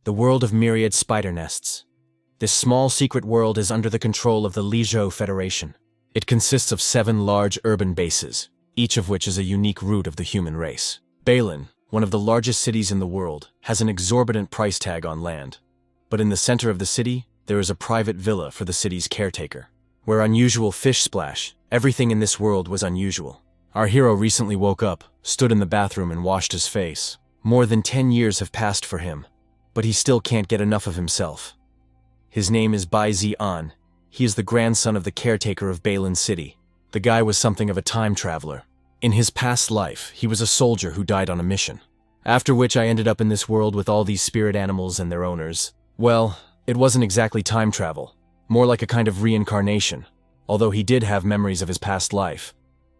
the world of myriad spider nests. This small secret world is under the control of the Lizhou Federation. It consists of 7 large urban bases, each of which is a unique root of the human race. Balin, one of the largest cities in the world, has an exorbitant price tag on land. But in the center of the city, there is a private villa for the city's caretaker. Where unusual fish splash, everything in this world was unusual. Our hero recently woke up, stood in the bathroom and washed his face. More than 10 years have passed for him, but he still can't get enough of himself. His name is Bai Zi'an. He is the grandson of the caretaker of Balin City. The guy was something of a time traveler. In his past life, he was a soldier who died on a mission. After which I ended up in this world with all these spirit animals and their owners. Well, it wasn't exactly time travel, more like a kind of reincarnation, although he did have memories of his past life.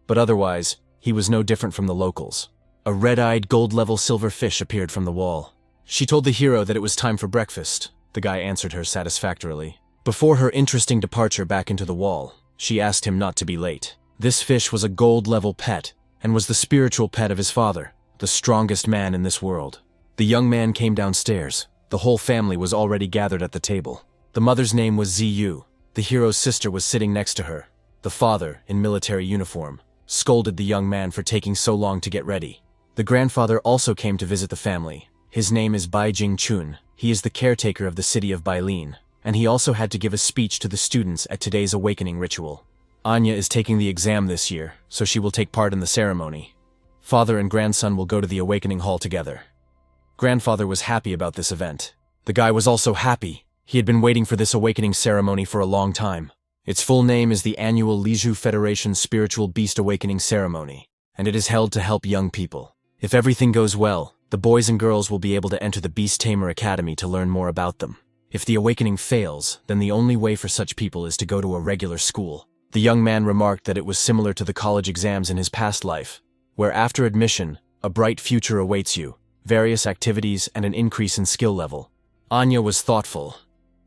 But otherwise, he was no different from the locals. A red-eyed, gold-level silver fish appeared from the wall. She told the hero that it was time for breakfast. The guy answered her satisfactorily. Before her interesting departure back into the wall, she asked him not to be late. This fish was a gold-level pet, and was the spiritual pet of his father, the strongest man in this world. The young man came downstairs. The whole family was already gathered at the table. The mother's name was Ziyu. The hero's sister was sitting next to her. The father, in military uniform, scolded the young man for taking so long to get ready. The grandfather also came to visit the family. His name is Bai Jingchun. He is the caretaker of the city of Bailin, and he also had to give a speech to the students at today's awakening ritual. Anya is taking the exam this year, so she will take part in the ceremony. Father and grandson will go to the awakening hall together. Grandfather was happy about this event. The guy was also happy. He had been waiting for this awakening ceremony for a long time. Its full name is the annual Lizhou Federation Spiritual Beast Awakening Ceremony, and it is held to help young people. If everything goes well, the boys and girls will be able to enter the Beast Tamer Academy to learn more about them. If the awakening fails, then the only way for such people is to go to a regular school. The young man remarked that it was similar to the college exams in his past life, where after admission, a bright future awaits you, various activities and an increase in skill level. Anya was thoughtful.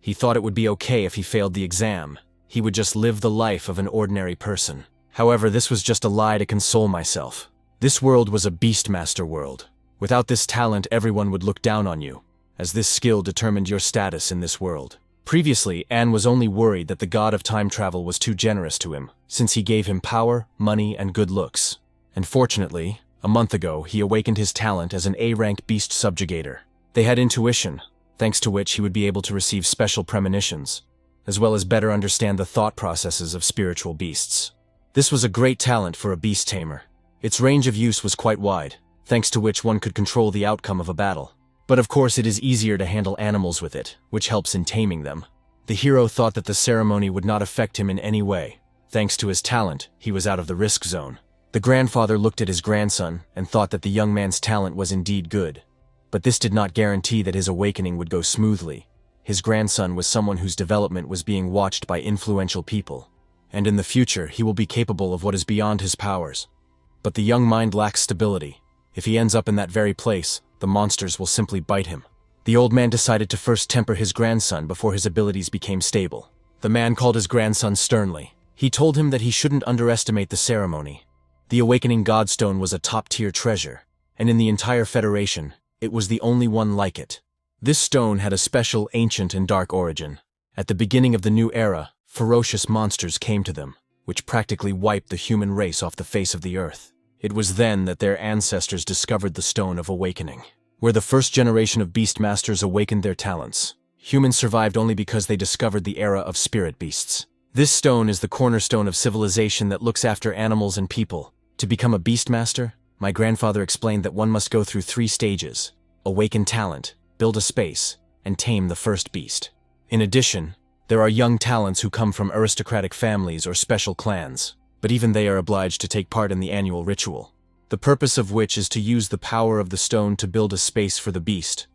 He thought it would be okay if he failed the exam. He would just live the life of an ordinary person. However, this was just a lie to console myself. This world was a Beastmaster world. Without this talent, everyone would look down on you, as this skill determined your status in this world. Previously, Anne was only worried that the god of time travel was too generous to him, since he gave him power, money, and good looks. And fortunately, a month ago, he awakened his talent as an A-rank beast subjugator. They had intuition, thanks to which he would be able to receive special premonitions, as well as better understand the thought processes of spiritual beasts. This was a great talent for a beast tamer. Its range of use was quite wide, thanks to which one could control the outcome of a battle. But of course it is easier to handle animals with it, which helps in taming them. The hero thought that the ceremony would not affect him in any way. Thanks to his talent, he was out of the risk zone. The grandfather looked at his grandson and thought that the young man's talent was indeed good. But this did not guarantee that his awakening would go smoothly. His grandson was someone whose development was being watched by influential people, and in the future he will be capable of what is beyond his powers. But the young mind lacks stability. If he ends up in that very place, the monsters will simply bite him. The old man decided to first temper his grandson before his abilities became stable. The man called his grandson sternly. He told him that he shouldn't underestimate the ceremony. The awakening godstone was a top-tier treasure, and in the entire Federation, it was the only one like it. This stone had a special ancient and dark origin. At the beginning of the new era, ferocious monsters came to them, which practically wiped the human race off the face of the earth. It was then that their ancestors discovered the Stone of Awakening, where the first generation of Beastmasters awakened their talents. Humans survived only because they discovered the era of spirit beasts. This stone is the cornerstone of civilization that looks after animals and people. To become a Beastmaster, my grandfather explained that one must go through 3 stages: awaken talent, build a space, and tame the first beast. In addition, there are young talents who come from aristocratic families or special clans, but even they are obliged to take part in the annual ritual, the purpose of which is to use the power of the stone to build a space for the beast,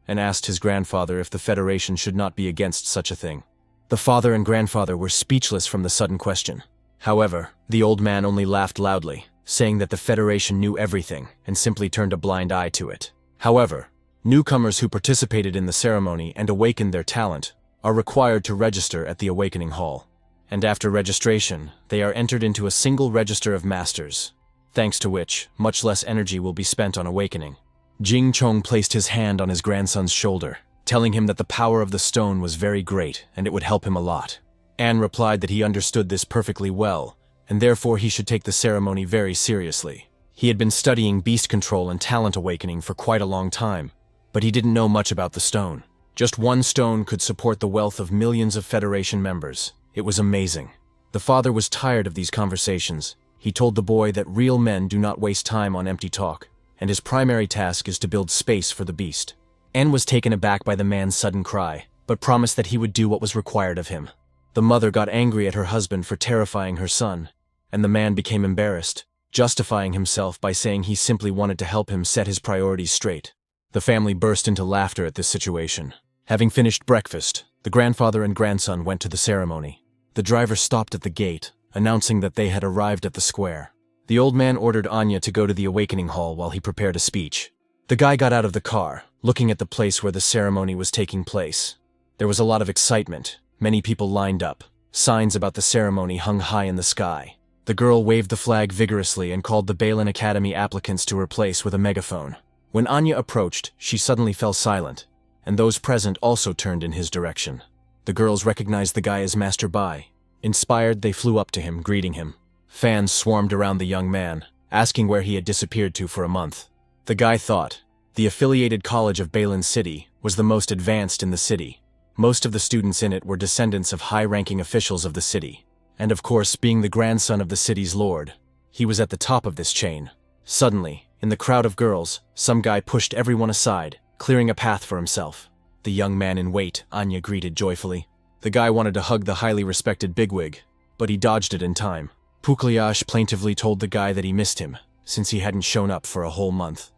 and asked his grandfather if the Federation should not be against such a thing. The father and grandfather were speechless from the sudden question. However, the old man only laughed loudly, saying that the Federation knew everything and simply turned a blind eye to it. However, newcomers who participated in the ceremony and awakened their talent are required to register at the Awakening Hall. And after registration, they are entered into a single register of masters, thanks to which much less energy will be spent on awakening. Jing Chong placed his hand on his grandson's shoulder, telling him that the power of the stone was very great and it would help him a lot. An replied that he understood this perfectly well, and therefore he should take the ceremony very seriously. He had been studying beast control and talent awakening for quite a long time, but he didn't know much about the stone. Just one stone could support the wealth of millions of Federation members. It was amazing. The father was tired of these conversations. He told the boy that real men do not waste time on empty talk, and his primary task is to build space for the beast. An was taken aback by the man's sudden cry, but promised that he would do what was required of him. The mother got angry at her husband for terrifying her son, and the man became embarrassed, justifying himself by saying he simply wanted to help him set his priorities straight. The family burst into laughter at this situation. Having finished breakfast, the grandfather and grandson went to the ceremony. The driver stopped at the gate, announcing that they had arrived at the square. The old man ordered Anya to go to the awakening hall while he prepared a speech. The guy got out of the car, looking at the place where the ceremony was taking place. There was a lot of excitement. Many people lined up. Signs about the ceremony hung high in the sky. The girl waved the flag vigorously and called the Balin Academy applicants to her place with a megaphone. When Anya approached, she suddenly fell silent, and those present also turned in his direction. The girls recognized the guy as Master Bai. Inspired, they flew up to him, greeting him. Fans swarmed around the young man, asking where he had disappeared to for a month. The guy thought the affiliated college of Balin City was the most advanced in the city. Most of the students in it were descendants of high-ranking officials of the city. And of course, being the grandson of the city's lord, he was at the top of this chain. Suddenly, in the crowd of girls, some guy pushed everyone aside, clearing a path for himself. The young man in wait, Anya greeted joyfully. The guy wanted to hug the highly respected bigwig, but he dodged it in time. Pukliash plaintively told the guy that he missed him, since he hadn't shown up for a whole month.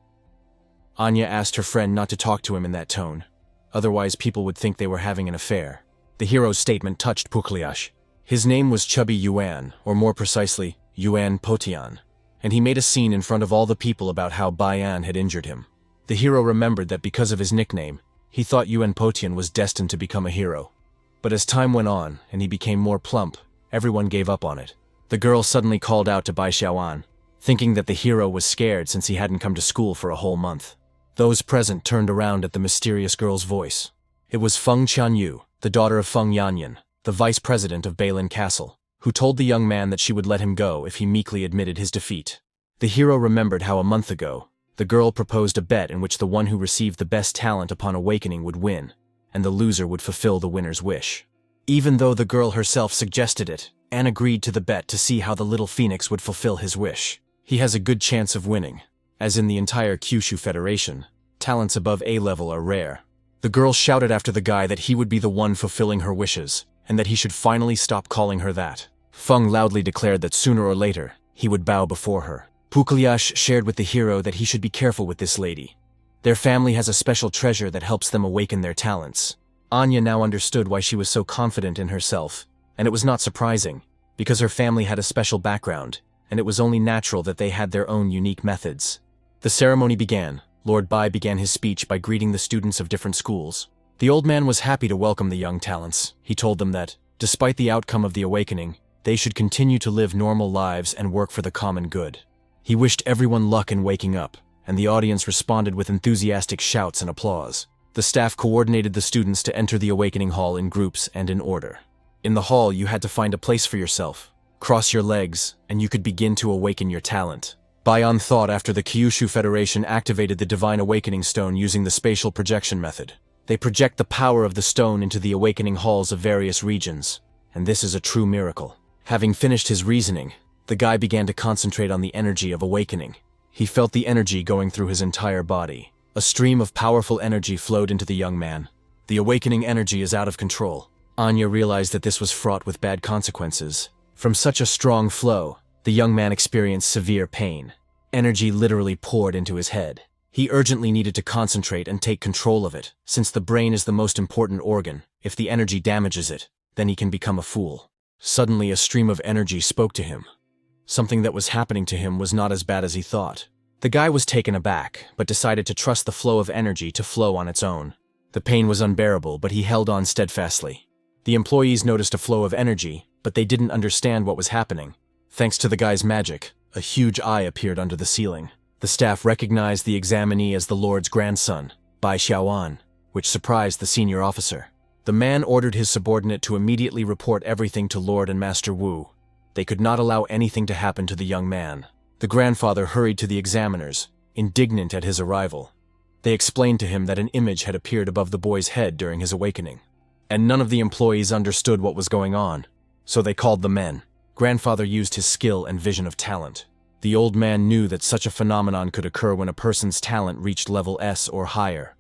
Anya asked her friend not to talk to him in that tone. Otherwise, people would think they were having an affair. The hero's statement touched Pukliash. His name was Chubby Yuan, or more precisely, Yuan Potian, and he made a scene in front of all the people about how Bayan had injured him. The hero remembered that because of his nickname, he thought Yuan Potian was destined to become a hero. But as time went on, and he became more plump, everyone gave up on it. The girl suddenly called out to Bai Xiaoan, thinking that the hero was scared since he hadn't come to school for a whole month. Those present turned around at the mysterious girl's voice. It was Feng Qianyu, the daughter of Feng Yanyan, the vice president of Balin Castle, who told the young man that she would let him go if he meekly admitted his defeat. The hero remembered how a month ago, the girl proposed a bet in which the one who received the best talent upon awakening would win, and the loser would fulfill the winner's wish. Even though the girl herself suggested it, Anne agreed to the bet to see how the little phoenix would fulfill his wish. He has a good chance of winning. As in the entire Kyushu Federation, talents above A-level are rare. The girl shouted after the guy that he would be the one fulfilling her wishes, and that he should finally stop calling her that. Feng loudly declared that sooner or later, he would bow before her. Pukliash shared with the hero that he should be careful with this lady. Their family has a special treasure that helps them awaken their talents. Anya now understood why she was so confident in herself, and it was not surprising, because her family had a special background, and it was only natural that they had their own unique methods. The ceremony began. Lord Bai began his speech by greeting the students of different schools. The old man was happy to welcome the young talents. He told them that, despite the outcome of the awakening, they should continue to live normal lives and work for the common good. He wished everyone luck in waking up, and the audience responded with enthusiastic shouts and applause. The staff coordinated the students to enter the awakening hall in groups and in order. In the hall, you had to find a place for yourself, cross your legs, and you could begin to awaken your talent. Bayan thought after the Kyushu Federation activated the Divine Awakening Stone using the spatial projection method. They project the power of the stone into the awakening halls of various regions, and this is a true miracle. Having finished his reasoning, the guy began to concentrate on the energy of awakening. He felt the energy going through his entire body. A stream of powerful energy flowed into the young man. The awakening energy is out of control. Anya realized that this was fraught with bad consequences. From such a strong flow, the young man experienced severe pain. Energy literally poured into his head. He urgently needed to concentrate and take control of it, since the brain is the most important organ. If the energy damages it, then he can become a fool. Suddenly, a stream of energy spoke to him. Something that was happening to him was not as bad as he thought. The guy was taken aback, but decided to trust the flow of energy to flow on its own. The pain was unbearable, but he held on steadfastly. The employees noticed a flow of energy, but they didn't understand what was happening. Thanks to the guy's magic, a huge eye appeared under the ceiling. The staff recognized the examinee as the Lord's grandson, Bai Xiaoan. which surprised the senior officer. The man ordered his subordinate to immediately report everything to Lord and Master Wu. They could not allow anything to happen to the young man. The grandfather hurried to the examiners, indignant at his arrival. They explained to him that an image had appeared above the boy's head during his awakening, and none of the employees understood what was going on, so they called the men. Grandfather used his skill and vision of talent. The old man knew that such a phenomenon could occur when a person's talent reached level S or higher,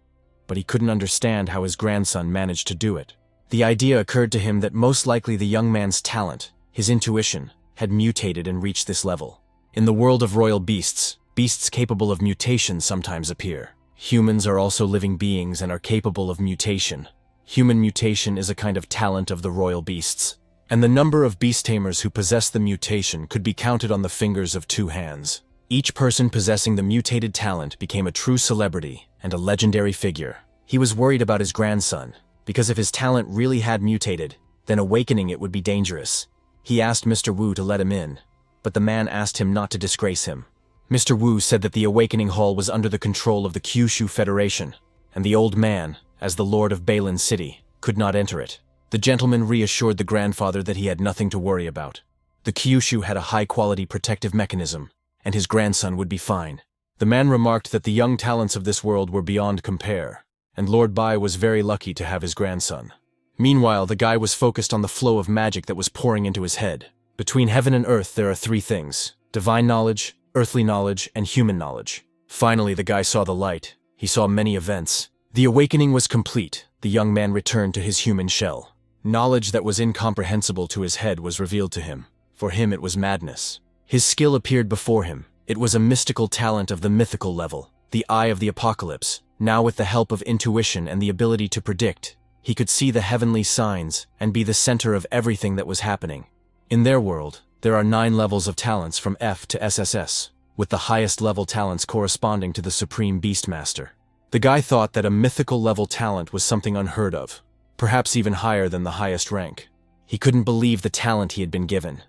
but he couldn't understand how his grandson managed to do it. The idea occurred to him that most likely the young man's talent, his intuition, had mutated and reached this level. In the world of royal beasts, beasts capable of mutation sometimes appear. Humans are also living beings and are capable of mutation. Human mutation is a kind of talent of the royal beasts, and the number of beast tamers who possess the mutation could be counted on the fingers of 2 hands. Each person possessing the mutated talent became a true celebrity and a legendary figure. He was worried about his grandson, because if his talent really had mutated, then awakening it would be dangerous. He asked Mr. Wu to let him in, but the man asked him not to disgrace him. Mr. Wu said that the awakening hall was under the control of the Kyushu Federation, and the old man, as the lord of Balin City, could not enter it. The gentleman reassured the grandfather that he had nothing to worry about. The Kyushu had a high-quality protective mechanism, and his grandson would be fine. The man remarked that the young talents of this world were beyond compare, and Lord Bai was very lucky to have his grandson. Meanwhile, the guy was focused on the flow of magic that was pouring into his head. Between heaven and earth there are 3 things: divine knowledge, earthly knowledge, and human knowledge. Finally, the guy saw the light. He saw many events. The awakening was complete. The young man returned to his human shell. Knowledge that was incomprehensible to his head was revealed to him. For him it was madness. His skill appeared before him. It was a mystical talent of the mythical level, the Eye of the Apocalypse. Now with the help of intuition and the ability to predict, he could see the heavenly signs and be the center of everything that was happening. In their world, there are 9 levels of talents from F to SSS, with the highest level talents corresponding to the Supreme Beastmaster. The guy thought that a mythical level talent was something unheard of, perhaps even higher than the highest rank. He couldn't believe the talent he had been given.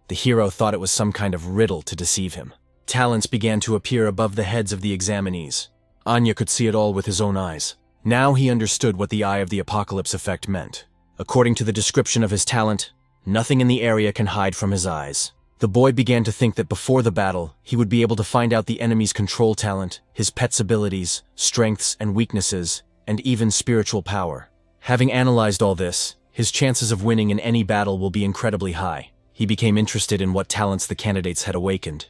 The hero thought it was some kind of riddle to deceive him. Talents began to appear above the heads of the examinees. Anya could see it all with his own eyes. Now he understood what the Eye of the Apocalypse effect meant. According to the description of his talent, nothing in the area can hide from his eyes. The boy began to think that before the battle, he would be able to find out the enemy's control talent, his pet's abilities, strengths and weaknesses, and even spiritual power. Having analyzed all this, his chances of winning in any battle will be incredibly high. He became interested in what talents the candidates had awakened,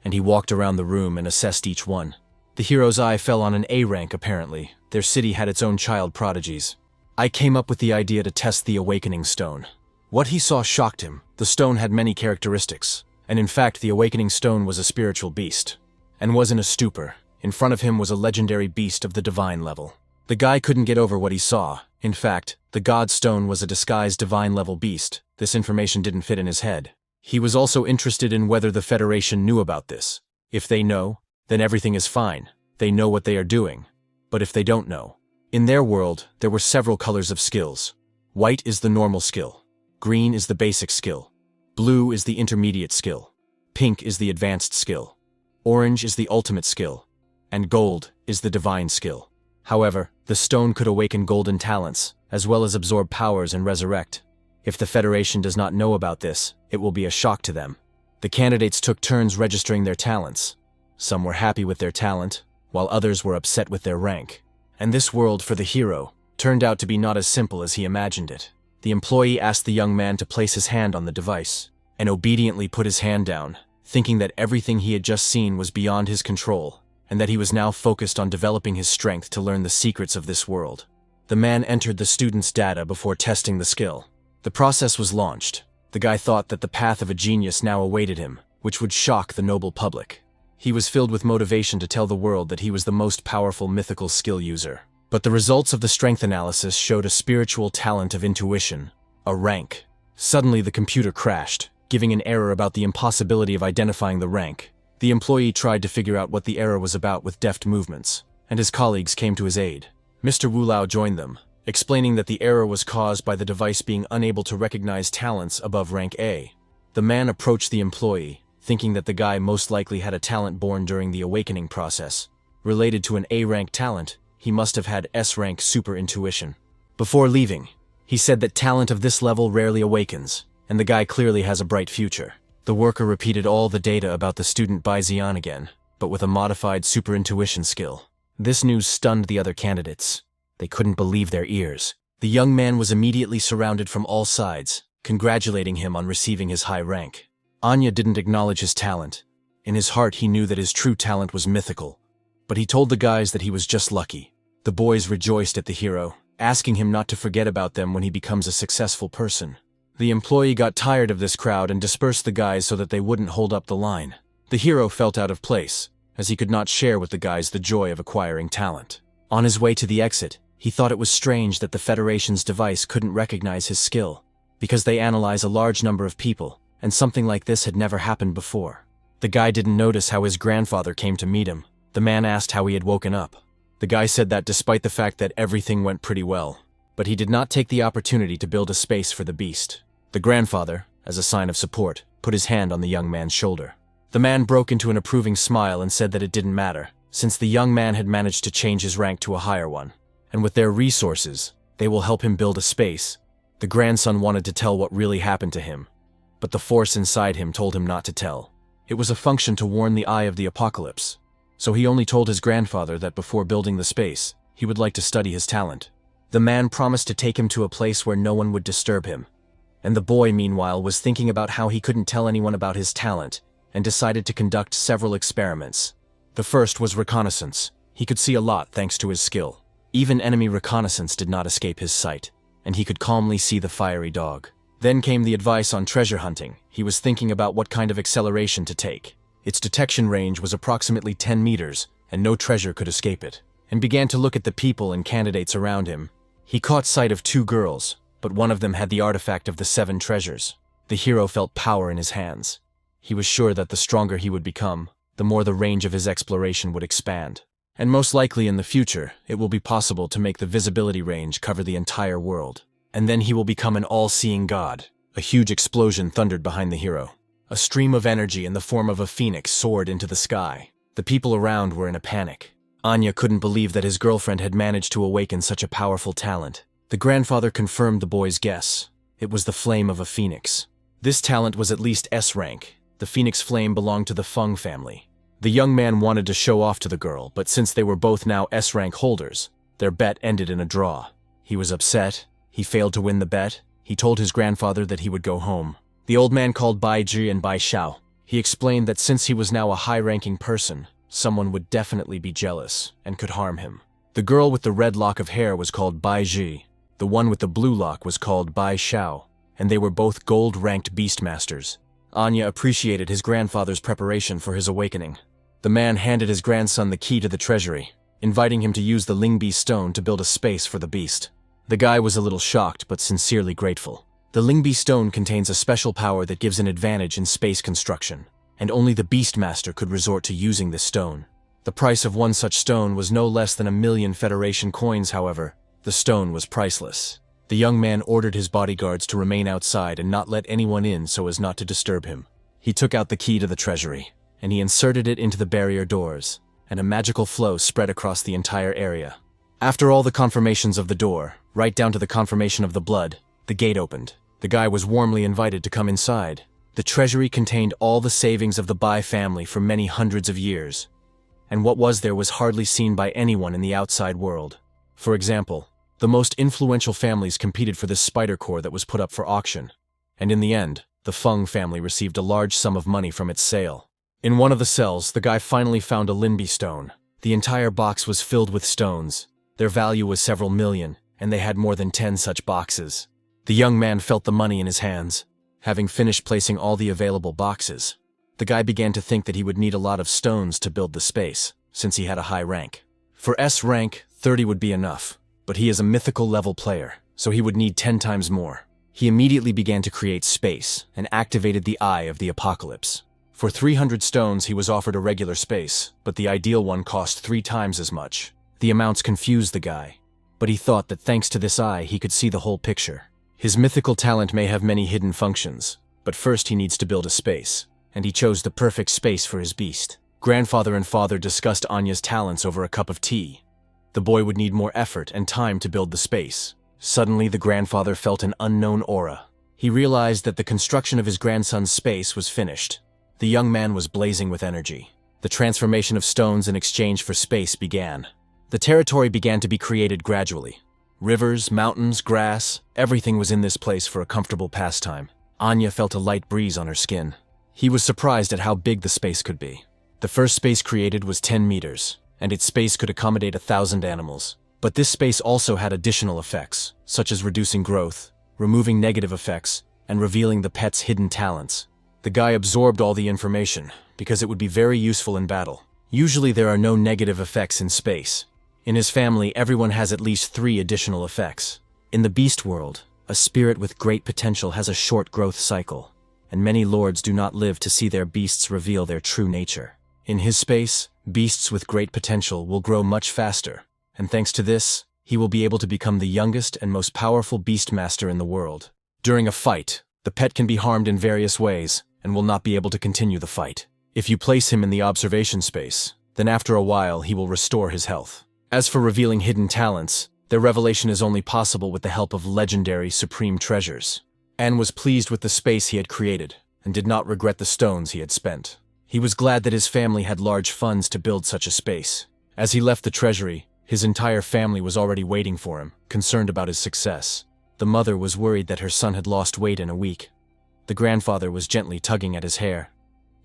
and he walked around the room and assessed each one. The hero's eye fell on an A rank apparently. Their city had its own child prodigies. I came up with the idea to test the awakening stone. What he saw shocked him. The stone had many characteristics, and in fact the awakening stone was a spiritual beast, and was in a stupor. In front of him was a legendary beast of the divine level. The guy couldn't get over what he saw. In fact, the god stone was a disguised divine level beast. This information didn't fit in his head. He was also interested in whether the Federation knew about this. If they know, then everything is fine. They know what they are doing. But if they don't know, in their world, there were several colors of skills. White is the normal skill. Green is the basic skill. Blue is the intermediate skill. Pink is the advanced skill. Orange is the ultimate skill. And gold is the divine skill. However, the stone could awaken golden talents, as well as absorb powers and resurrect. If the Federation does not know about this, it will be a shock to them. The candidates took turns registering their talents. Some were happy with their talent, while others were upset with their rank. And this world for the hero turned out to be not as simple as he imagined it. The employee asked the young man to place his hand on the device, and obediently put his hand down, thinking that everything he had just seen was beyond his control, and that he was now focused on developing his strength to learn the secrets of this world. The man entered the student's data before testing the skill. The process was launched. The guy thought that the path of a genius now awaited him, which would shock the noble public. He was filled with motivation to tell the world that he was the most powerful mythical skill user. But the results of the strength analysis showed a spiritual talent of intuition, a rank. Suddenly the computer crashed, giving an error about the impossibility of identifying the rank. The employee tried to figure out what the error was about with deft movements, and his colleagues came to his aid. Mr. Wulao joined them, explaining that the error was caused by the device being unable to recognize talents above rank A. The man approached the employee, thinking that the guy most likely had a talent born during the awakening process, related to an A-rank talent, he must have had S-rank super intuition. Before leaving, he said that talent of this level rarely awakens, and the guy clearly has a bright future. The worker repeated all the data about the student by Xian again, but with a modified super intuition skill. This news stunned the other candidates. They couldn't believe their ears. The young man was immediately surrounded from all sides, congratulating him on receiving his high rank. Anya didn't acknowledge his talent. In his heart he knew that his true talent was mythical, but he told the guys that he was just lucky. The boys rejoiced at the hero, asking him not to forget about them when he becomes a successful person. The employee got tired of this crowd and dispersed the guys so that they wouldn't hold up the line. The hero felt out of place, as he could not share with the guys the joy of acquiring talent. On his way to the exit, he thought it was strange that the Federation's device couldn't recognize his skill, because they analyze a large number of people, and something like this had never happened before. The guy didn't notice how his grandfather came to meet him. The man asked how he had woken up. The guy said that despite the fact that everything went pretty well, but he did not take the opportunity to build a space for the beast. The grandfather, as a sign of support, put his hand on the young man's shoulder. The man broke into an approving smile and said that it didn't matter, since the young man had managed to change his rank to a higher one. And with their resources, they will help him build a space. The grandson wanted to tell what really happened to him, but the force inside him told him not to tell. It was a function to warn the eye of the apocalypse, so he only told his grandfather that before building the space, he would like to study his talent. The man promised to take him to a place where no one would disturb him, and the boy, meanwhile, was thinking about how he couldn't tell anyone about his talent, and decided to conduct several experiments. The first was reconnaissance. He could see a lot thanks to his skill. Even enemy reconnaissance did not escape his sight, and he could calmly see the fiery dog. Then came the advice on treasure hunting. He was thinking about what kind of acceleration to take. Its detection range was approximately 10 meters, and no treasure could escape it, and began to look at the people and candidates around him. He caught sight of 2 girls, but one of them had the artifact of the 7 treasures. The hero felt power in his hands. He was sure that the stronger he would become, the more the range of his exploration would expand. And most likely in the future, it will be possible to make the visibility range cover the entire world. And then he will become an all-seeing god. A huge explosion thundered behind the hero. A stream of energy in the form of a phoenix soared into the sky. The people around were in a panic. Anya couldn't believe that his girlfriend had managed to awaken such a powerful talent. The grandfather confirmed the boy's guess. It was the flame of a phoenix. This talent was at least S-rank. The phoenix flame belonged to the Feng family. The young man wanted to show off to the girl, but since they were both now S-rank holders, their bet ended in a draw. He was upset. He failed to win the bet. He told his grandfather that he would go home. The old man called Bai Ji and Bai Xiao. He explained that since he was now a high-ranking person, someone would definitely be jealous and could harm him. The girl with the red lock of hair was called Bai Ji. The one with the blue lock was called Bai Xiao, and they were both gold-ranked beastmasters. Anya appreciated his grandfather's preparation for his awakening. The man handed his grandson the key to the treasury, inviting him to use the Lingbi stone to build a space for the beast. The guy was a little shocked, but sincerely grateful. The Lingbi stone contains a special power that gives an advantage in space construction, and only the Beastmaster could resort to using this stone. The price of one such stone was no less than 1,000,000 Federation coins, however. The stone was priceless. The young man ordered his bodyguards to remain outside and not let anyone in so as not to disturb him. He took out the key to the treasury, and he inserted it into the barrier doors, and a magical flow spread across the entire area. After all the confirmations of the door, right down to the confirmation of the blood, the gate opened. The guy was warmly invited to come inside. The treasury contained all the savings of the Bai family for many hundreds of years, and what was there was hardly seen by anyone in the outside world. For example, the most influential families competed for this spider core that was put up for auction, and in the end, the Feng family received a large sum of money from its sale. In one of the cells, the guy finally found a Linbi stone. The entire box was filled with stones. Their value was several million, and they had more than 10 such boxes. The young man felt the money in his hands. Having finished placing all the available boxes, the guy began to think that he would need a lot of stones to build the space, since he had a high rank. For S rank, 30 would be enough. But he is a mythical level player, so he would need 10 times more. He immediately began to create space and activated the Eye of the Apocalypse. For 300 stones he was offered a regular space, but the ideal one cost 3 times as much. The amounts confused the guy, but he thought that thanks to this eye he could see the whole picture. His mythical talent may have many hidden functions, but first he needs to build a space, and he chose the perfect space for his beast. Grandfather and father discussed Anya's talents over a cup of tea. The boy would need more effort and time to build the space. Suddenly, the grandfather felt an unknown aura. He realized that the construction of his grandson's space was finished. The young man was blazing with energy. The transformation of stones in exchange for space began. The territory began to be created gradually. Rivers, mountains, grass, everything was in this place for a comfortable pastime. Anya felt a light breeze on her skin. He was surprised at how big the space could be. The first space created was 10 meters, and its space could accommodate 1,000 animals. But this space also had additional effects, such as reducing growth, removing negative effects, and revealing the pet's hidden talents. The guy absorbed all the information, because it would be very useful in battle. Usually there are no negative effects in space. In his family, everyone has at least 3 additional effects. In the beast world, a spirit with great potential has a short growth cycle, and many lords do not live to see their beasts reveal their true nature. In his space, beasts with great potential will grow much faster, and thanks to this, he will be able to become the youngest and most powerful beastmaster in the world. During a fight, the pet can be harmed in various ways, and will not be able to continue the fight. If you place him in the observation space, then after a while he will restore his health. As for revealing hidden talents, their revelation is only possible with the help of legendary supreme treasures. Anne was pleased with the space he had created, and did not regret the stones he had spent. He was glad that his family had large funds to build such a space. As he left the treasury, his entire family was already waiting for him, concerned about his success. The mother was worried that her son had lost weight in a week. The grandfather was gently tugging at his hair.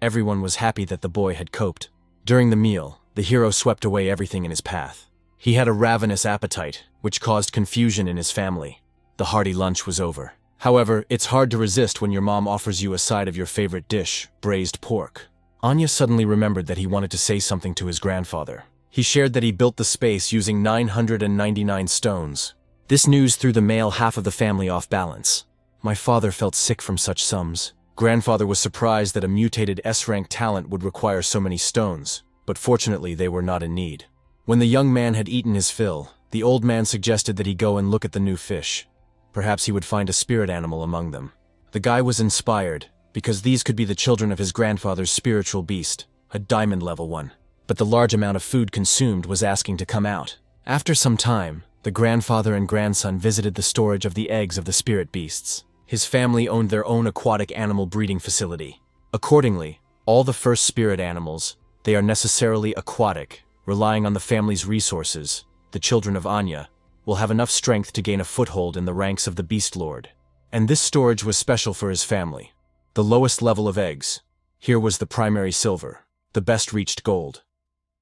Everyone was happy that the boy had coped. During the meal, the hero swept away everything in his path. He had a ravenous appetite, which caused confusion in his family. The hearty lunch was over. However, it's hard to resist when your mom offers you a side of your favorite dish, braised pork. Anya suddenly remembered that he wanted to say something to his grandfather. He shared that he built the space using 999 stones. This news threw the male half of the family off balance. My father felt sick from such sums. Grandfather was surprised that a mutated S-rank talent would require so many stones, but fortunately they were not in need. When the young man had eaten his fill, the old man suggested that he go and look at the new fish. Perhaps he would find a spirit animal among them. The guy was inspired, because these could be the children of his grandfather's spiritual beast, a diamond-level one. But the large amount of food consumed was asking to come out. After some time, the grandfather and grandson visited the storage of the eggs of the spirit beasts. His family owned their own aquatic animal breeding facility. Accordingly, all the first spirit animals, they are necessarily aquatic, relying on the family's resources. The children of Anya will have enough strength to gain a foothold in the ranks of the Beast Lord. And this storage was special for his family. The lowest level of eggs. Here was the primary silver, the best reached gold.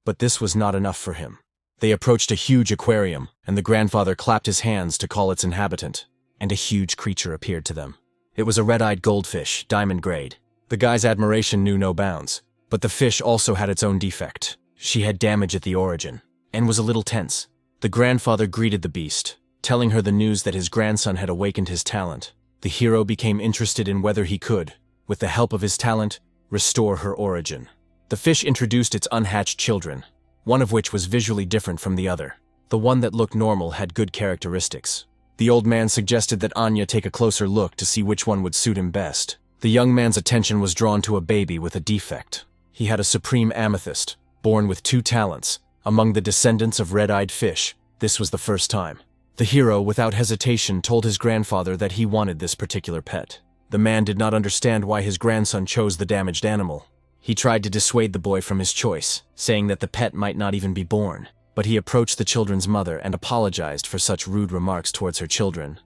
But this was not enough for him. They approached a huge aquarium, and the grandfather clapped his hands to call its inhabitant, and a huge creature appeared to them. It was a red-eyed goldfish, diamond grade. The guy's admiration knew no bounds, but the fish also had its own defect. She had damage at the origin, and was a little tense. The grandfather greeted the beast, telling her the news that his grandson had awakened his talent. The hero became interested in whether he could, with the help of his talent, restore her origin. The fish introduced its unhatched children, one of which was visually different from the other. The one that looked normal had good characteristics. The old man suggested that Anya take a closer look to see which one would suit him best. The young man's attention was drawn to a baby with a defect. He had a supreme amethyst, born with 2 talents. Among the descendants of red-eyed fish, this was the first time. The hero, without hesitation, told his grandfather that he wanted this particular pet. The man did not understand why his grandson chose the damaged animal. He tried to dissuade the boy from his choice, saying that the pet might not even be born. But he approached the children's mother and apologized for such rude remarks towards her children.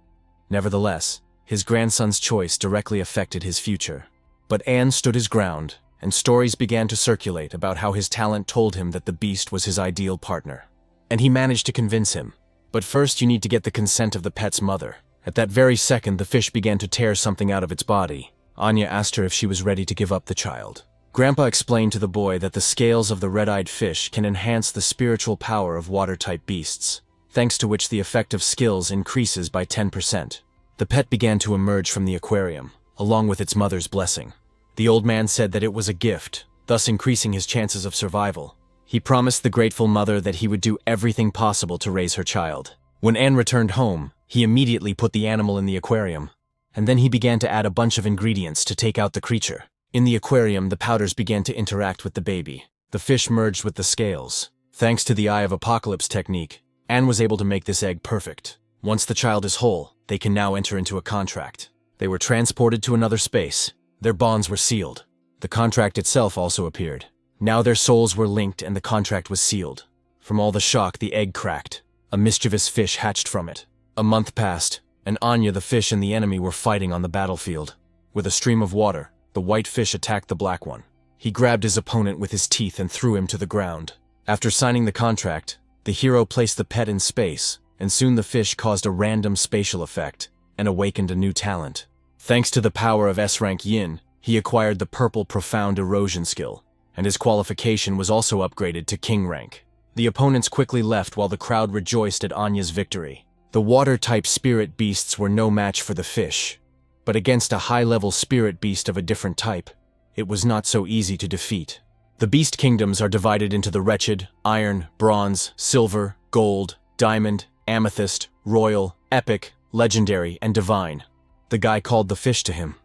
Nevertheless, his grandson's choice directly affected his future. But Anne stood his ground, and stories began to circulate about how his talent told him that the beast was his ideal partner. And he managed to convince him. But first you need to get the consent of the pet's mother. At that very second, the fish began to tear something out of its body. Anya asked her if she was ready to give up the child. Grandpa explained to the boy that the scales of the red-eyed fish can enhance the spiritual power of water-type beasts, thanks to which the effect of skills increases by 10%. The pet began to emerge from the aquarium, along with its mother's blessing. The old man said that it was a gift, thus increasing his chances of survival. He promised the grateful mother that he would do everything possible to raise her child. When Anne returned home, he immediately put the animal in the aquarium, and then he began to add a bunch of ingredients to take out the creature. In the aquarium, the powders began to interact with the baby. The fish merged with the scales. Thanks to the Eye of Apocalypse technique, Anne was able to make this egg perfect. Once the child is whole, they can now enter into a contract. They were transported to another space. Their bonds were sealed. The contract itself also appeared. Now their souls were linked and the contract was sealed. From all the shock, the egg cracked. A mischievous fish hatched from it. A month passed, and Anya the fish and the enemy were fighting on the battlefield. With a stream of water, the white fish attacked the black one. He grabbed his opponent with his teeth and threw him to the ground. After signing the contract, the hero placed the pet in space, and soon the fish caused a random spatial effect and awakened a new talent. Thanks to the power of S-Rank Yin, he acquired the purple profound erosion skill, and his qualification was also upgraded to King rank. The opponents quickly left while the crowd rejoiced at Anya's victory. The water-type spirit beasts were no match for the fish, but against a high-level spirit beast of a different type, it was not so easy to defeat. The beast kingdoms are divided into the wretched, iron, bronze, silver, gold, diamond, amethyst, royal, epic, legendary, and divine. The guy called the fish to him.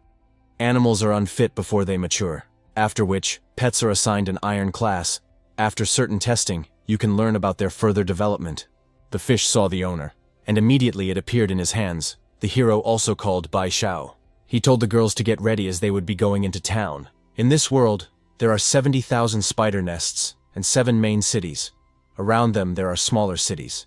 Animals are unfit before they mature, after which, pets are assigned an iron class. After certain testing, you can learn about their further development. The fish saw the owner, and immediately it appeared in his hands, the hero also called Bai Shao. He told the girls to get ready as they would be going into town. In this world, there are 70,000 spider nests and 7 main cities. Around them there are smaller cities.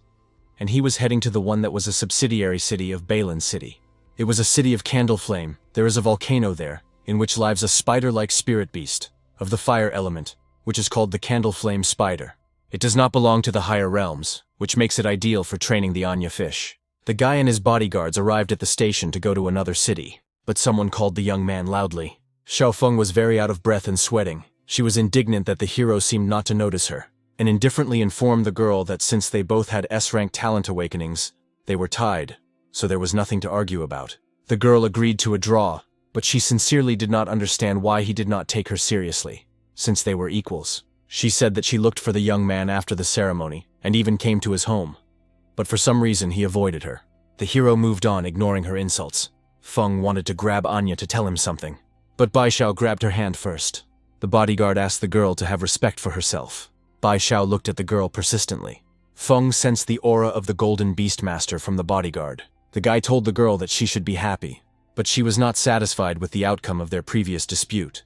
And he was heading to the one that was a subsidiary city of Balin City. It was a city of candle flame. There is a volcano there, in which lives a spider-like spirit beast, of the fire element, which is called the candle flame spider. It does not belong to the higher realms, which makes it ideal for training the Anya fish. The guy and his bodyguards arrived at the station to go to another city, but someone called the young man loudly. Xiaofeng was very out of breath and sweating. She was indignant that the hero seemed not to notice her, and indifferently informed the girl that since they both had S-rank talent awakenings, they were tied, so there was nothing to argue about. The girl agreed to a draw, but she sincerely did not understand why he did not take her seriously, since they were equals. She said that she looked for the young man after the ceremony, and even came to his home. But for some reason he avoided her. The hero moved on, ignoring her insults. Feng wanted to grab Anya to tell him something, but Bai Shao grabbed her hand first. The bodyguard asked the girl to have respect for herself. Bai Shao looked at the girl persistently. Feng sensed the aura of the golden beastmaster from the bodyguard. The guy told the girl that she should be happy, but she was not satisfied with the outcome of their previous dispute,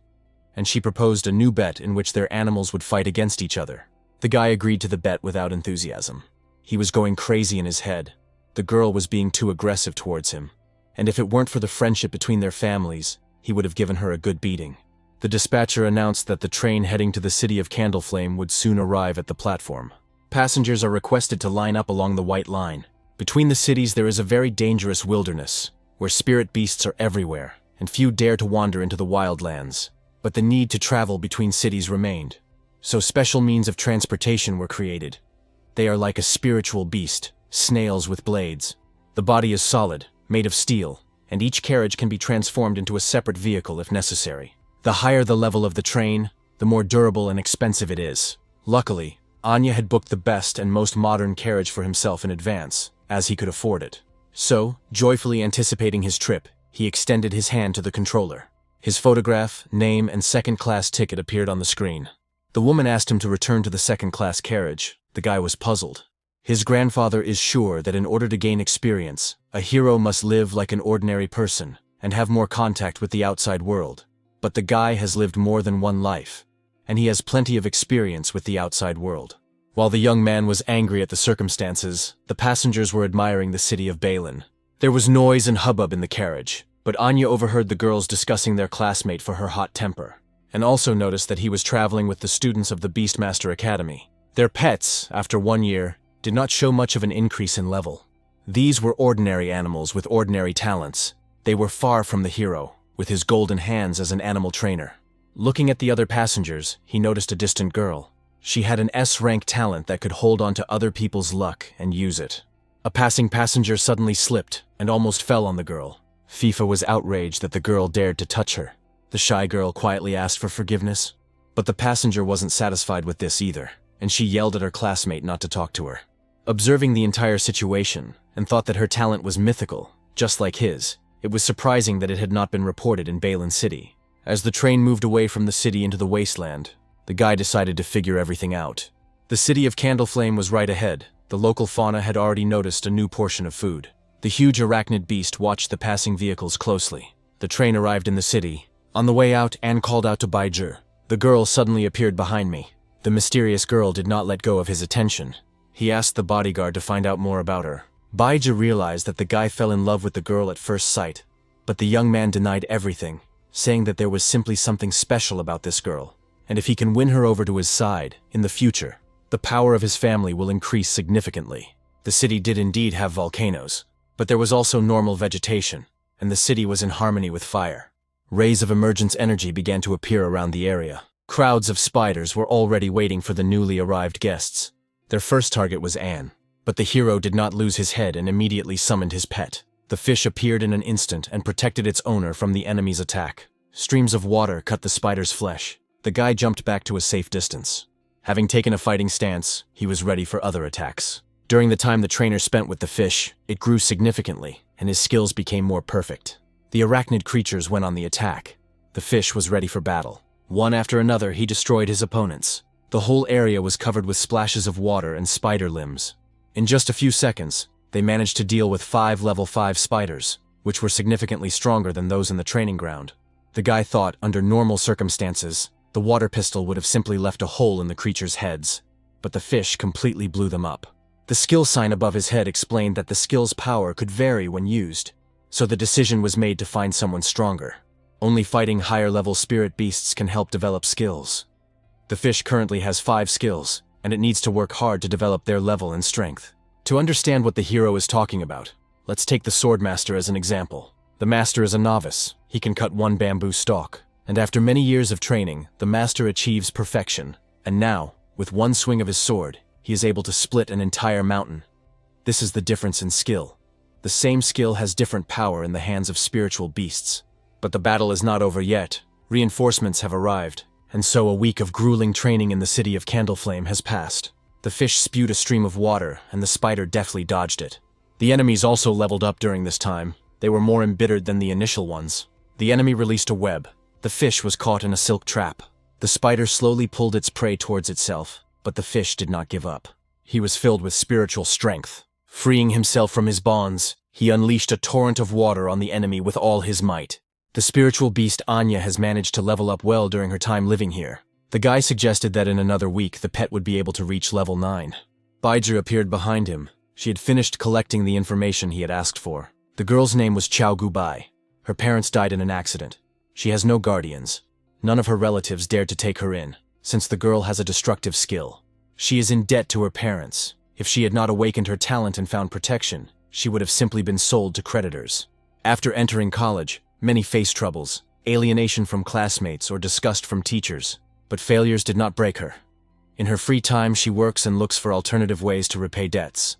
and she proposed a new bet in which their animals would fight against each other. The guy agreed to the bet without enthusiasm. He was going crazy in his head. The girl was being too aggressive towards him, and if it weren't for the friendship between their families, he would have given her a good beating. The dispatcher announced that the train heading to the city of Candleflame would soon arrive at the platform. Passengers are requested to line up along the white line. Between the cities there is a very dangerous wilderness, where spirit beasts are everywhere, and few dare to wander into the wildlands. But the need to travel between cities remained, so special means of transportation were created. They are like a spiritual beast, snails with blades. The body is solid, made of steel, and each carriage can be transformed into a separate vehicle if necessary. The higher the level of the train, the more durable and expensive it is. Luckily, Anya had booked the best and most modern carriage for himself in advance, as he could afford it. So, joyfully anticipating his trip, he extended his hand to the controller. His photograph, name, and second-class ticket appeared on the screen. The woman asked him to return to the second-class carriage. The guy was puzzled. His grandfather is sure that in order to gain experience, a hero must live like an ordinary person and have more contact with the outside world. But the guy has lived more than one life, and he has plenty of experience with the outside world. While the young man was angry at the circumstances, the passengers were admiring the city of Balin. There was noise and hubbub in the carriage, but Anya overheard the girls discussing their classmate for her hot temper, and also noticed that he was traveling with the students of the Beastmaster Academy. Their pets, after 1 year, did not show much of an increase in level. These were ordinary animals with ordinary talents. They were far from the hero, with his golden hands as an animal trainer. Looking at the other passengers, he noticed a distant girl. She had an S-rank talent that could hold on to other people's luck and use it. A passing passenger suddenly slipped and almost fell on the girl. FIFA was outraged that the girl dared to touch her. The shy girl quietly asked for forgiveness, but the passenger wasn't satisfied with this either, and she yelled at her classmate not to talk to her. Observing the entire situation, and thought that her talent was mythical, just like his, it was surprising that it had not been reported in Balin City. As the train moved away from the city into the wasteland, the guy decided to figure everything out. The city of Candleflame was right ahead, The local fauna had already noticed a new portion of food. The huge arachnid beast watched the passing vehicles closely. The train arrived in the city. On the way out, Anne called out to Baiju. The girl suddenly appeared behind me. The mysterious girl did not let go of his attention. He asked the bodyguard to find out more about her. Baiju realized that the guy fell in love with the girl at first sight, but the young man denied everything, saying that there was simply something special about this girl, and if he can win her over to his side, in the future, the power of his family will increase significantly. The city did indeed have volcanoes, but there was also normal vegetation, and the city was in harmony with fire. Rays of emergence energy began to appear around the area. Crowds of spiders were already waiting for the newly arrived guests. Their first target was Anne, but the hero did not lose his head and immediately summoned his pet. The fish appeared in an instant and protected its owner from the enemy's attack. Streams of water cut the spider's flesh. The guy jumped back to a safe distance. Having taken a fighting stance, he was ready for other attacks. During the time the trainer spent with the fish, it grew significantly, and his skills became more perfect. The arachnid creatures went on the attack. The fish was ready for battle. One after another, he destroyed his opponents. The whole area was covered with splashes of water and spider limbs. In just a few seconds, they managed to deal with 5 level 5 spiders, which were significantly stronger than those in the training ground. The guy thought, under normal circumstances, the water pistol would have simply left a hole in the creatures' heads, but the fish completely blew them up. The skill sign above his head explained that the skill's power could vary when used, so the decision was made to find someone stronger. Only fighting higher-level spirit beasts can help develop skills. The fish currently has 5 skills, and it needs to work hard to develop their level and strength. To understand what the hero is talking about, let's take the Swordmaster as an example. The master is a novice. He can cut 1 bamboo stalk, and after many years of training, the master achieves perfection, and now, with one swing of his sword, he is able to split an entire mountain. This is the difference in skill. The same skill has different power in the hands of spiritual beasts. But the battle is not over yet. Reinforcements have arrived, and so a week of grueling training in the city of Candleflame has passed. The fish spewed a stream of water, and the spider deftly dodged it. The enemies also leveled up during this time. They were more embittered than the initial ones. The enemy released a web. The fish was caught in a silk trap. The spider slowly pulled its prey towards itself, but the fish did not give up. He was filled with spiritual strength. Freeing himself from his bonds, he unleashed a torrent of water on the enemy with all his might. The spiritual beast Anya has managed to level up well during her time living here. The guy suggested that in another week the pet would be able to reach level 9. Baiju appeared behind him. She had finished collecting the information he had asked for. The girl's name was Chao Gubai. Her parents died in an accident. She has no guardians. None of her relatives dared to take her in, since the girl has a destructive skill. She is in debt to her parents. If she had not awakened her talent and found protection, she would have simply been sold to creditors. After entering college, many faced troubles, alienation from classmates or disgust from teachers, but failures did not break her. In her free time, she works and looks for alternative ways to repay debts.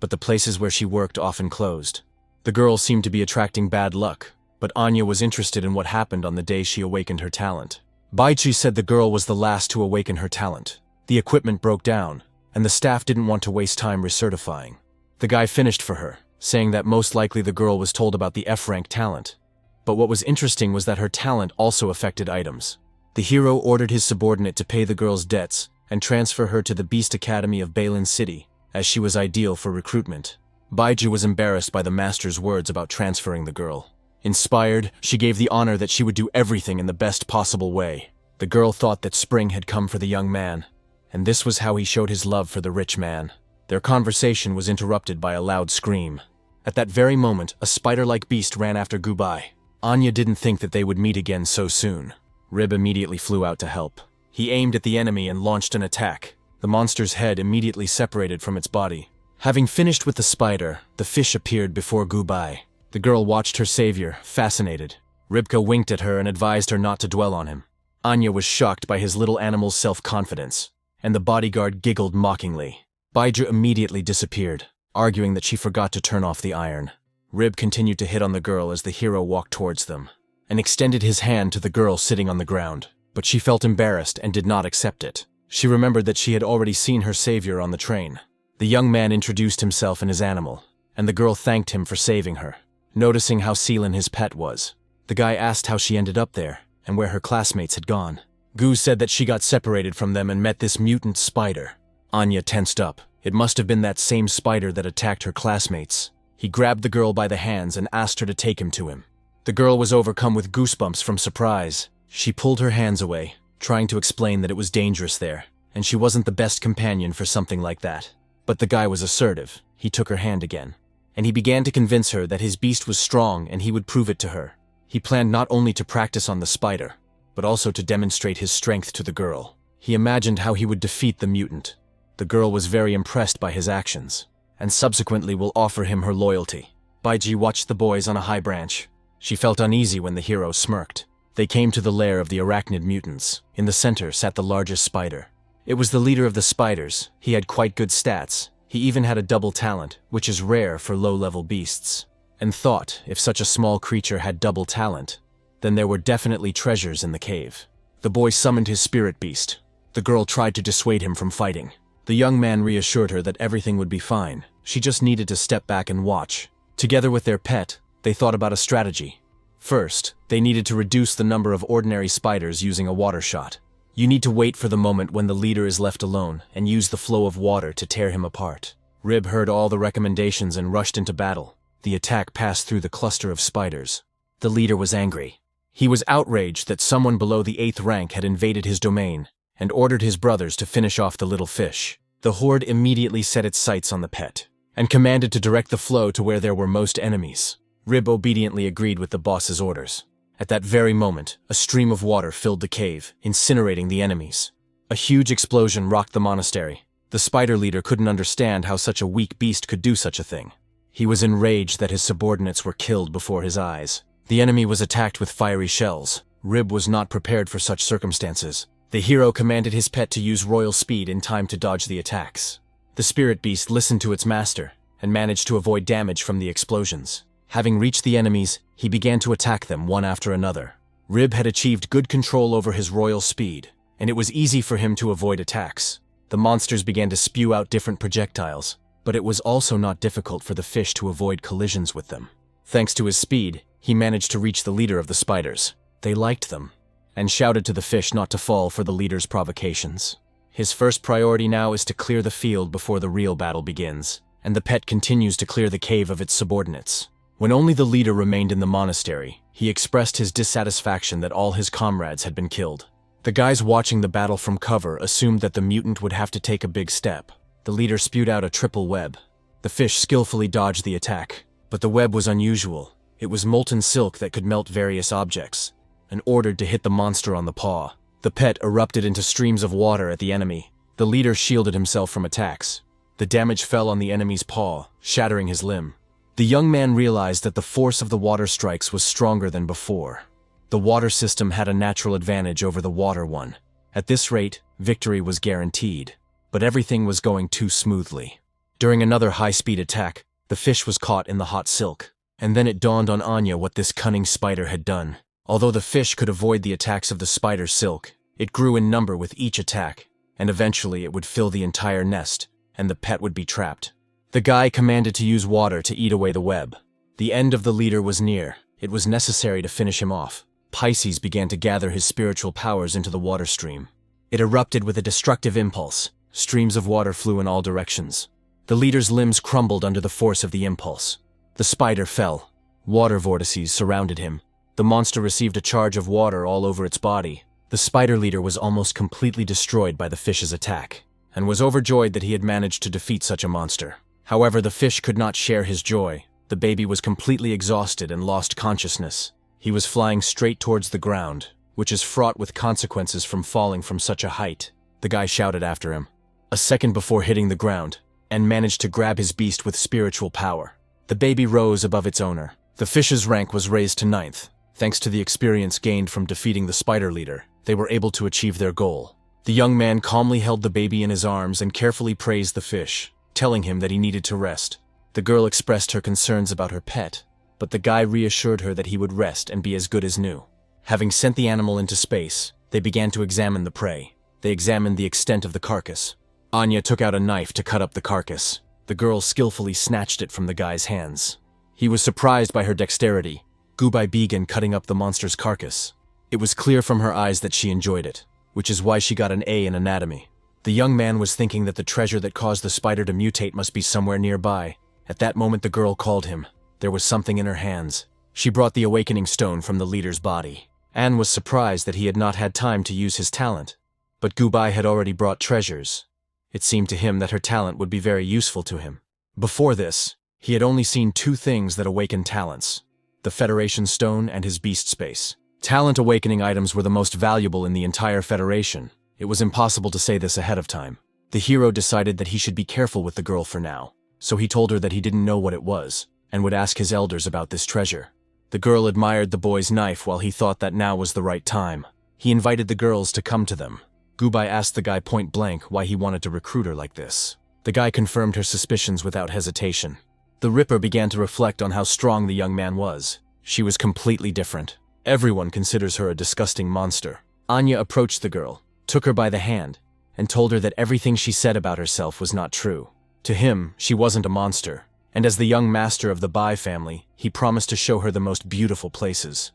But the places where she worked often closed. The girl seemed to be attracting bad luck, but Anya was interested in what happened on the day she awakened her talent. Baichi said the girl was the last to awaken her talent. The equipment broke down, and the staff didn't want to waste time recertifying. The guy finished for her, saying that most likely the girl was told about the F-rank talent. But what was interesting was that her talent also affected items. The hero ordered his subordinate to pay the girl's debts and transfer her to the Beast Academy of Balin City, as she was ideal for recruitment. Baiju was embarrassed by the master's words about transferring the girl. Inspired, she gave the honor that she would do everything in the best possible way. The girl thought that spring had come for the young man, and this was how he showed his love for the rich man. Their conversation was interrupted by a loud scream. At that very moment, a spider-like beast ran after Gubai. Anya didn't think that they would meet again so soon. Rib immediately flew out to help. He aimed at the enemy and launched an attack. The monster's head immediately separated from its body. Having finished with the spider, the fish appeared before Gubai. The girl watched her savior, fascinated. Ribka winked at her and advised her not to dwell on him. Anya was shocked by his little animal's self-confidence, and the bodyguard giggled mockingly. Baiju immediately disappeared, arguing that she forgot to turn off the iron. Rib continued to hit on the girl as the hero walked towards them, and extended his hand to the girl sitting on the ground, but she felt embarrassed and did not accept it. She remembered that she had already seen her savior on the train. The young man introduced himself and his animal, and the girl thanked him for saving her. Noticing how Seelan his pet was, the guy asked how she ended up there, and where her classmates had gone. Gu said that she got separated from them and met this mutant spider. Anya tensed up. It must have been that same spider that attacked her classmates. He grabbed the girl by the hands and asked her to take him to him. The girl was overcome with goosebumps from surprise. She pulled her hands away, trying to explain that it was dangerous there, and she wasn't the best companion for something like that. But the guy was assertive. He took her hand again, and he began to convince her that his beast was strong and he would prove it to her. He planned not only to practice on the spider, but also to demonstrate his strength to the girl. He imagined how he would defeat the mutant. The girl was very impressed by his actions, and subsequently will offer him her loyalty. Baiji watched the boys on a high branch. She felt uneasy when the hero smirked. They came to the lair of the arachnid mutants. In the center sat the largest spider. It was the leader of the spiders. He had quite good stats. He even had a double talent, which is rare for low-level beasts. And thought, if such a small creature had double talent, then there were definitely treasures in the cave. The boy summoned his spirit beast. The girl tried to dissuade him from fighting. The young man reassured her that everything would be fine. She just needed to step back and watch. Together with their pet, they thought about a strategy. First, they needed to reduce the number of ordinary spiders using a water shot. You need to wait for the moment when the leader is left alone and use the flow of water to tear him apart. Rib heard all the recommendations and rushed into battle. The attack passed through the cluster of spiders. The leader was angry. He was outraged that someone below the 8th rank had invaded his domain and ordered his brothers to finish off the little fish. The horde immediately set its sights on the pet and commanded to direct the flow to where there were most enemies. Rib obediently agreed with the boss's orders. At that very moment, a stream of water filled the cave, incinerating the enemies. A huge explosion rocked the monastery. The spider leader couldn't understand how such a weak beast could do such a thing. He was enraged that his subordinates were killed before his eyes. The enemy was attacked with fiery shells. Rib was not prepared for such circumstances. The hero commanded his pet to use royal speed in time to dodge the attacks. The spirit beast listened to its master and managed to avoid damage from the explosions. Having reached the enemies, he began to attack them one after another. Rib had achieved good control over his royal speed, and it was easy for him to avoid attacks. The monsters began to spew out different projectiles, but it was also not difficult for the fish to avoid collisions with them. Thanks to his speed, he managed to reach the leader of the spiders. They liked them, and shouted to the fish not to fall for the leader's provocations. His first priority now is to clear the field before the real battle begins, and the pet continues to clear the cave of its subordinates. When only the leader remained in the monastery, he expressed his dissatisfaction that all his comrades had been killed. The guys watching the battle from cover assumed that the mutant would have to take a big step. The leader spewed out a triple web. The fish skillfully dodged the attack, but the web was unusual. It was molten silk that could melt various objects, and ordered to hit the monster on the paw. The pet erupted into streams of water at the enemy. The leader shielded himself from attacks. The damage fell on the enemy's paw, shattering his limb. The young man realized that the force of the water strikes was stronger than before. The water system had a natural advantage over the water one. At this rate, victory was guaranteed, but everything was going too smoothly. During another high-speed attack, the fish was caught in the hot silk, and then it dawned on Anya what this cunning spider had done. Although the fish could avoid the attacks of the spider's silk, it grew in number with each attack, and eventually it would fill the entire nest, and the pet would be trapped. The guy commanded to use water to eat away the web. The end of the leader was near. It was necessary to finish him off. Pisces began to gather his spiritual powers into the water stream. It erupted with a destructive impulse. Streams of water flew in all directions. The leader's limbs crumbled under the force of the impulse. The spider fell. Water vortices surrounded him. The monster received a charge of water all over its body. The spider leader was almost completely destroyed by the fish's attack, and was overjoyed that he had managed to defeat such a monster. However, the fish could not share his joy. The baby was completely exhausted and lost consciousness. He was flying straight towards the ground, which is fraught with consequences from falling from such a height. The guy shouted after him, a second before hitting the ground, and managed to grab his beast with spiritual power. The baby rose above its owner. The fish's rank was raised to 9th. Thanks to the experience gained from defeating the spider leader, they were able to achieve their goal. The young man calmly held the baby in his arms and carefully praised the fish, telling him that he needed to rest. The girl expressed her concerns about her pet, but the guy reassured her that he would rest and be as good as new. Having sent the animal into space, they began to examine the prey. They examined the extent of the carcass. Anya took out a knife to cut up the carcass. The girl skillfully snatched it from the guy's hands. He was surprised by her dexterity. Gubai began cutting up the monster's carcass. It was clear from her eyes that she enjoyed it, which is why she got an A in anatomy. The young man was thinking that the treasure that caused the spider to mutate must be somewhere nearby. At that moment the girl called him. There was something in her hands. She brought the awakening stone from the leader's body. Anne was surprised that he had not had time to use his talent. But Gubai had already brought treasures. It seemed to him that her talent would be very useful to him. Before this, he had only seen two things that awakened talents: the Federation Stone and his beast space. Talent awakening items were the most valuable in the entire Federation. It was impossible to say this ahead of time. The hero decided that he should be careful with the girl for now, so he told her that he didn't know what it was, and would ask his elders about this treasure. The girl admired the boy's knife while he thought that now was the right time. He invited the girls to come to them. Gubai asked the guy point blank why he wanted to recruit her like this. The guy confirmed her suspicions without hesitation. The Ripper began to reflect on how strong the young man was. She was completely different. Everyone considers her a disgusting monster. Anya approached the girl, took her by the hand, and told her that everything she said about herself was not true. To him, she wasn't a monster, and as the young master of the Bai family, he promised to show her the most beautiful places.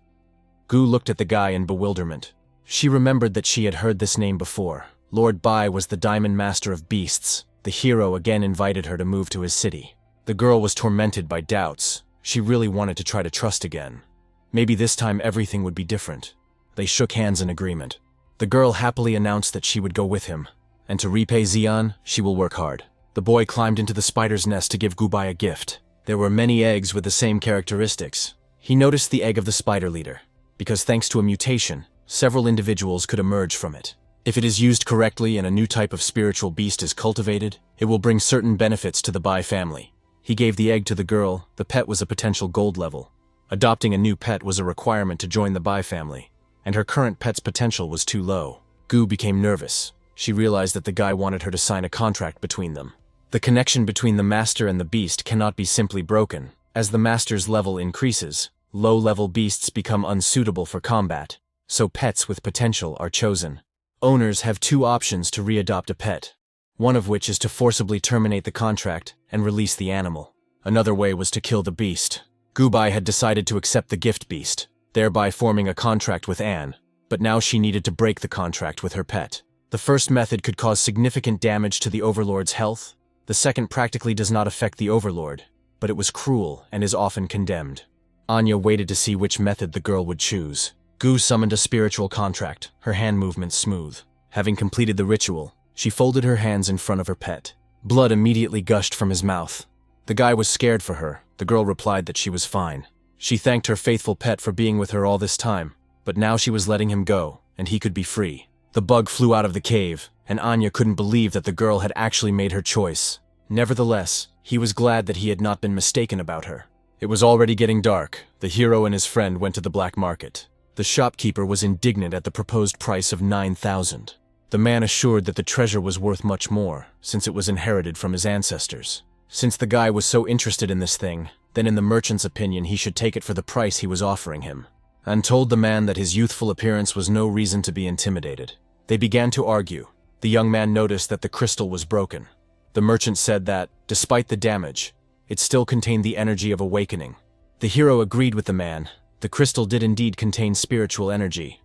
Gu looked at the guy in bewilderment. She remembered that she had heard this name before. Lord Bai was the Diamond Master of Beasts. The hero again invited her to move to his city. The girl was tormented by doubts. She really wanted to try to trust again. Maybe this time everything would be different. They shook hands in agreement. The girl happily announced that she would go with him, and to repay Xian, she will work hard. The boy climbed into the spider's nest to give Gubai a gift. There were many eggs with the same characteristics. He noticed the egg of the spider leader, because thanks to a mutation, several individuals could emerge from it. If it is used correctly and a new type of spiritual beast is cultivated, it will bring certain benefits to the Bai family. He gave the egg to the girl. The pet was a potential gold level. Adopting a new pet was a requirement to join the Bai family, and her current pet's potential was too low. Gu became nervous. She realized that the guy wanted her to sign a contract between them. The connection between the master and the beast cannot be simply broken. As the master's level increases, low-level beasts become unsuitable for combat, so pets with potential are chosen. Owners have two options to re-adopt a pet, one of which is to forcibly terminate the contract and release the animal. Another way was to kill the beast. Gubai had decided to accept the gift beast, thereby forming a contract with Anne, but now she needed to break the contract with her pet. The first method could cause significant damage to the Overlord's health. The second practically does not affect the Overlord, but it was cruel and is often condemned. Anya waited to see which method the girl would choose. Gu summoned a spiritual contract, her hand movements smooth. Having completed the ritual, she folded her hands in front of her pet. Blood immediately gushed from his mouth. The guy was scared for her. The girl replied that she was fine. She thanked her faithful pet for being with her all this time, but now she was letting him go, and he could be free. The bug flew out of the cave, and Anya couldn't believe that the girl had actually made her choice. Nevertheless, he was glad that he had not been mistaken about her. It was already getting dark. The hero and his friend went to the black market. The shopkeeper was indignant at the proposed price of 9,000. The man assured that the treasure was worth much more, since it was inherited from his ancestors. Since the guy was so interested in this thing, then in the merchant's opinion he should take it for the price he was offering him, and told the man that his youthful appearance was no reason to be intimidated. They began to argue. The young man noticed that the crystal was broken. The merchant said that, despite the damage, it still contained the energy of awakening. The hero agreed with the man. The crystal did indeed contain spiritual energy,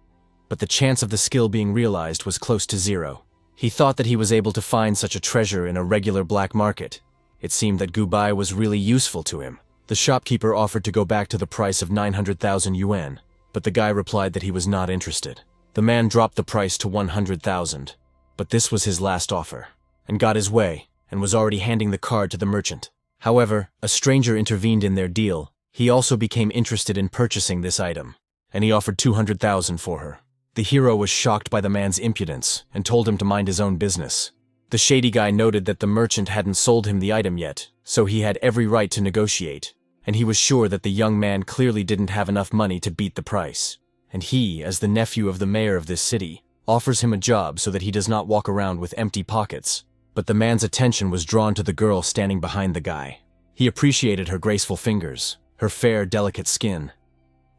but the chance of the skill being realized was close to zero. He thought that he was able to find such a treasure in a regular black market. It seemed that Gubai was really useful to him. The shopkeeper offered to go back to the price of 900,000 yuan, but the guy replied that he was not interested. The man dropped the price to 100,000, but this was his last offer, and got his way, and was already handing the card to the merchant. However, a stranger intervened in their deal. He also became interested in purchasing this item, and he offered 200,000 for her. The hero was shocked by the man's impudence and told him to mind his own business. The shady guy noted that the merchant hadn't sold him the item yet, so he had every right to negotiate, and he was sure that the young man clearly didn't have enough money to beat the price. And he, as the nephew of the mayor of this city, offers him a job so that he does not walk around with empty pockets. But the man's attention was drawn to the girl standing behind the guy. He appreciated her graceful fingers, her fair, delicate skin.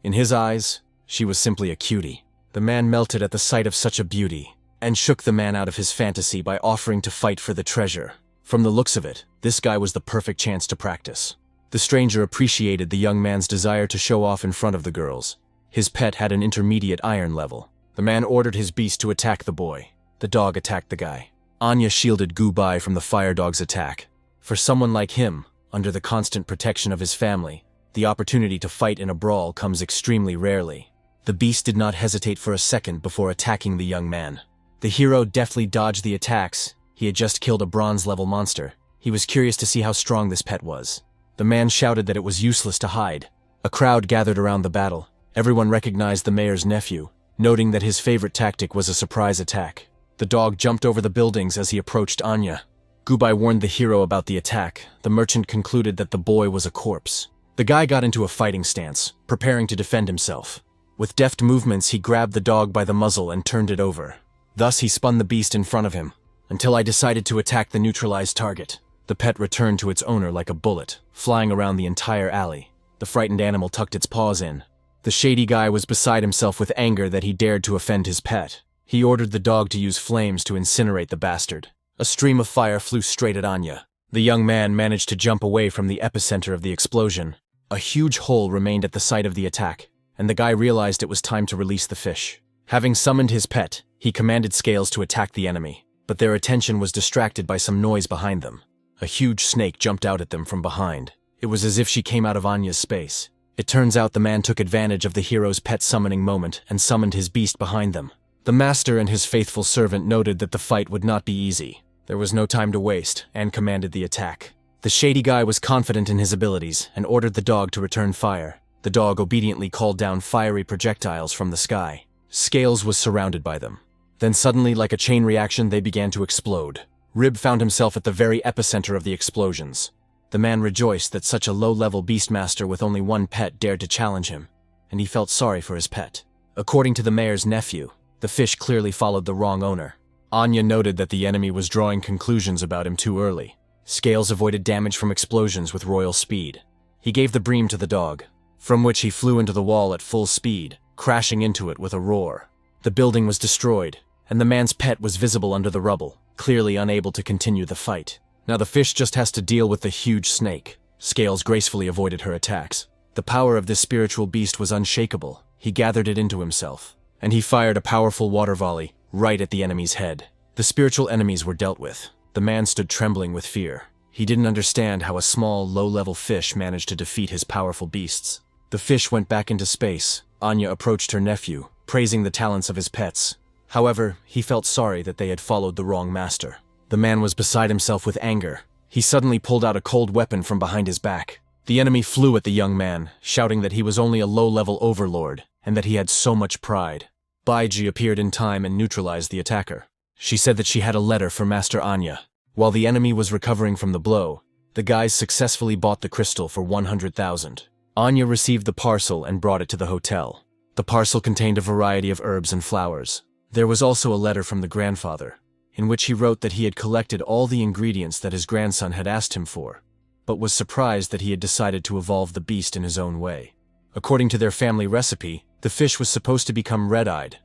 In his eyes, she was simply a cutie. The man melted at the sight of such a beauty, and shook the man out of his fantasy by offering to fight for the treasure. From the looks of it, this guy was the perfect chance to practice. The stranger appreciated the young man's desire to show off in front of the girls. His pet had an intermediate iron level. The man ordered his beast to attack the boy. The dog attacked the guy. Anya shielded Gubai from the fire dog's attack. For someone like him, under the constant protection of his family, the opportunity to fight in a brawl comes extremely rarely. The beast did not hesitate for a second before attacking the young man. The hero deftly dodged the attacks. He had just killed a bronze-level monster. He was curious to see how strong this pet was. The man shouted that it was useless to hide. A crowd gathered around the battle. Everyone recognized the mayor's nephew, noting that his favorite tactic was a surprise attack. The dog jumped over the buildings as he approached Anya. Gubai warned the hero about the attack. The merchant concluded that the boy was a corpse. The guy got into a fighting stance, preparing to defend himself. With deft movements, he grabbed the dog by the muzzle and turned it over. Thus, he spun the beast in front of him, until I decided to attack the neutralized target. The pet returned to its owner like a bullet, flying around the entire alley. The frightened animal tucked its paws in. The shady guy was beside himself with anger that he dared to offend his pet. He ordered the dog to use flames to incinerate the bastard. A stream of fire flew straight at Anya. The young man managed to jump away from the epicenter of the explosion. A huge hole remained at the site of the attack, and the guy realized it was time to release the fish. Having summoned his pet, he commanded Scales to attack the enemy, but their attention was distracted by some noise behind them. A huge snake jumped out at them from behind. It was as if she came out of Anya's space. It turns out the man took advantage of the hero's pet summoning moment and summoned his beast behind them. The master and his faithful servant noted that the fight would not be easy. There was no time to waste, and commanded the attack. The shady guy was confident in his abilities and ordered the dog to return fire. The dog obediently called down fiery projectiles from the sky. Scales was surrounded by them. Then suddenly, like a chain reaction, they began to explode. Rib found himself at the very epicenter of the explosions. The man rejoiced that such a low-level beastmaster with only one pet dared to challenge him, and he felt sorry for his pet. According to the mayor's nephew, the fish clearly followed the wrong owner. Anya noted that the enemy was drawing conclusions about him too early. Scales avoided damage from explosions with royal speed. He gave the bream to the dog, from which he flew into the wall at full speed, crashing into it with a roar. The building was destroyed, and the man's pet was visible under the rubble, clearly unable to continue the fight. Now the fish just has to deal with the huge snake. Scales gracefully avoided her attacks. The power of this spiritual beast was unshakable. He gathered it into himself, and he fired a powerful water volley right at the enemy's head. The spiritual enemies were dealt with. The man stood trembling with fear. He didn't understand how a small, low-level fish managed to defeat his powerful beasts. The fish went back into space. Anya approached her nephew, praising the talents of his pets. However, he felt sorry that they had followed the wrong master. The man was beside himself with anger. He suddenly pulled out a cold weapon from behind his back. The enemy flew at the young man, shouting that he was only a low-level overlord, and that he had so much pride. Baiji appeared in time and neutralized the attacker. She said that she had a letter for Master Anya. While the enemy was recovering from the blow, the guys successfully bought the crystal for 100,000. Anya received the parcel and brought it to the hotel. The parcel contained a variety of herbs and flowers. There was also a letter from the grandfather, in which he wrote that he had collected all the ingredients that his grandson had asked him for, but was surprised that he had decided to evolve the beast in his own way. According to their family recipe, the fish was supposed to become red-eyed,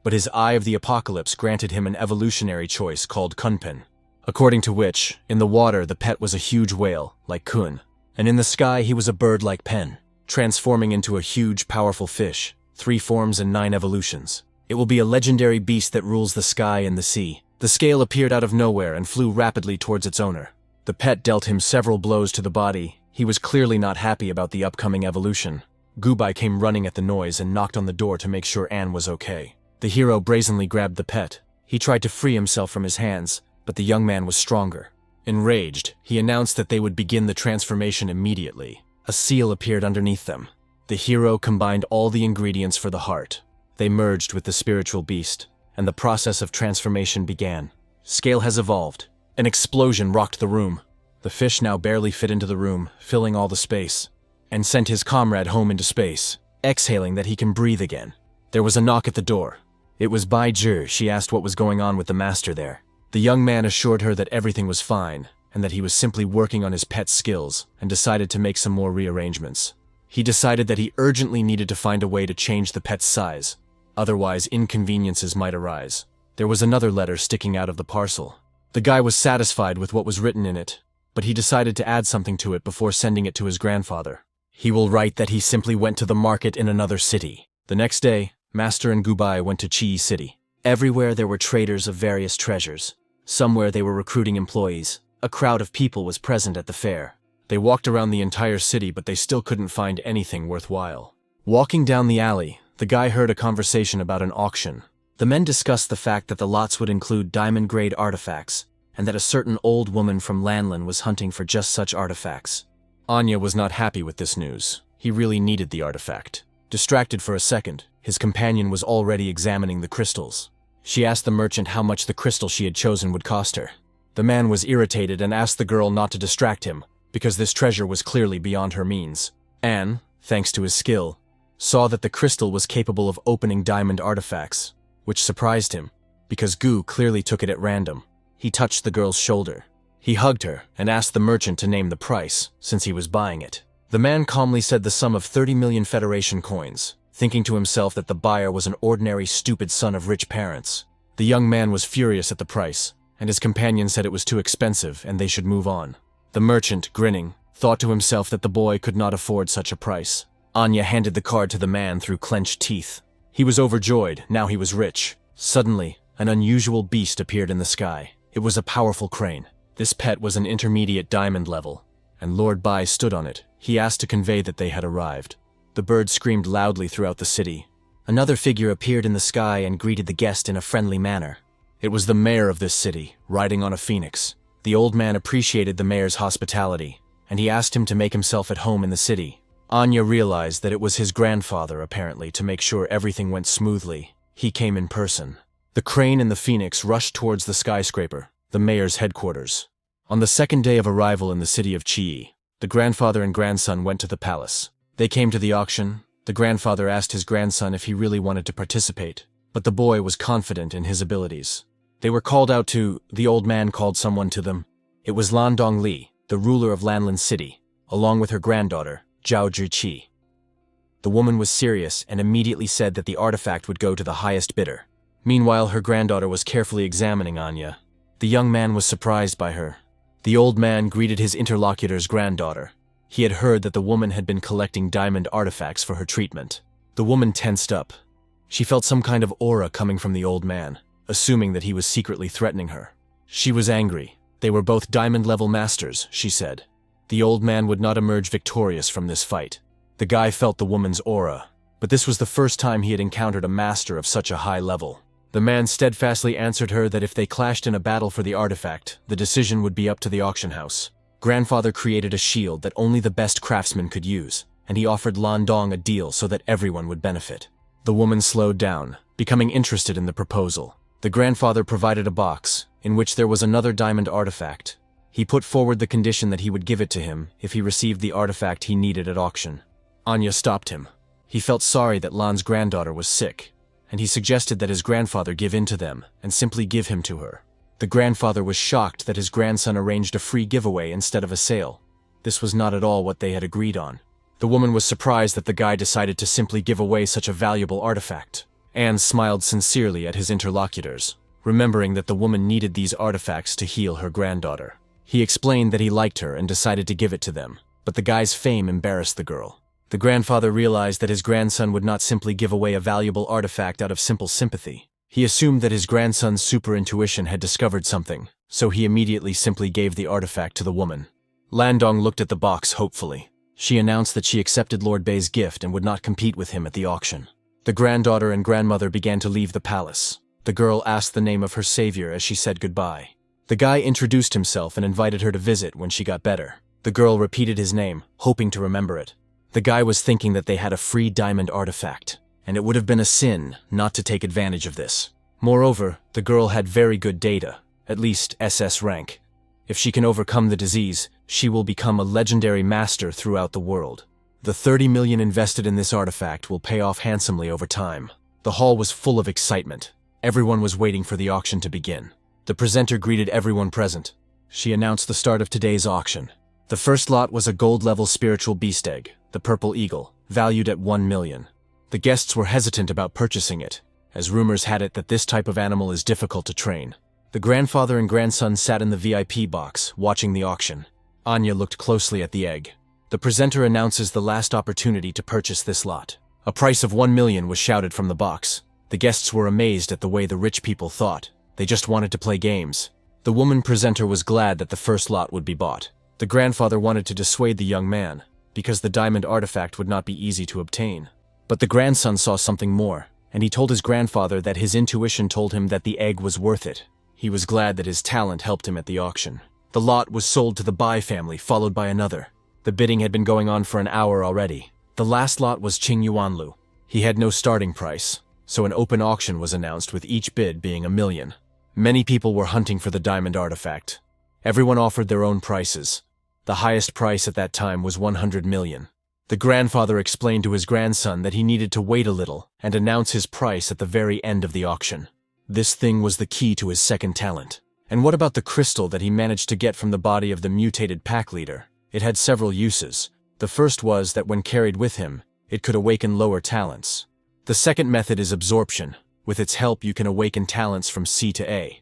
but his Eye of the Apocalypse granted him an evolutionary choice called Kunpin, according to which, in the water the pet was a huge whale, like Kun, and in the sky he was a bird like Pen, transforming into a huge, powerful fish, 3 forms and 9 evolutions. It will be a legendary beast that rules the sky and the sea. The scale appeared out of nowhere and flew rapidly towards its owner. The pet dealt him several blows to the body. He was clearly not happy about the upcoming evolution. Gubai came running at the noise and knocked on the door to make sure Anne was okay. The hero brazenly grabbed the pet. He tried to free himself from his hands, but the young man was stronger. Enraged, he announced that they would begin the transformation immediately. A seal appeared underneath them. The hero combined all the ingredients for the heart. They merged with the spiritual beast, and the process of transformation began. Scale has evolved. An explosion rocked the room. The fish now barely fit into the room, filling all the space, and sent his comrade home into space, exhaling that he can breathe again. There was a knock at the door. It was Bai Zhi. She asked what was going on with the master there. The young man assured her that everything was fine, and that he was simply working on his pet's skills, and decided to make some more rearrangements. He decided that he urgently needed to find a way to change the pet's size. Otherwise, inconveniences might arise. There was another letter sticking out of the parcel. The guy was satisfied with what was written in it, but he decided to add something to it before sending it to his grandfather. He will write that he simply went to the market in another city. The next day, Master and Gubai went to Chi City. Everywhere there were traders of various treasures. Somewhere they were recruiting employees. A crowd of people was present at the fair. They walked around the entire city, but they still couldn't find anything worthwhile. Walking down the alley, the guy heard a conversation about an auction. The men discussed the fact that the lots would include diamond-grade artifacts, and that a certain old woman from Lanlin was hunting for just such artifacts. Anya was not happy with this news. He really needed the artifact. Distracted for a second, his companion was already examining the crystals. She asked the merchant how much the crystal she had chosen would cost her. The man was irritated and asked the girl not to distract him, because this treasure was clearly beyond her means. Anne, thanks to his skill, saw that the crystal was capable of opening diamond artifacts, which surprised him, because Gu clearly took it at random. He touched the girl's shoulder. He hugged her and asked the merchant to name the price, since he was buying it. The man calmly said the sum of 30 million Federation coins, thinking to himself that the buyer was an ordinary stupid son of rich parents. The young man was furious at the price, and his companion said it was too expensive and they should move on. The merchant, grinning, thought to himself that the boy could not afford such a price. Anya handed the card to the man through clenched teeth. He was overjoyed, now he was rich. Suddenly, an unusual beast appeared in the sky. It was a powerful crane. This pet was an intermediate diamond level, and Lord Bai stood on it. He asked to convey that they had arrived. The bird screamed loudly throughout the city. Another figure appeared in the sky and greeted the guest in a friendly manner. It was the mayor of this city, riding on a phoenix. The old man appreciated the mayor's hospitality, and he asked him to make himself at home in the city. Anya realized that it was his grandfather, apparently, to make sure everything went smoothly. He came in person. The crane and the phoenix rushed towards the skyscraper, the mayor's headquarters. On the second day of arrival in the city of Chi, the grandfather and grandson went to the palace. They came to the auction. The grandfather asked his grandson if he really wanted to participate, but the boy was confident in his abilities. They were called out to. The old man called someone to them. It was Lan Dongli, the ruler of Lanlin City, along with her granddaughter, Zhao Zhiqi. The woman was serious and immediately said that the artifact would go to the highest bidder. Meanwhile, her granddaughter was carefully examining Anya. The young man was surprised by her. The old man greeted his interlocutor's granddaughter. He had heard that the woman had been collecting diamond artifacts for her treatment. The woman tensed up. She felt some kind of aura coming from the old man, assuming that he was secretly threatening her. She was angry. They were both diamond-level masters, she said. The old man would not emerge victorious from this fight. The guy felt the woman's aura, but this was the first time he had encountered a master of such a high level. The man steadfastly answered her that if they clashed in a battle for the artifact, the decision would be up to the auction house. Grandfather created a shield that only the best craftsmen could use, and he offered Lan Dong a deal so that everyone would benefit. The woman slowed down, becoming interested in the proposal. The grandfather provided a box, in which there was another diamond artifact. He put forward the condition that he would give it to him if he received the artifact he needed at auction. Anya stopped him. He felt sorry that Lan's granddaughter was sick, and he suggested that his grandfather give in to them and simply give him to her. The grandfather was shocked that his grandson arranged a free giveaway instead of a sale. This was not at all what they had agreed on. The woman was surprised that the guy decided to simply give away such a valuable artifact. Anne smiled sincerely at his interlocutors, remembering that the woman needed these artifacts to heal her granddaughter. He explained that he liked her and decided to give it to them, but the guy's fame embarrassed the girl. The grandfather realized that his grandson would not simply give away a valuable artifact out of simple sympathy. He assumed that his grandson's super intuition had discovered something, so he immediately simply gave the artifact to the woman. Landong looked at the box hopefully. She announced that she accepted Lord Bei's gift and would not compete with him at the auction. The granddaughter and grandmother began to leave the palace. The girl asked the name of her savior as she said goodbye. The guy introduced himself and invited her to visit when she got better. The girl repeated his name, hoping to remember it. The guy was thinking that they had a free diamond artifact, and it would have been a sin not to take advantage of this. Moreover, the girl had very good data, at least SS rank. If she can overcome the disease, she will become a legendary master throughout the world. The 30 million invested in this artifact will pay off handsomely over time. The hall was full of excitement. Everyone was waiting for the auction to begin. The presenter greeted everyone present. She announced the start of today's auction. The first lot was a gold-level spiritual beast egg, the purple eagle, valued at 1 million. The guests were hesitant about purchasing it, as rumors had it that this type of animal is difficult to train. The grandfather and grandson sat in the VIP box, watching the auction. Anya looked closely at the egg. The presenter announces the last opportunity to purchase this lot. A price of 1 million was shouted from the box. The guests were amazed at the way the rich people thought. They just wanted to play games. The woman presenter was glad that the first lot would be bought. The grandfather wanted to dissuade the young man, because the diamond artifact would not be easy to obtain. But the grandson saw something more, and he told his grandfather that his intuition told him that the egg was worth it. He was glad that his talent helped him at the auction. The lot was sold to the Bai family, followed by another. The bidding had been going on for an hour already. The last lot was Qing Yuanlu. He had no starting price, so an open auction was announced with each bid being 1 million. Many people were hunting for the diamond artifact. Everyone offered their own prices. The highest price at that time was 100 million. The grandfather explained to his grandson that he needed to wait a little and announce his price at the very end of the auction. This thing was the key to his second talent. And what about the crystal that he managed to get from the body of the mutated pack leader? It had several uses. The first was that when carried with him, it could awaken lower talents. The second method is absorption. With its help, you can awaken talents from C to A.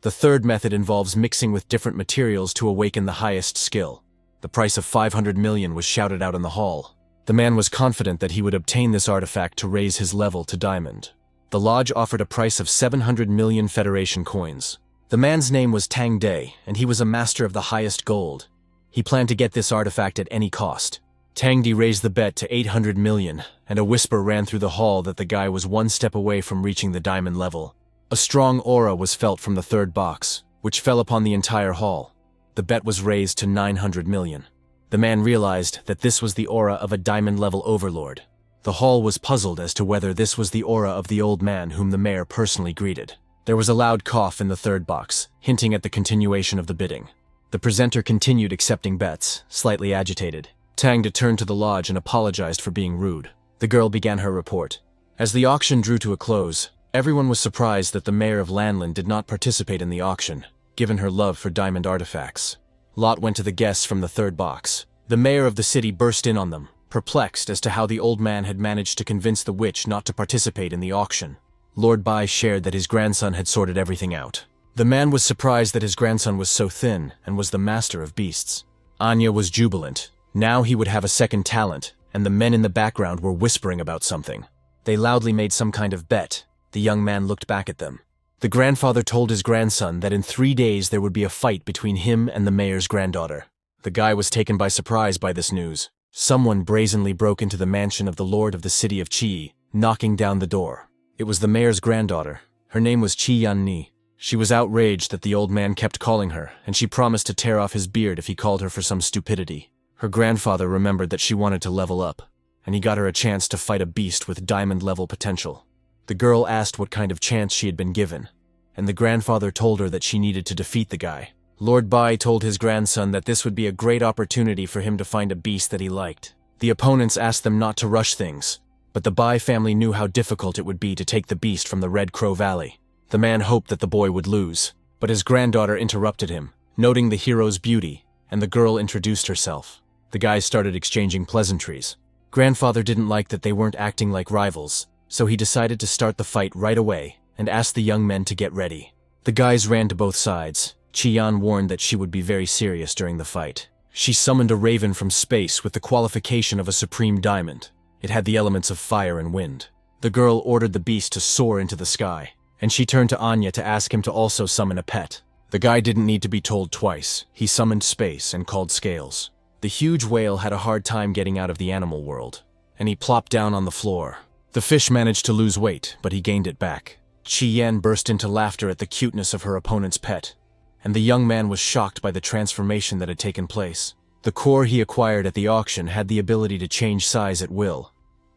The third method involves mixing with different materials to awaken the highest skill. The price of 500 million was shouted out in the hall. The man was confident that he would obtain this artifact to raise his level to diamond. The lodge offered a price of 700 million Federation coins. The man's name was Tang Day, and he was a master of the highest gold. He planned to get this artifact at any cost. Tang Day raised the bet to 800 million, and a whisper ran through the hall that the guy was one step away from reaching the diamond level. A strong aura was felt from the third box, which fell upon the entire hall. The bet was raised to 900 million. The man realized that this was the aura of a diamond-level overlord. The hall was puzzled as to whether this was the aura of the old man whom the mayor personally greeted. There was a loud cough in the third box, hinting at the continuation of the bidding. The presenter continued accepting bets, slightly agitated. Tang turned to the lodge and apologized for being rude. The girl began her report. As the auction drew to a close, everyone was surprised that the mayor of Lanlin did not participate in the auction, given her love for diamond artifacts. Lot went to the guests from the third box. The mayor of the city burst in on them, perplexed as to how the old man had managed to convince the witch not to participate in the auction. Lord Bai shared that his grandson had sorted everything out. The man was surprised that his grandson was so thin and was the master of beasts. Anya was jubilant. Now he would have a second talent, and the men in the background were whispering about something. They loudly made some kind of bet. The young man looked back at them. The grandfather told his grandson that in 3 days there would be a fight between him and the mayor's granddaughter. The guy was taken by surprise by this news. Someone brazenly broke into the mansion of the lord of the city of Qi, knocking down the door. It was the mayor's granddaughter. Her name was Qi Yanni. She was outraged that the old man kept calling her, and she promised to tear off his beard if he called her for some stupidity. Her grandfather remembered that she wanted to level up, and he got her a chance to fight a beast with diamond-level potential. The girl asked what kind of chance she had been given, and the grandfather told her that she needed to defeat the guy. Lord Bai told his grandson that this would be a great opportunity for him to find a beast that he liked. The opponents asked them not to rush things, but the Bai family knew how difficult it would be to take the beast from the Red Crow Valley. The man hoped that the boy would lose, but his granddaughter interrupted him, noting the hero's beauty, and the girl introduced herself. The guys started exchanging pleasantries. Grandfather didn't like that they weren't acting like rivals, so he decided to start the fight right away and asked the young men to get ready. The guys ran to both sides. Qian warned that she would be very serious during the fight. She summoned a raven from space with the qualification of a supreme diamond. It had the elements of fire and wind. The girl ordered the beast to soar into the sky, and she turned to Anya to ask him to also summon a pet. The guy didn't need to be told twice. He summoned space and called Scales. The huge whale had a hard time getting out of the animal world, and he plopped down on the floor. The fish managed to lose weight, but he gained it back. Qian burst into laughter at the cuteness of her opponent's pet, and the young man was shocked by the transformation that had taken place. The core he acquired at the auction had the ability to change size at will,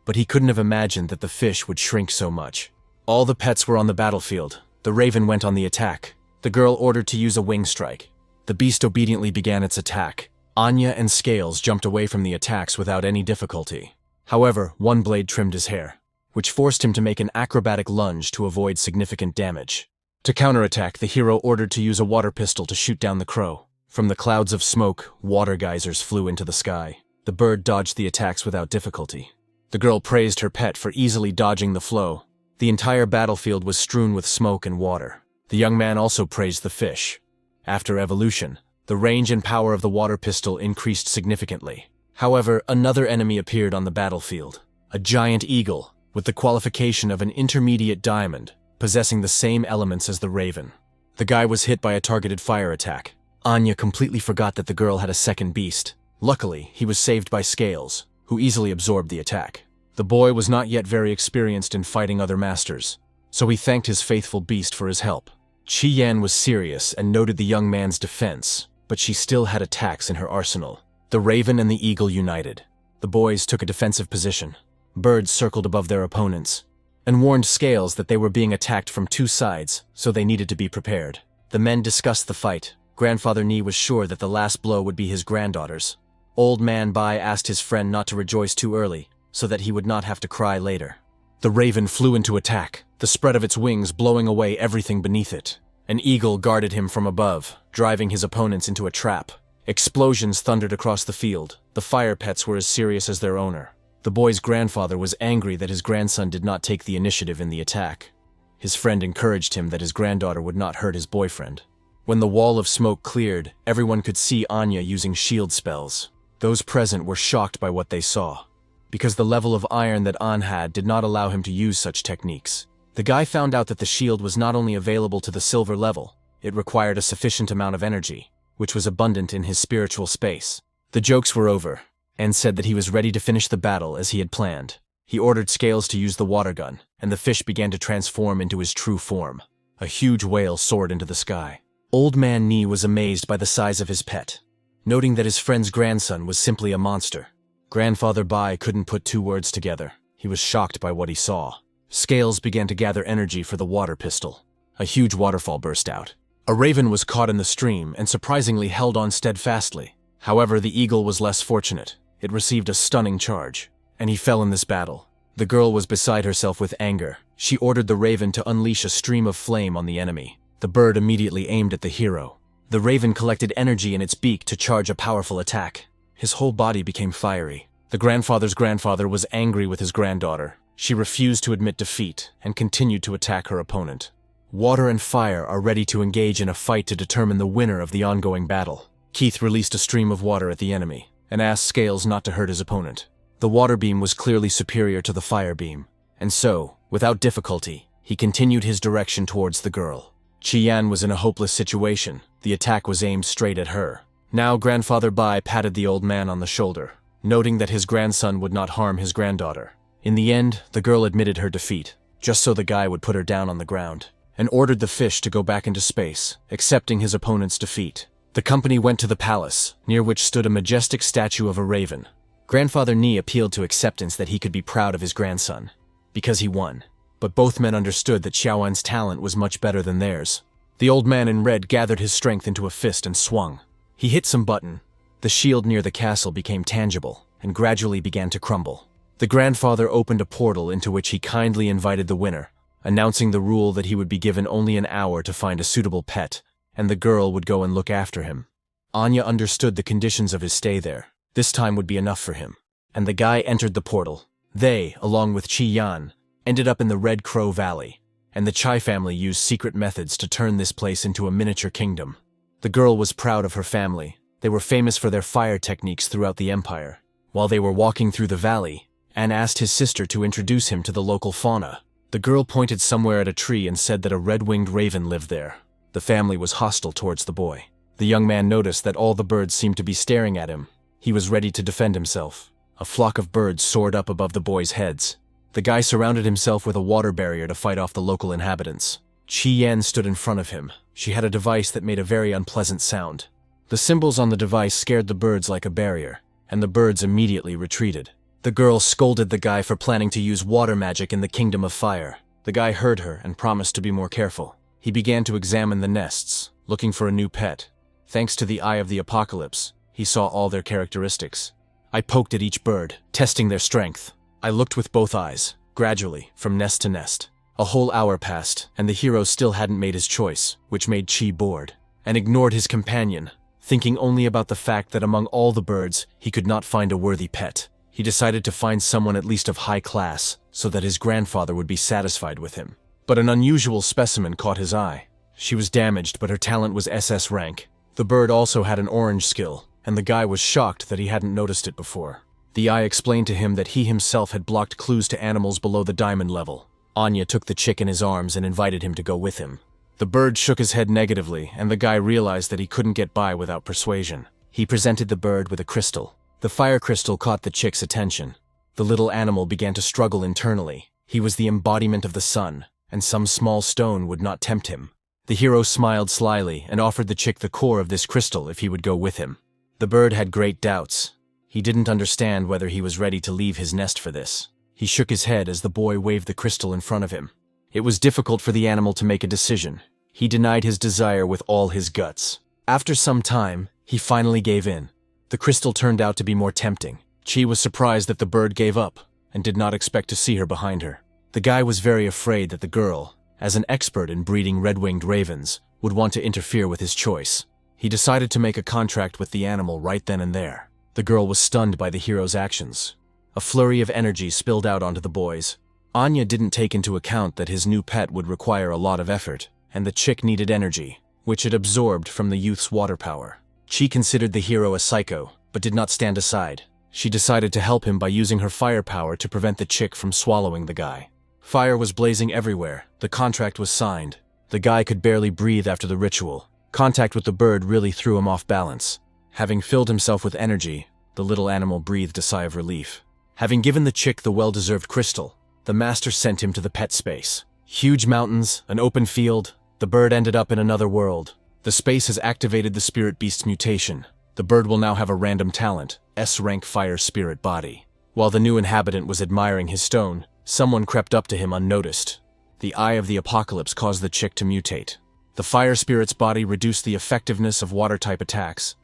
but he couldn't have imagined that the fish would shrink so much. All the pets were on the battlefield. The raven went on the attack. The girl ordered to use a wing strike. The beast obediently began its attack. Anya and Scales jumped away from the attacks without any difficulty. However, one blade trimmed his hair, which forced him to make an acrobatic lunge to avoid significant damage. To counterattack, the hero ordered to use a water pistol to shoot down the crow. From the clouds of smoke, water geysers flew into the sky. The bird dodged the attacks without difficulty. The girl praised her pet for easily dodging the flow. The entire battlefield was strewn with smoke and water. The young man also praised the fish. After evolution, the range and power of the water pistol increased significantly. However, another enemy appeared on the battlefield. A giant eagle, with the qualification of an intermediate diamond, possessing the same elements as the raven. The guy was hit by a targeted fire attack. Anya completely forgot that the girl had a second beast. Luckily, he was saved by Scales, who easily absorbed the attack. The boy was not yet very experienced in fighting other masters, so he thanked his faithful beast for his help. Chi Yan was serious and noted the young man's defense, but she still had attacks in her arsenal. The Raven and the Eagle united. The boys took a defensive position. Birds circled above their opponents, and warned Scales that they were being attacked from two sides, so they needed to be prepared. The men discussed the fight. Grandfather Ni was sure that the last blow would be his granddaughter's. Old Man Bai asked his friend not to rejoice too early, so that he would not have to cry later. The Raven flew into attack, the spread of its wings blowing away everything beneath it. An eagle guarded him from above, driving his opponents into a trap. Explosions thundered across the field. The fire pets were as serious as their owner. The boy's grandfather was angry that his grandson did not take the initiative in the attack. His friend encouraged him that his granddaughter would not hurt his boyfriend. When the wall of smoke cleared, everyone could see Anya using shield spells. Those present were shocked by what they saw, because the level of iron that An had did not allow him to use such techniques. The guy found out that the shield was not only available to the silver level, it required a sufficient amount of energy, which was abundant in his spiritual space. The jokes were over, and said that he was ready to finish the battle as he had planned. He ordered Scales to use the water gun, and the fish began to transform into his true form. A huge whale soared into the sky. Old Man Ni was amazed by the size of his pet, noting that his friend's grandson was simply a monster. Grandfather Bai couldn't put two words together. He was shocked by what he saw. Scales began to gather energy for the water pistol. A huge waterfall burst out. A raven was caught in the stream and surprisingly held on steadfastly. However, the eagle was less fortunate. It received a stunning charge, and he fell in this battle. The girl was beside herself with anger. She ordered the raven to unleash a stream of flame on the enemy. The bird immediately aimed at the hero. The raven collected energy in its beak to charge a powerful attack. His whole body became fiery. The grandfather's grandfather was angry with his granddaughter. She refused to admit defeat and continued to attack her opponent. Water and fire are ready to engage in a fight to determine the winner of the ongoing battle. Keith released a stream of water at the enemy and asked Scales not to hurt his opponent. The water beam was clearly superior to the fire beam, and so, without difficulty, he continued his direction towards the girl. Chi-Yan was in a hopeless situation. The attack was aimed straight at her. Now Grandfather Bai patted the old man on the shoulder, noting that his grandson would not harm his granddaughter. In the end, the girl admitted her defeat, just so the guy would put her down on the ground, and ordered the fish to go back into space, accepting his opponent's defeat. The company went to the palace, near which stood a majestic statue of a raven. Grandfather Ni appealed to acceptance that he could be proud of his grandson, because he won. But both men understood that Xiaoan's talent was much better than theirs. The old man in red gathered his strength into a fist and swung. He hit some button. The shield near the castle became tangible, and gradually began to crumble. The grandfather opened a portal into which he kindly invited the winner, announcing the rule that he would be given only an hour to find a suitable pet, and the girl would go and look after him. Anya understood the conditions of his stay there. This time would be enough for him. And the guy entered the portal. They, along with Chi-Yan, ended up in the Red Crow Valley, and the Chai family used secret methods to turn this place into a miniature kingdom. The girl was proud of her family. They were famous for their fire techniques throughout the empire. While they were walking through the valley, An asked his sister to introduce him to the local fauna. The girl pointed somewhere at a tree and said that a red-winged raven lived there. The family was hostile towards the boy. The young man noticed that all the birds seemed to be staring at him. He was ready to defend himself. A flock of birds soared up above the boys' heads. The guy surrounded himself with a water barrier to fight off the local inhabitants. Chi-Yan stood in front of him. She had a device that made a very unpleasant sound. The symbols on the device scared the birds like a barrier, and the birds immediately retreated. The girl scolded the guy for planning to use water magic in the Kingdom of Fire. The guy heard her and promised to be more careful. He began to examine the nests, looking for a new pet. Thanks to the Eye of the Apocalypse, he saw all their characteristics. I poked at each bird, testing their strength. I looked with both eyes, gradually, from nest to nest. A whole hour passed, and the hero still hadn't made his choice, which made Chi bored, and ignored his companion, thinking only about the fact that among all the birds, he could not find a worthy pet. He decided to find someone at least of high class, so that his grandfather would be satisfied with him. But an unusual specimen caught his eye. She was damaged, but her talent was SS rank. The bird also had an orange skill, and the guy was shocked that he hadn't noticed it before. The eye explained to him that he himself had blocked clues to animals below the diamond level. Anya took the chick in his arms and invited him to go with him. The bird shook his head negatively, and the guy realized that he couldn't get by without persuasion. He presented the bird with a crystal. The fire crystal caught the chick's attention. The little animal began to struggle internally. He was the embodiment of the sun, and some small stone would not tempt him. The hero smiled slyly and offered the chick the core of this crystal if he would go with him. The bird had great doubts. He didn't understand whether he was ready to leave his nest for this. He shook his head as the boy waved the crystal in front of him. It was difficult for the animal to make a decision. He denied his desire with all his guts. After some time, he finally gave in. The crystal turned out to be more tempting. Chi was surprised that the bird gave up and did not expect to see her behind her. The guy was very afraid that the girl, as an expert in breeding red-winged ravens, would want to interfere with his choice. He decided to make a contract with the animal right then and there. The girl was stunned by the hero's actions. A flurry of energy spilled out onto the boys. Anya didn't take into account that his new pet would require a lot of effort, and the chick needed energy, which it absorbed from the youth's water power. Chi considered the hero a psycho, but did not stand aside. She decided to help him by using her fire power to prevent the chick from swallowing the guy. Fire was blazing everywhere. The contract was signed. The guy could barely breathe after the ritual. Contact with the bird really threw him off balance. Having filled himself with energy, the little animal breathed a sigh of relief. Having given the chick the well-deserved crystal, the master sent him to the pet space. Huge mountains, an open field, the bird ended up in another world. The space has activated the spirit beast's mutation. The bird will now have a random talent, S-Rank Fire Spirit Body. While the new inhabitant was admiring his stone, someone crept up to him unnoticed. The Eye of the Apocalypse caused the chick to mutate. The fire spirit's body reduced the effectiveness of water-type attacks,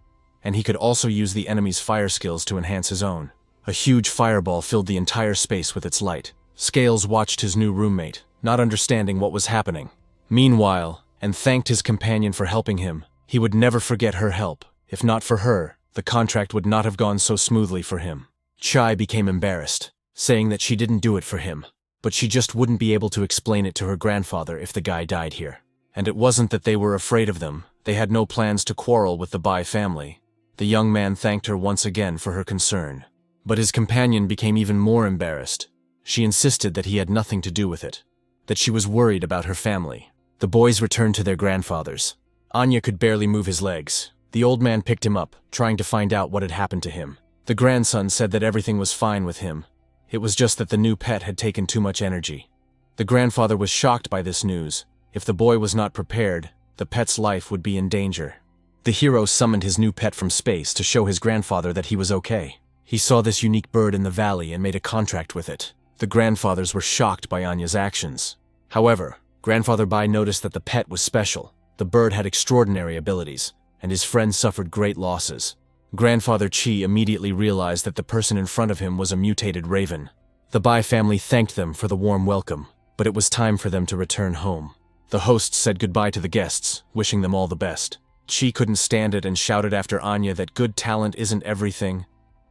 and he could also use the enemy's fire skills to enhance his own. A huge fireball filled the entire space with its light. Scales watched his new roommate, not understanding what was happening. Meanwhile, and thanked his companion for helping him, he would never forget her help. If not for her, the contract would not have gone so smoothly for him. Chai became embarrassed, saying that she didn't do it for him, but she just wouldn't be able to explain it to her grandfather if the guy died here. And it wasn't that they were afraid of them, they had no plans to quarrel with the Bai family. The young man thanked her once again for her concern. But his companion became even more embarrassed. She insisted that he had nothing to do with it, that she was worried about her family. The boys returned to their grandfathers. Anya could barely move his legs. The old man picked him up, trying to find out what had happened to him. The grandson said that everything was fine with him. It was just that the new pet had taken too much energy. The grandfather was shocked by this news. If the boy was not prepared, the pet's life would be in danger. The hero summoned his new pet from space to show his grandfather that he was okay. He saw this unique bird in the valley and made a contract with it. The grandfathers were shocked by Anya's actions. However, Grandfather Bai noticed that the pet was special. The bird had extraordinary abilities, and his friend suffered great losses. Grandfather Chi immediately realized that the person in front of him was a mutated raven. The Bai family thanked them for the warm welcome, but it was time for them to return home. The hosts said goodbye to the guests, wishing them all the best. Chi couldn't stand it and shouted after Anya that good talent isn't everything.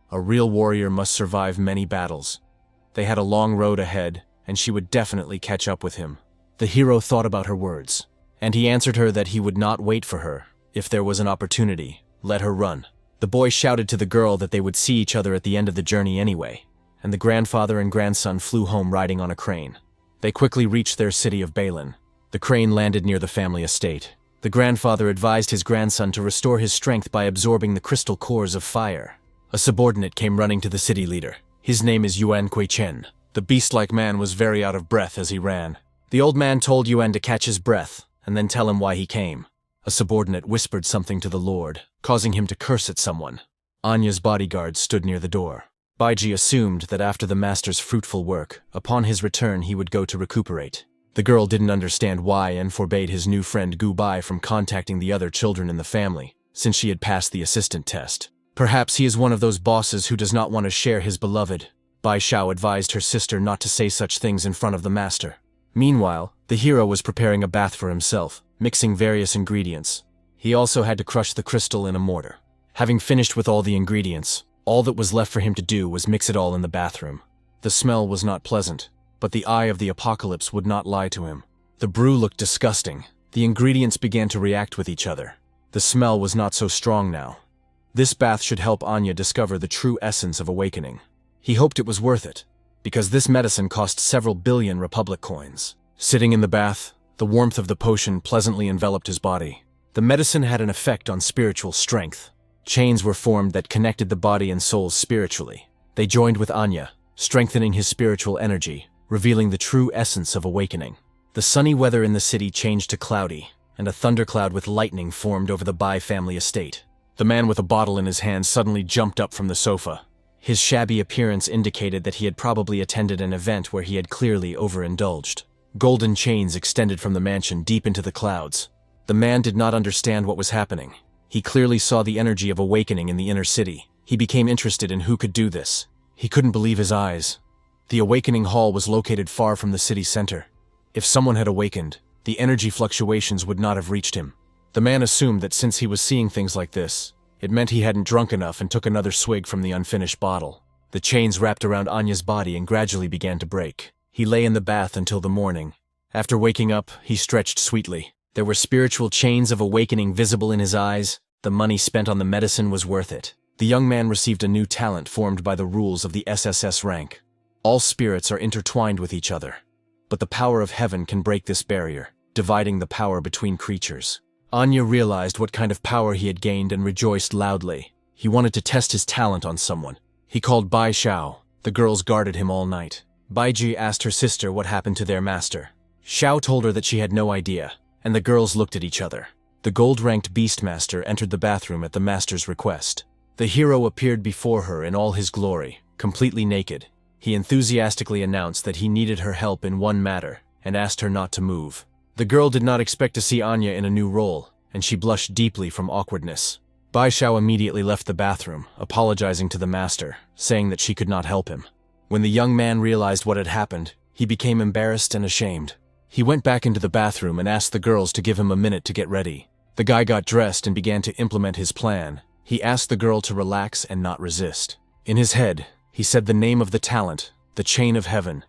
A real warrior must survive many battles. They had a long road ahead, and she would definitely catch up with him. The hero thought about her words, and he answered her that he would not wait for her. If there was an opportunity, let her run. The boy shouted to the girl that they would see each other at the end of the journey anyway, and the grandfather and grandson flew home riding on a crane. They quickly reached their city of Balin. The crane landed near the family estate. The grandfather advised his grandson to restore his strength by absorbing the crystal cores of fire. A subordinate came running to the city leader. His name is Yuan Kuei-chen. The beast-like man was very out of breath as he ran. The old man told Yuan to catch his breath, and then tell him why he came. A subordinate whispered something to the lord, causing him to curse at someone. Anya's bodyguard stood near the door. Baiji assumed that after the master's fruitful work, upon his return he would go to recuperate. The girl didn't understand why and forbade his new friend Gu Bai from contacting the other children in the family, since she had passed the assistant test. Perhaps he is one of those bosses who does not want to share his beloved. Bai Xiao advised her sister not to say such things in front of the master. Meanwhile, the hero was preparing a bath for himself, mixing various ingredients. He also had to crush the crystal in a mortar. Having finished with all the ingredients, all that was left for him to do was mix it all in the bathroom. The smell was not pleasant, but the Eye of the Apocalypse would not lie to him. The brew looked disgusting. The ingredients began to react with each other. The smell was not so strong now. This bath should help Anya discover the true essence of awakening. He hoped it was worth it, because this medicine cost several billion Republic coins. Sitting in the bath, The warmth of the potion pleasantly enveloped his body. The medicine had an effect on spiritual strength. Chains were formed that connected the body and soul spiritually. They joined with Anya, strengthening his spiritual energy, revealing the true essence of awakening. The sunny weather in the city changed to cloudy, and a thundercloud with lightning formed over the Bai family estate. The man with a bottle in his hand suddenly jumped up from the sofa. His shabby appearance indicated that he had probably attended an event where he had clearly overindulged. Golden chains extended from the mansion deep into the clouds. The man did not understand what was happening. He clearly saw the energy of awakening in the inner city. He became interested in who could do this. He couldn't believe his eyes. The awakening hall was located far from the city center. If someone had awakened, the energy fluctuations would not have reached him. The man assumed that since he was seeing things like this, it meant he hadn't drunk enough and took another swig from the unfinished bottle. The chains wrapped around Anya's body and gradually began to break. He lay in the bath until the morning. After waking up, he stretched sweetly. There were spiritual chains of awakening visible in his eyes. The money spent on the medicine was worth it. The young man received a new talent formed by the rules of the SSS rank. All spirits are intertwined with each other. But the power of heaven can break this barrier, dividing the power between creatures. Anya realized what kind of power he had gained and rejoiced loudly. He wanted to test his talent on someone. He called Bai Xiao. The girls guarded him all night. Baiji asked her sister what happened to their master. Xiao told her that she had no idea, and the girls looked at each other. The gold-ranked Beastmaster entered the bathroom at the master's request. The hero appeared before her in all his glory, completely naked. He enthusiastically announced that he needed her help in one matter, and asked her not to move. The girl did not expect to see Anya in a new role, and she blushed deeply from awkwardness. Bai Xiao immediately left the bathroom, apologizing to the master, saying that she could not help him. When the young man realized what had happened, he became embarrassed and ashamed. He went back into the bathroom and asked the girls to give him a minute to get ready. The guy got dressed and began to implement his plan. He asked the girl to relax and not resist. In his head, he said the name of the talent, the chain of heaven,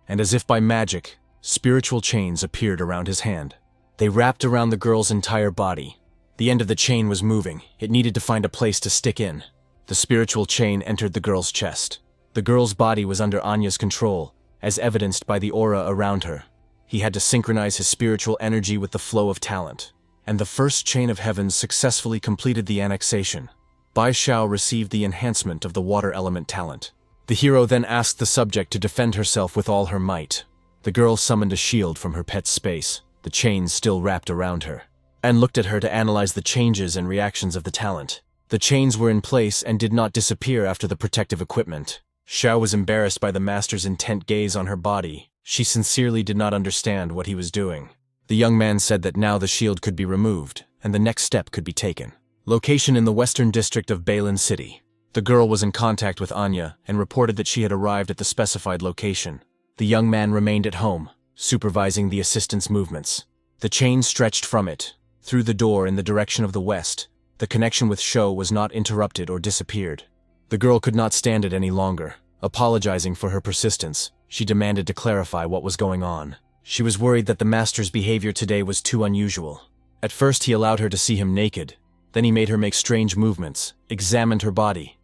and as if by magic, spiritual chains appeared around his hand. They wrapped around the girl's entire body. The end of the chain was moving. It needed to find a place to stick in. The spiritual chain entered the girl's chest. The girl's body was under Anya's control, as evidenced by the aura around her. He had to synchronize his spiritual energy with the flow of talent. And the first chain of heavens successfully completed the annexation. Bai Xiao received the enhancement of the water element talent. The hero then asked the subject to defend herself with all her might. The girl summoned a shield from her pet's space, the chains still wrapped around her, and looked at her to analyze the changes and reactions of the talent. The chains were in place and did not disappear after the protective equipment. Xiao was embarrassed by the master's intent gaze on her body. She sincerely did not understand what he was doing. The young man said that now the shield could be removed, and the next step could be taken. Location in the western district of Bailin City. The girl was in contact with Anya and reported that she had arrived at the specified location. The young man remained at home, supervising the assistant's movements. The chain stretched from it, through the door in the direction of the west. The connection with Shou was not interrupted or disappeared. The girl could not stand it any longer. Apologizing for her persistence, she demanded to clarify what was going on. She was worried that the master's behavior today was too unusual. At first he allowed her to see him naked. Then he made her make strange movements, examined her body.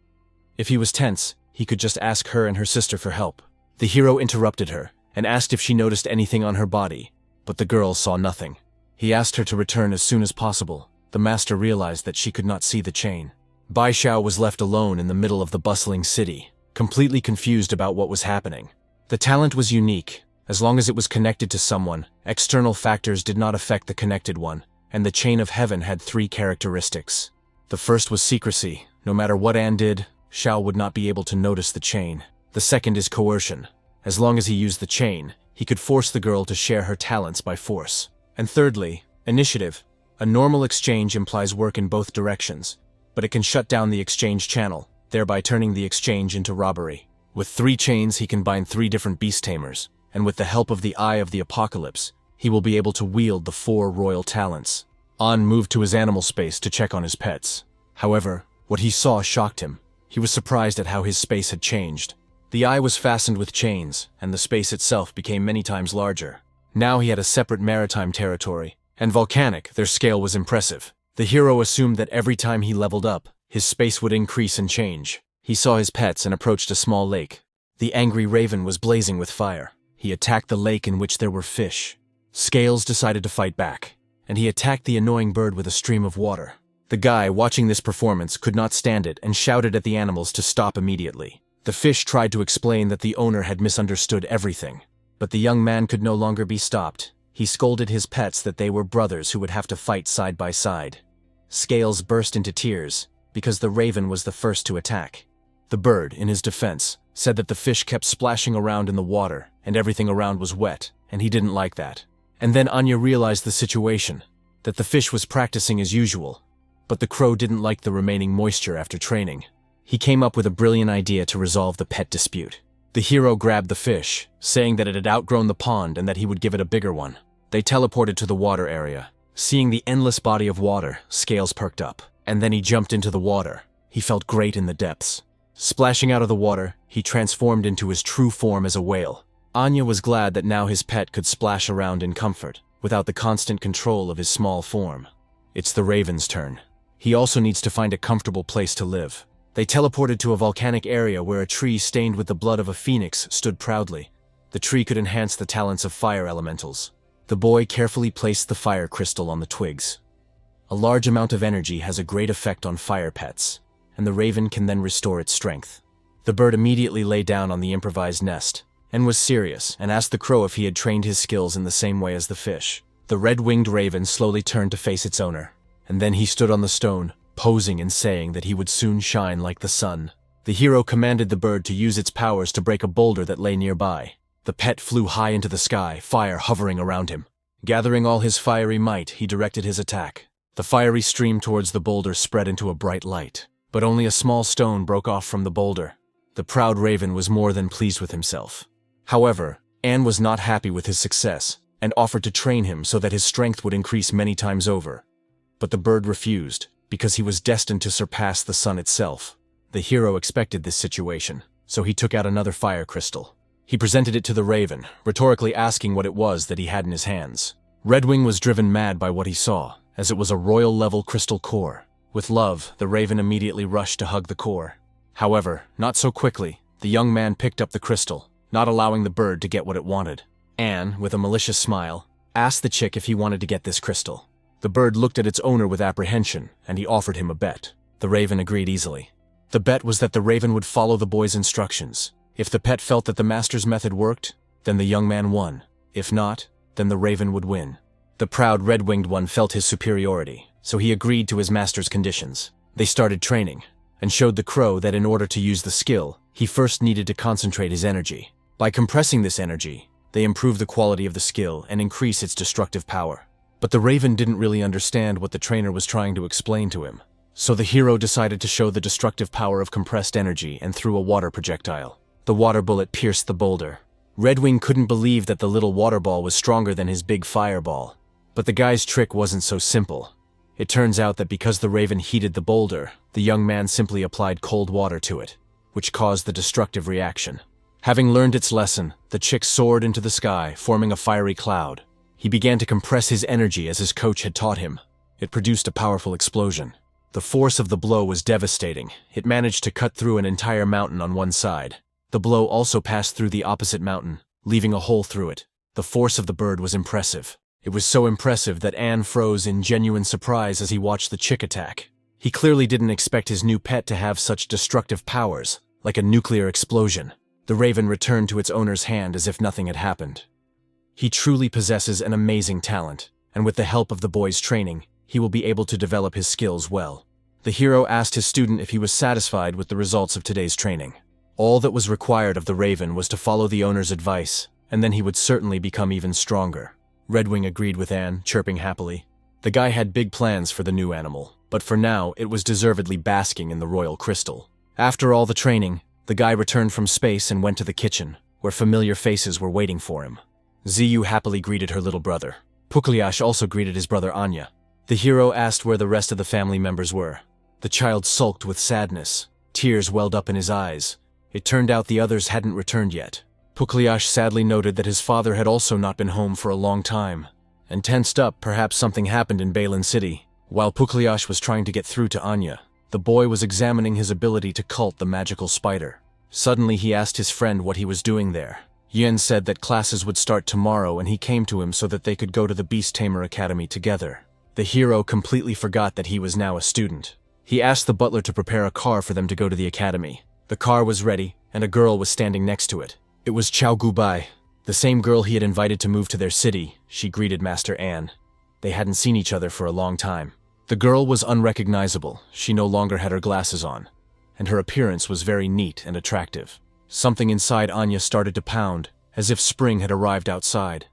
If he was tense, he could just ask her and her sister for help. The hero interrupted her and asked if she noticed anything on her body, but the girl saw nothing. He asked her to return as soon as possible. The master realized that she could not see the chain. Bai Xiao was left alone in the middle of the bustling city, completely confused about what was happening. The talent was unique. As long as it was connected to someone, external factors did not affect the connected one, and the chain of heaven had 3 characteristics. The first was secrecy. No matter what An did, Xiao would not be able to notice the chain. The second is coercion. As long as he used the chain, he could force the girl to share her talents by force. And thirdly, initiative. A normal exchange implies work in both directions, but it can shut down the exchange channel, thereby turning the exchange into robbery. With 3 chains, he can bind 3 different beast tamers, and with the help of the Eye of the Apocalypse, he will be able to wield the 4 royal talents. An moved to his animal space to check on his pets. However, what he saw shocked him. He was surprised at how his space had changed. The eye was fastened with chains, and the space itself became many times larger. Now he had a separate maritime territory, and volcanic, their scale was impressive. The hero assumed that every time he leveled up, his space would increase and change. He saw his pets and approached a small lake. The angry raven was blazing with fire. He attacked the lake in which there were fish. Scales decided to fight back, and he attacked the annoying bird with a stream of water. The guy, watching this performance, could not stand it and shouted at the animals to stop immediately. The fish tried to explain that the owner had misunderstood everything, but the young man could no longer be stopped. He scolded his pets that they were brothers who would have to fight side by side. Scales burst into tears, because the raven was the first to attack. The bird, in his defense, said that the fish kept splashing around in the water, and everything around was wet, and he didn't like that. And then Anya realized the situation, that the fish was practicing as usual, but the crow didn't like the remaining moisture after training. He came up with a brilliant idea to resolve the pet dispute. The hero grabbed the fish, saying that it had outgrown the pond and that he would give it a bigger one. They teleported to the water area. Seeing the endless body of water, Scales perked up, and then he jumped into the water. He felt great in the depths. Splashing out of the water, he transformed into his true form as a whale. Anya was glad that now his pet could splash around in comfort, without the constant control of his small form. It's the raven's turn. He also needs to find a comfortable place to live. They teleported to a volcanic area where a tree stained with the blood of a phoenix stood proudly. The tree could enhance the talents of fire elementals. The boy carefully placed the fire crystal on the twigs. A large amount of energy has a great effect on fire pets, and the raven can then restore its strength. The bird immediately lay down on the improvised nest, and was serious, and asked the crow if he had trained his skills in the same way as the fish. The red-winged raven slowly turned to face its owner, and then he stood on the stone, posing and saying that he would soon shine like the sun. The hero commanded the bird to use its powers to break a boulder that lay nearby. The pet flew high into the sky, fire hovering around him. Gathering all his fiery might, he directed his attack. The fiery stream towards the boulder spread into a bright light, but only a small stone broke off from the boulder. The proud raven was more than pleased with himself. However, Anne was not happy with his success, and offered to train him so that his strength would increase many times over. But the bird refused, because he was destined to surpass the sun itself. The hero expected this situation, so he took out another fire crystal. He presented it to the raven, rhetorically asking what it was that he had in his hands. Redwing was driven mad by what he saw, as it was a royal-level crystal core. With love, the raven immediately rushed to hug the core. However, not so quickly. The young man picked up the crystal, not allowing the bird to get what it wanted. Anne, with a malicious smile, asked the chick if he wanted to get this crystal. The bird looked at its owner with apprehension, and he offered him a bet. The raven agreed easily. The bet was that the raven would follow the boy's instructions. If the pet felt that the master's method worked, then the young man won. If not, then the raven would win. The proud red-winged one felt his superiority, so he agreed to his master's conditions. They started training, and showed the crow that in order to use the skill, he first needed to concentrate his energy. By compressing this energy, they improved the quality of the skill and increased its destructive power. But the raven didn't really understand what the trainer was trying to explain to him. So the hero decided to show the destructive power of compressed energy and threw a water projectile. The water bullet pierced the boulder. Redwing couldn't believe that the little water ball was stronger than his big fireball. But the guy's trick wasn't so simple. It turns out that because the raven heated the boulder, the young man simply applied cold water to it, which caused the destructive reaction. Having learned its lesson, the chick soared into the sky, forming a fiery cloud. He began to compress his energy as his coach had taught him. It produced a powerful explosion. The force of the blow was devastating. It managed to cut through an entire mountain on one side. The blow also passed through the opposite mountain, leaving a hole through it. The force of the bird was impressive. It was so impressive that Anne froze in genuine surprise as he watched the chick attack. He clearly didn't expect his new pet to have such destructive powers, like a nuclear explosion. The raven returned to its owner's hand as if nothing had happened. He truly possesses an amazing talent, and with the help of the boy's training, he will be able to develop his skills well. The hero asked his student if he was satisfied with the results of today's training. All that was required of the raven was to follow the owner's advice, and then he would certainly become even stronger. Redwing agreed with Anne, chirping happily. The guy had big plans for the new animal, but for now it was deservedly basking in the royal crystal. After all the training, the guy returned from space and went to the kitchen, where familiar faces were waiting for him. Ziyu happily greeted her little brother. Pukliash also greeted his brother Anya. The hero asked where the rest of the family members were. The child sulked with sadness. Tears welled up in his eyes. It turned out the others hadn't returned yet. Pukliash sadly noted that his father had also not been home for a long time, and tensed up perhaps something happened in Balin City. While Pukliash was trying to get through to Anya, the boy was examining his ability to cult the magical spider. Suddenly he asked his friend what he was doing there. Yen said that classes would start tomorrow and he came to him so that they could go to the Beast Tamer Academy together. The hero completely forgot that he was now a student. He asked the butler to prepare a car for them to go to the academy. The car was ready, and a girl was standing next to it. It was Chao Gubai, the same girl he had invited to move to their city. She greeted Master An. They hadn't seen each other for a long time. The girl was unrecognizable. She no longer had her glasses on, and her appearance was very neat and attractive. Something inside Anya started to pound, as if spring had arrived outside.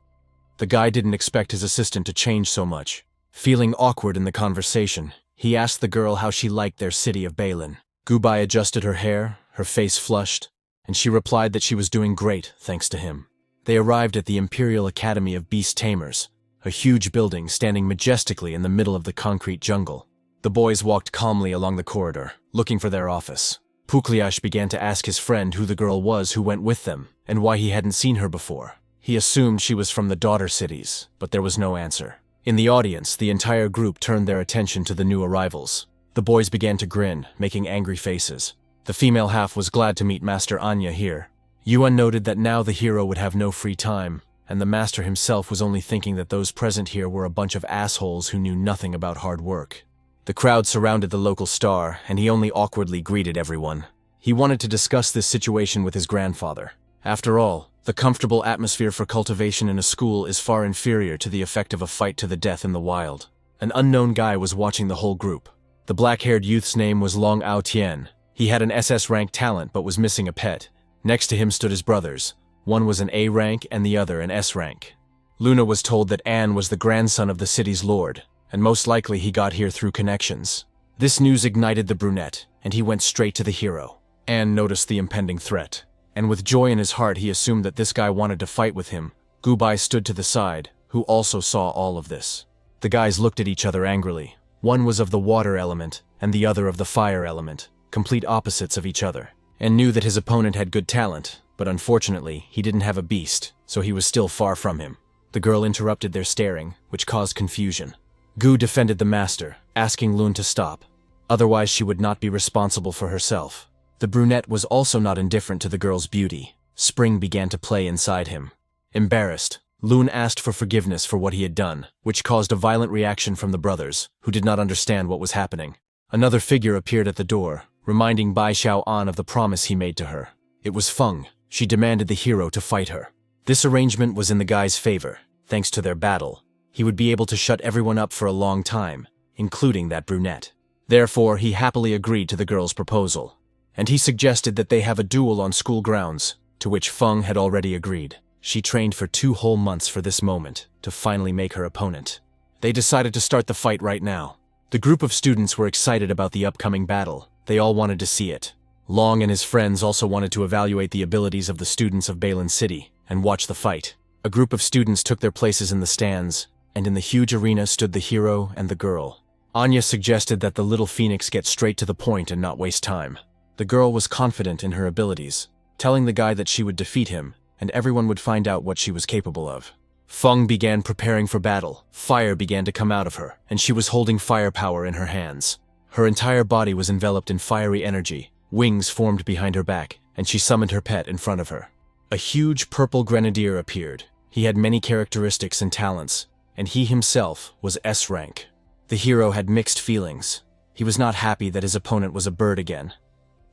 The guy didn't expect his assistant to change so much. Feeling awkward in the conversation, he asked the girl how she liked their city of Balin. Gubai adjusted her hair, her face flushed, and she replied that she was doing great, thanks to him. They arrived at the Imperial Academy of Beast Tamers, a huge building standing majestically in the middle of the concrete jungle. The boys walked calmly along the corridor, looking for their office. Pukliash began to ask his friend who the girl was who went with them, and why he hadn't seen her before. He assumed she was from the daughter cities, but there was no answer. In the audience, the entire group turned their attention to the new arrivals. The boys began to grin, making angry faces. The female half was glad to meet Master Anya here. Yuan noted that now the hero would have no free time, and the master himself was only thinking that those present here were a bunch of assholes who knew nothing about hard work. The crowd surrounded the local star, and he only awkwardly greeted everyone. He wanted to discuss this situation with his grandfather. After all, the comfortable atmosphere for cultivation in a school is far inferior to the effect of a fight to the death in the wild. An unknown guy was watching the whole group. The black-haired youth's name was Long Ao Tien. He had an SS-rank talent but was missing a pet. Next to him stood his brothers. One was an A rank and the other an S rank. Luna was told that An was the grandson of the city's lord, and most likely he got here through connections. This news ignited the brunette, and he went straight to the hero. An noticed the impending threat, and with joy in his heart he assumed that this guy wanted to fight with him. Gubai stood to the side, who also saw all of this. The guys looked at each other angrily. One was of the water element, and the other of the fire element, complete opposites of each other, and knew that his opponent had good talent, but unfortunately, he didn't have a beast, so he was still far from him. The girl interrupted their staring, which caused confusion. Gu defended the master, asking Lun to stop. Otherwise, she would not be responsible for herself. The brunette was also not indifferent to the girl's beauty. Spring began to play inside him. Embarrassed, Lun asked for forgiveness for what he had done, which caused a violent reaction from the brothers, who did not understand what was happening. Another figure appeared at the door, reminding Bai Xiao An of the promise he made to her. It was Feng. She demanded the hero to fight her. This arrangement was in the guy's favor. Thanks to their battle, he would be able to shut everyone up for a long time, including that brunette. Therefore, he happily agreed to the girl's proposal, and he suggested that they have a duel on school grounds, to which Feng had already agreed. She trained for 2 whole months for this moment, to finally make her opponent. They decided to start the fight right now. The group of students were excited about the upcoming battle. They all wanted to see it. Long and his friends also wanted to evaluate the abilities of the students of Balin City and watch the fight. A group of students took their places in the stands, and in the huge arena stood the hero and the girl. Anya suggested that the little phoenix get straight to the point and not waste time. The girl was confident in her abilities, telling the guy that she would defeat him, and everyone would find out what she was capable of. Feng began preparing for battle. Fire began to come out of her, and she was holding firepower in her hands. Her entire body was enveloped in fiery energy. Wings formed behind her back, and she summoned her pet in front of her. A huge purple grenadier appeared. He had many characteristics and talents, and he himself was S rank. The hero had mixed feelings. He was not happy that his opponent was a bird again,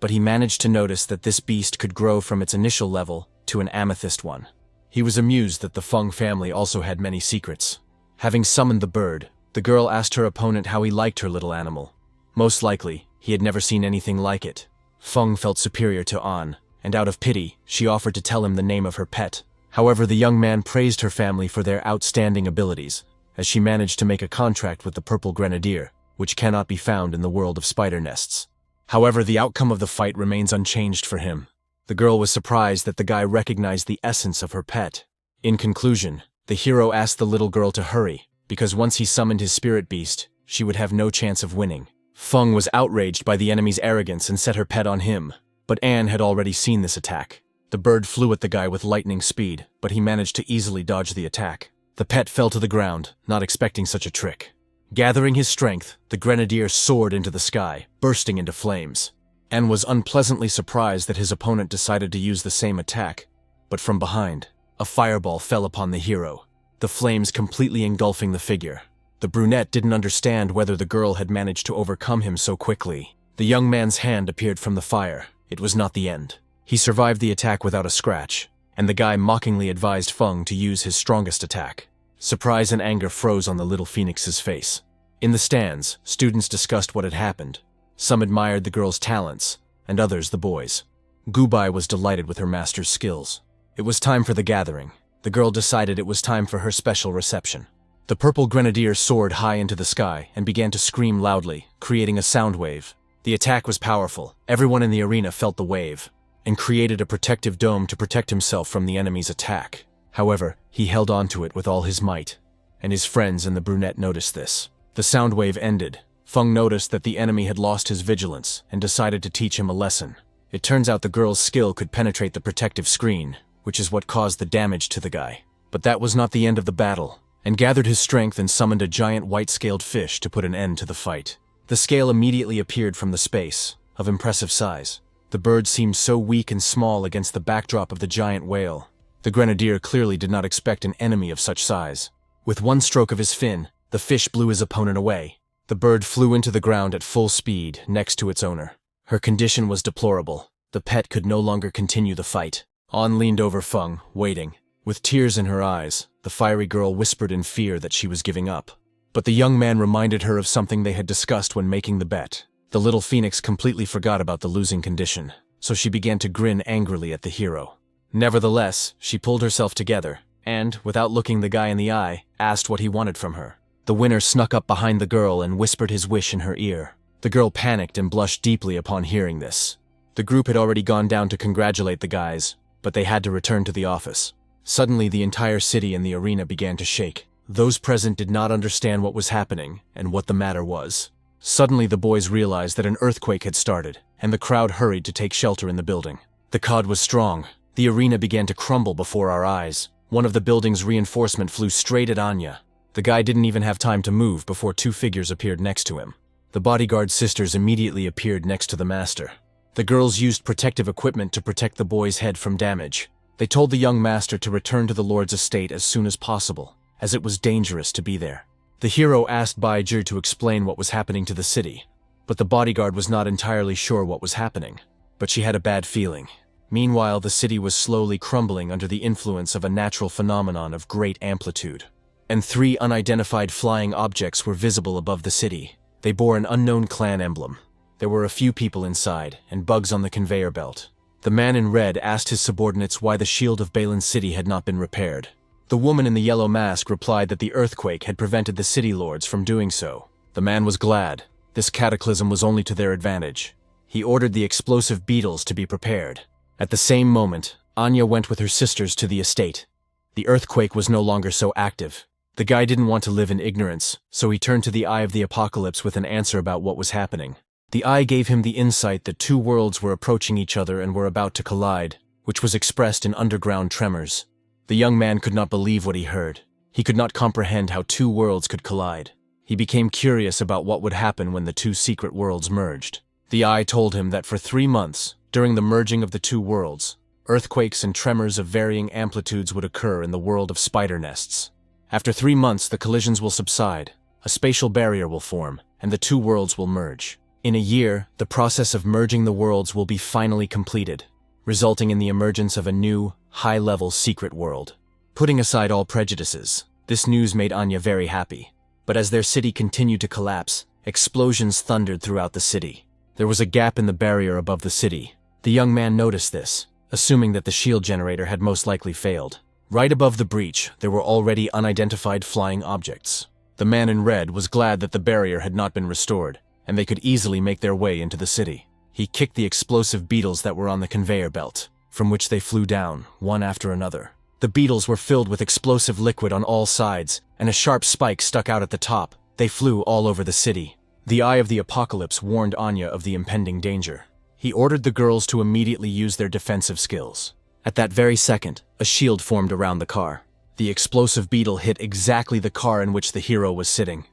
but he managed to notice that this beast could grow from its initial level to an amethyst one. He was amused that the Feng family also had many secrets. Having summoned the bird, the girl asked her opponent how he liked her little animal. Most likely, he had never seen anything like it. Feng felt superior to An, and out of pity, she offered to tell him the name of her pet. However, the young man praised her family for their outstanding abilities, as she managed to make a contract with the purple grenadier, which cannot be found in the world of spider nests. However, the outcome of the fight remains unchanged for him. The girl was surprised that the guy recognized the essence of her pet. In conclusion, the hero asked the little girl to hurry, because once he summoned his spirit beast, she would have no chance of winning. Feng was outraged by the enemy's arrogance and set her pet on him, but An had already seen this attack. The bird flew at the guy with lightning speed, but he managed to easily dodge the attack. The pet fell to the ground, not expecting such a trick. Gathering his strength, the grenadier soared into the sky, bursting into flames. An was unpleasantly surprised that his opponent decided to use the same attack, but from behind, a fireball fell upon the hero, the flames completely engulfing the figure. The brunette didn't understand whether the girl had managed to overcome him so quickly. The young man's hand appeared from the fire. It was not the end. He survived the attack without a scratch, and the guy mockingly advised Feng to use his strongest attack. Surprise and anger froze on the little phoenix's face. In the stands, students discussed what had happened. Some admired the girl's talents, and others the boy's. Gubai was delighted with her master's skills. It was time for the gathering. The girl decided it was time for her special reception. The purple grenadier soared high into the sky and began to scream loudly, creating a sound wave. The attack was powerful. Everyone in the arena felt the wave, and created a protective dome to protect himself from the enemy's attack. However, he held onto it with all his might, and his friends and the brunette noticed this. The sound wave ended. Feng noticed that the enemy had lost his vigilance and decided to teach him a lesson. It turns out the girl's skill could penetrate the protective screen, which is what caused the damage to the guy. But that was not the end of the battle, and gathered his strength and summoned a giant white-scaled fish to put an end to the fight. The scale immediately appeared from the space, of impressive size. The bird seemed so weak and small against the backdrop of the giant whale. The grenadier clearly did not expect an enemy of such size. With one stroke of his fin, the fish blew his opponent away. The bird flew into the ground at full speed, next to its owner. Her condition was deplorable. The pet could no longer continue the fight. An leaned over Feng, waiting. With tears in her eyes, the fiery girl whispered in fear that she was giving up. But the young man reminded her of something they had discussed when making the bet. The little phoenix completely forgot about the losing condition, so she began to grin angrily at the hero. Nevertheless, she pulled herself together, and, without looking the guy in the eye, asked what he wanted from her. The winner snuck up behind the girl and whispered his wish in her ear. The girl panicked and blushed deeply upon hearing this. The group had already gone down to congratulate the guys, but they had to return to the office. Suddenly, the entire city and the arena began to shake. Those present did not understand what was happening and what the matter was. Suddenly, the boys realized that an earthquake had started, and the crowd hurried to take shelter in the building. The cod was strong. The arena began to crumble before our eyes. One of the building's reinforcement flew straight at Anya. The guy didn't even have time to move before two figures appeared next to him. The bodyguard sisters immediately appeared next to the master. The girls used protective equipment to protect the boy's head from damage. They told the young master to return to the lord's estate as soon as possible, as it was dangerous to be there. The hero asked Baiju to explain what was happening to the city, but the bodyguard was not entirely sure what was happening. But she had a bad feeling. Meanwhile, the city was slowly crumbling under the influence of a natural phenomenon of great amplitude. And 3 unidentified flying objects were visible above the city. They bore an unknown clan emblem. There were a few people inside, and bugs on the conveyor belt. The man in red asked his subordinates why the shield of Balin's city had not been repaired. The woman in the yellow mask replied that the earthquake had prevented the city lords from doing so. The man was glad. This cataclysm was only to their advantage. He ordered the explosive beetles to be prepared. At the same moment, Anya went with her sisters to the estate. The earthquake was no longer so active. The guy didn't want to live in ignorance, so he turned to the Eye of the Apocalypse with an answer about what was happening. The eye gave him the insight that 2 worlds were approaching each other and were about to collide, which was expressed in underground tremors. The young man could not believe what he heard. He could not comprehend how 2 worlds could collide. He became curious about what would happen when the 2 secret worlds merged. The eye told him that for 3 months, during the merging of the 2 worlds, earthquakes and tremors of varying amplitudes would occur in the world of spider nests. After 3 months, the collisions will subside, a spatial barrier will form, and the 2 worlds will merge. In a year, the process of merging the worlds will be finally completed, resulting in the emergence of a new, high-level secret world. Putting aside all prejudices, this news made Anya very happy. But as their city continued to collapse, explosions thundered throughout the city. There was a gap in the barrier above the city. The young man noticed this, assuming that the shield generator had most likely failed. Right above the breach, there were already unidentified flying objects. The man in red was glad that the barrier had not been restored, and they could easily make their way into the city. He kicked the explosive beetles that were on the conveyor belt, from which they flew down, one after another. The beetles were filled with explosive liquid on all sides, and a sharp spike stuck out at the top. They flew all over the city. The Eye of the Apocalypse warned Anya of the impending danger. He ordered the girls to immediately use their defensive skills. At that very second, a shield formed around the car. The explosive beetle hit exactly the car in which the hero was sitting.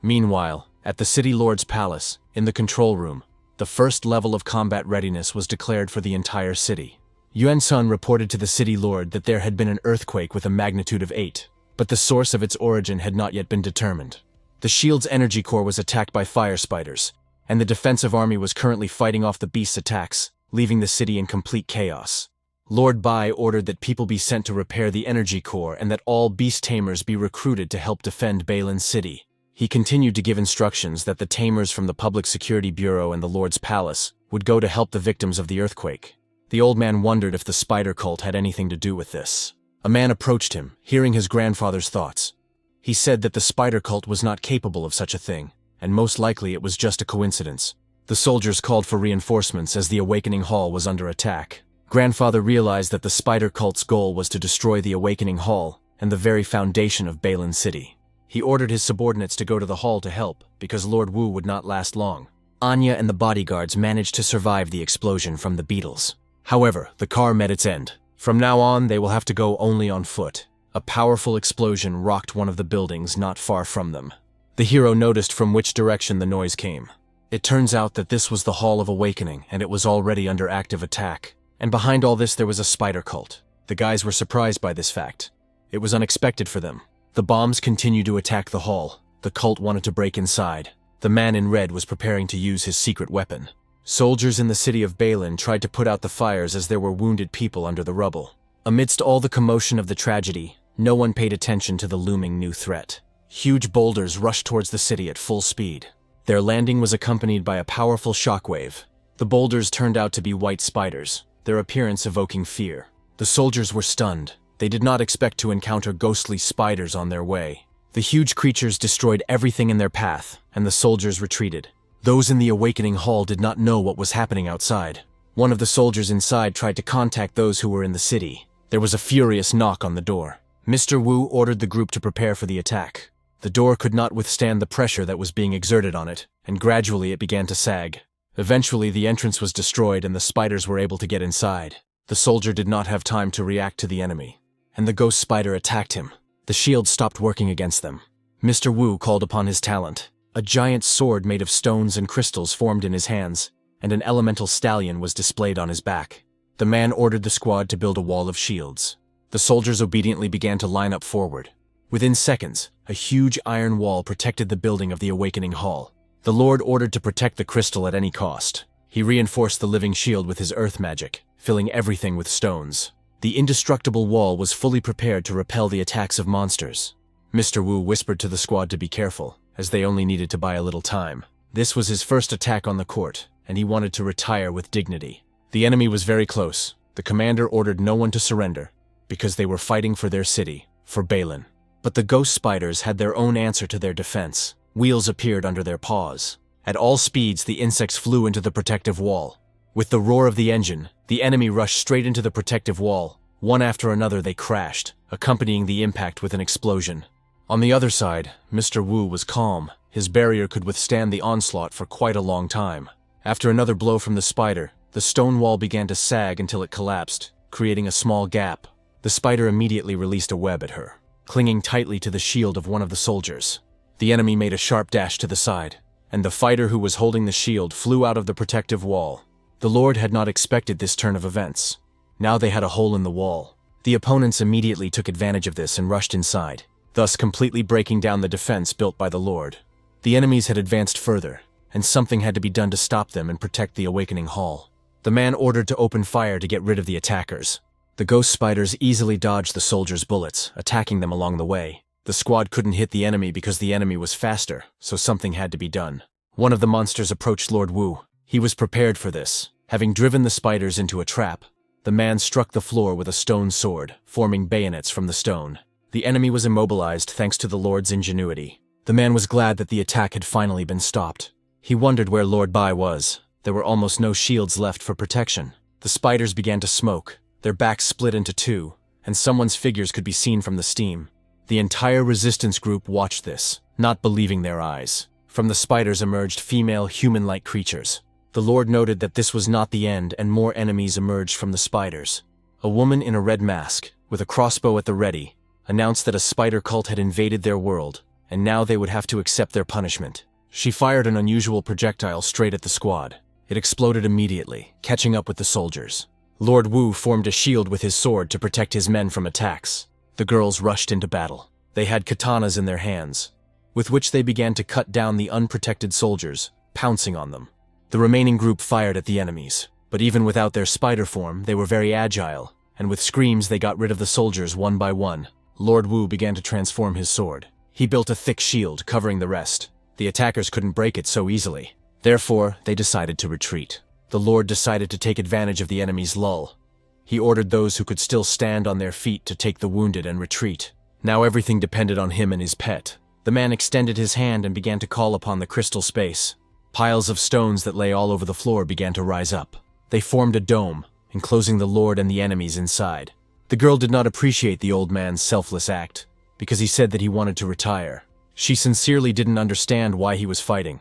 Meanwhile, at the City Lord's palace, in the control room, the first level of combat readiness was declared for the entire city. Yuan-sun reported to the city lord that there had been an earthquake with a magnitude of 8, but the source of its origin had not yet been determined. The shield's energy core was attacked by fire spiders, and the defensive army was currently fighting off the beast's attacks, leaving the city in complete chaos. Lord Bai ordered that people be sent to repair the energy core and that all beast tamers be recruited to help defend Balin's city. He continued to give instructions that the tamers from the Public Security Bureau and the Lord's Palace would go to help the victims of the earthquake. The old man wondered if the spider cult had anything to do with this. A man approached him, hearing his grandfather's thoughts. He said that the spider cult was not capable of such a thing, and most likely it was just a coincidence. The soldiers called for reinforcements as the Awakening Hall was under attack. Grandfather realized that the spider cult's goal was to destroy the Awakening Hall and the very foundation of Balin City. He ordered his subordinates to go to the hall to help, because Lord Wu would not last long. Anya and the bodyguards managed to survive the explosion from the beetles. However, the car met its end. From now on, they will have to go only on foot. A powerful explosion rocked one of the buildings not far from them. The hero noticed from which direction the noise came. It turns out that this was the Hall of Awakening, and it was already under active attack. And behind all this there was a spider cult. The guys were surprised by this fact. It was unexpected for them. The bombs continued to attack the hall. The cult wanted to break inside. The man in red was preparing to use his secret weapon. Soldiers in the city of Balin tried to put out the fires as there were wounded people under the rubble. Amidst all the commotion of the tragedy, no one paid attention to the looming new threat. Huge boulders rushed towards the city at full speed. Their landing was accompanied by a powerful shockwave. The boulders turned out to be white spiders, their appearance evoking fear. The soldiers were stunned. They did not expect to encounter ghostly spiders on their way. The huge creatures destroyed everything in their path, and the soldiers retreated. Those in the Awakening Hall did not know what was happening outside. One of the soldiers inside tried to contact those who were in the city. There was a furious knock on the door. Mr. Wu ordered the group to prepare for the attack. The door could not withstand the pressure that was being exerted on it, and gradually it began to sag. Eventually, the entrance was destroyed and the spiders were able to get inside. The soldier did not have time to react to the enemy, and the ghost spider attacked him. The shield stopped working against them. Mr. Wu called upon his talent. A giant sword made of stones and crystals formed in his hands, and an elemental stallion was displayed on his back. The man ordered the squad to build a wall of shields. The soldiers obediently began to line up forward. Within seconds, a huge iron wall protected the building of the Awakening Hall. The Lord ordered to protect the crystal at any cost. He reinforced the living shield with his earth magic, filling everything with stones. The indestructible wall was fully prepared to repel the attacks of monsters. Mr. Wu whispered to the squad to be careful, as they only needed to buy a little time. This was his first attack on the court, and he wanted to retire with dignity. The enemy was very close. The commander ordered no one to surrender, because they were fighting for their city, for Balin. But the ghost spiders had their own answer to their defense. Wheels appeared under their paws. At all speeds, the insects flew into the protective wall. With the roar of the engine, the enemy rushed straight into the protective wall. One after another they crashed, accompanying the impact with an explosion. On the other side, Mr. Wu was calm. His barrier could withstand the onslaught for quite a long time. After another blow from the spider, the stone wall began to sag until it collapsed, creating a small gap. The spider immediately released a web at her, clinging tightly to the shield of one of the soldiers. The enemy made a sharp dash to the side, and the fighter who was holding the shield flew out of the protective wall. The Lord had not expected this turn of events. Now they had a hole in the wall. The opponents immediately took advantage of this and rushed inside, thus completely breaking down the defense built by the Lord. The enemies had advanced further, and something had to be done to stop them and protect the Awakening Hall. The man ordered to open fire to get rid of the attackers. The ghost spiders easily dodged the soldiers' bullets, attacking them along the way. The squad couldn't hit the enemy because the enemy was faster, so something had to be done. One of the monsters approached Lord Wu. He was prepared for this. Having driven the spiders into a trap, the man struck the floor with a stone sword, forming bayonets from the stone. The enemy was immobilized thanks to the Lord's ingenuity. The man was glad that the attack had finally been stopped. He wondered where Lord Bai was. There were almost no shields left for protection. The spiders began to smoke. Their backs split into two, and someone's figures could be seen from the steam. The entire resistance group watched this, not believing their eyes. From the spiders emerged female human-like creatures. The Lord noted that this was not the end, and more enemies emerged from the spiders. A woman in a red mask, with a crossbow at the ready, announced that a spider cult had invaded their world, and now they would have to accept their punishment. She fired an unusual projectile straight at the squad. It exploded immediately, catching up with the soldiers. Lord Wu formed a shield with his sword to protect his men from attacks. The girls rushed into battle. They had katanas in their hands, with which they began to cut down the unprotected soldiers, pouncing on them. The remaining group fired at the enemies, but even without their spider form, they were very agile, and with screams they got rid of the soldiers one by one. Lord Wu began to transform his sword. He built a thick shield covering the rest. The attackers couldn't break it so easily. Therefore, they decided to retreat. The Lord decided to take advantage of the enemy's lull. He ordered those who could still stand on their feet to take the wounded and retreat. Now everything depended on him and his pet. The man extended his hand and began to call upon the crystal space. Piles of stones that lay all over the floor began to rise up. They formed a dome, enclosing the Lord and the enemies inside. The girl did not appreciate the old man's selfless act, because he said that he wanted to retire. She sincerely didn't understand why he was fighting.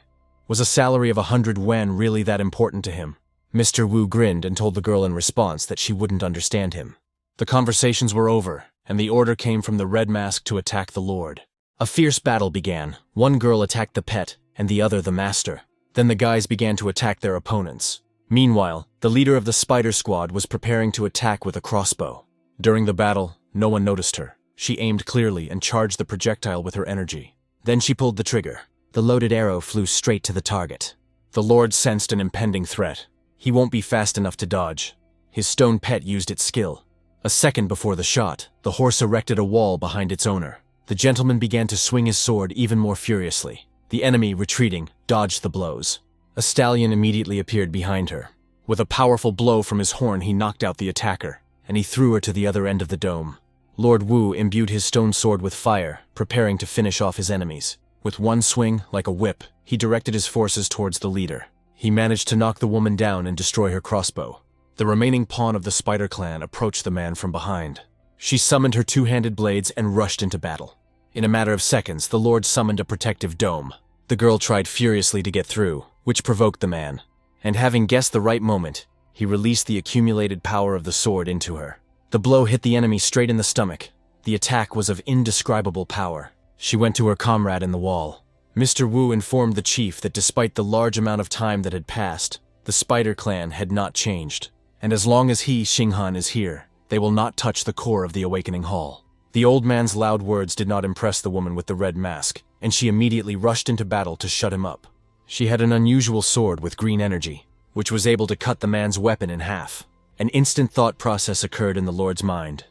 Was a salary of 100 wen really that important to him? Mr. Wu grinned and told the girl in response that she wouldn't understand him. The conversations were over, and the order came from the Red Mask to attack the Lord. A fierce battle began. One girl attacked the pet, and the other the master. Then the guys began to attack their opponents. Meanwhile, the leader of the spider squad was preparing to attack with a crossbow. During the battle, no one noticed her. She aimed clearly and charged the projectile with her energy. Then she pulled the trigger. The loaded arrow flew straight to the target. The Lord sensed an impending threat. He won't be fast enough to dodge. His stone pet used its skill. A second before the shot, the horse erected a wall behind its owner. The gentleman began to swing his sword even more furiously. The enemy, retreating, dodged the blows. A stallion immediately appeared behind her. With a powerful blow from his horn, he knocked out the attacker, and he threw her to the other end of the dome. Lord Wu imbued his stone sword with fire, preparing to finish off his enemies. With one swing, like a whip, he directed his forces towards the leader. He managed to knock the woman down and destroy her crossbow. The remaining pawn of the Spider Clan approached the man from behind. She summoned her two-handed blades and rushed into battle. In a matter of seconds, the Lord summoned a protective dome. The girl tried furiously to get through, which provoked the man. And having guessed the right moment, he released the accumulated power of the sword into her. The blow hit the enemy straight in the stomach. The attack was of indescribable power. She went to her comrade in the wall. Mr. Wu informed the chief that despite the large amount of time that had passed, the Spider Clan had not changed. And as long as he, Xinghan, is here, they will not touch the core of the Awakening Hall. The old man's loud words did not impress the woman with the red mask, and she immediately rushed into battle to shut him up. She had an unusual sword with green energy, which was able to cut the man's weapon in half. An instant thought process occurred in the Lord's mind.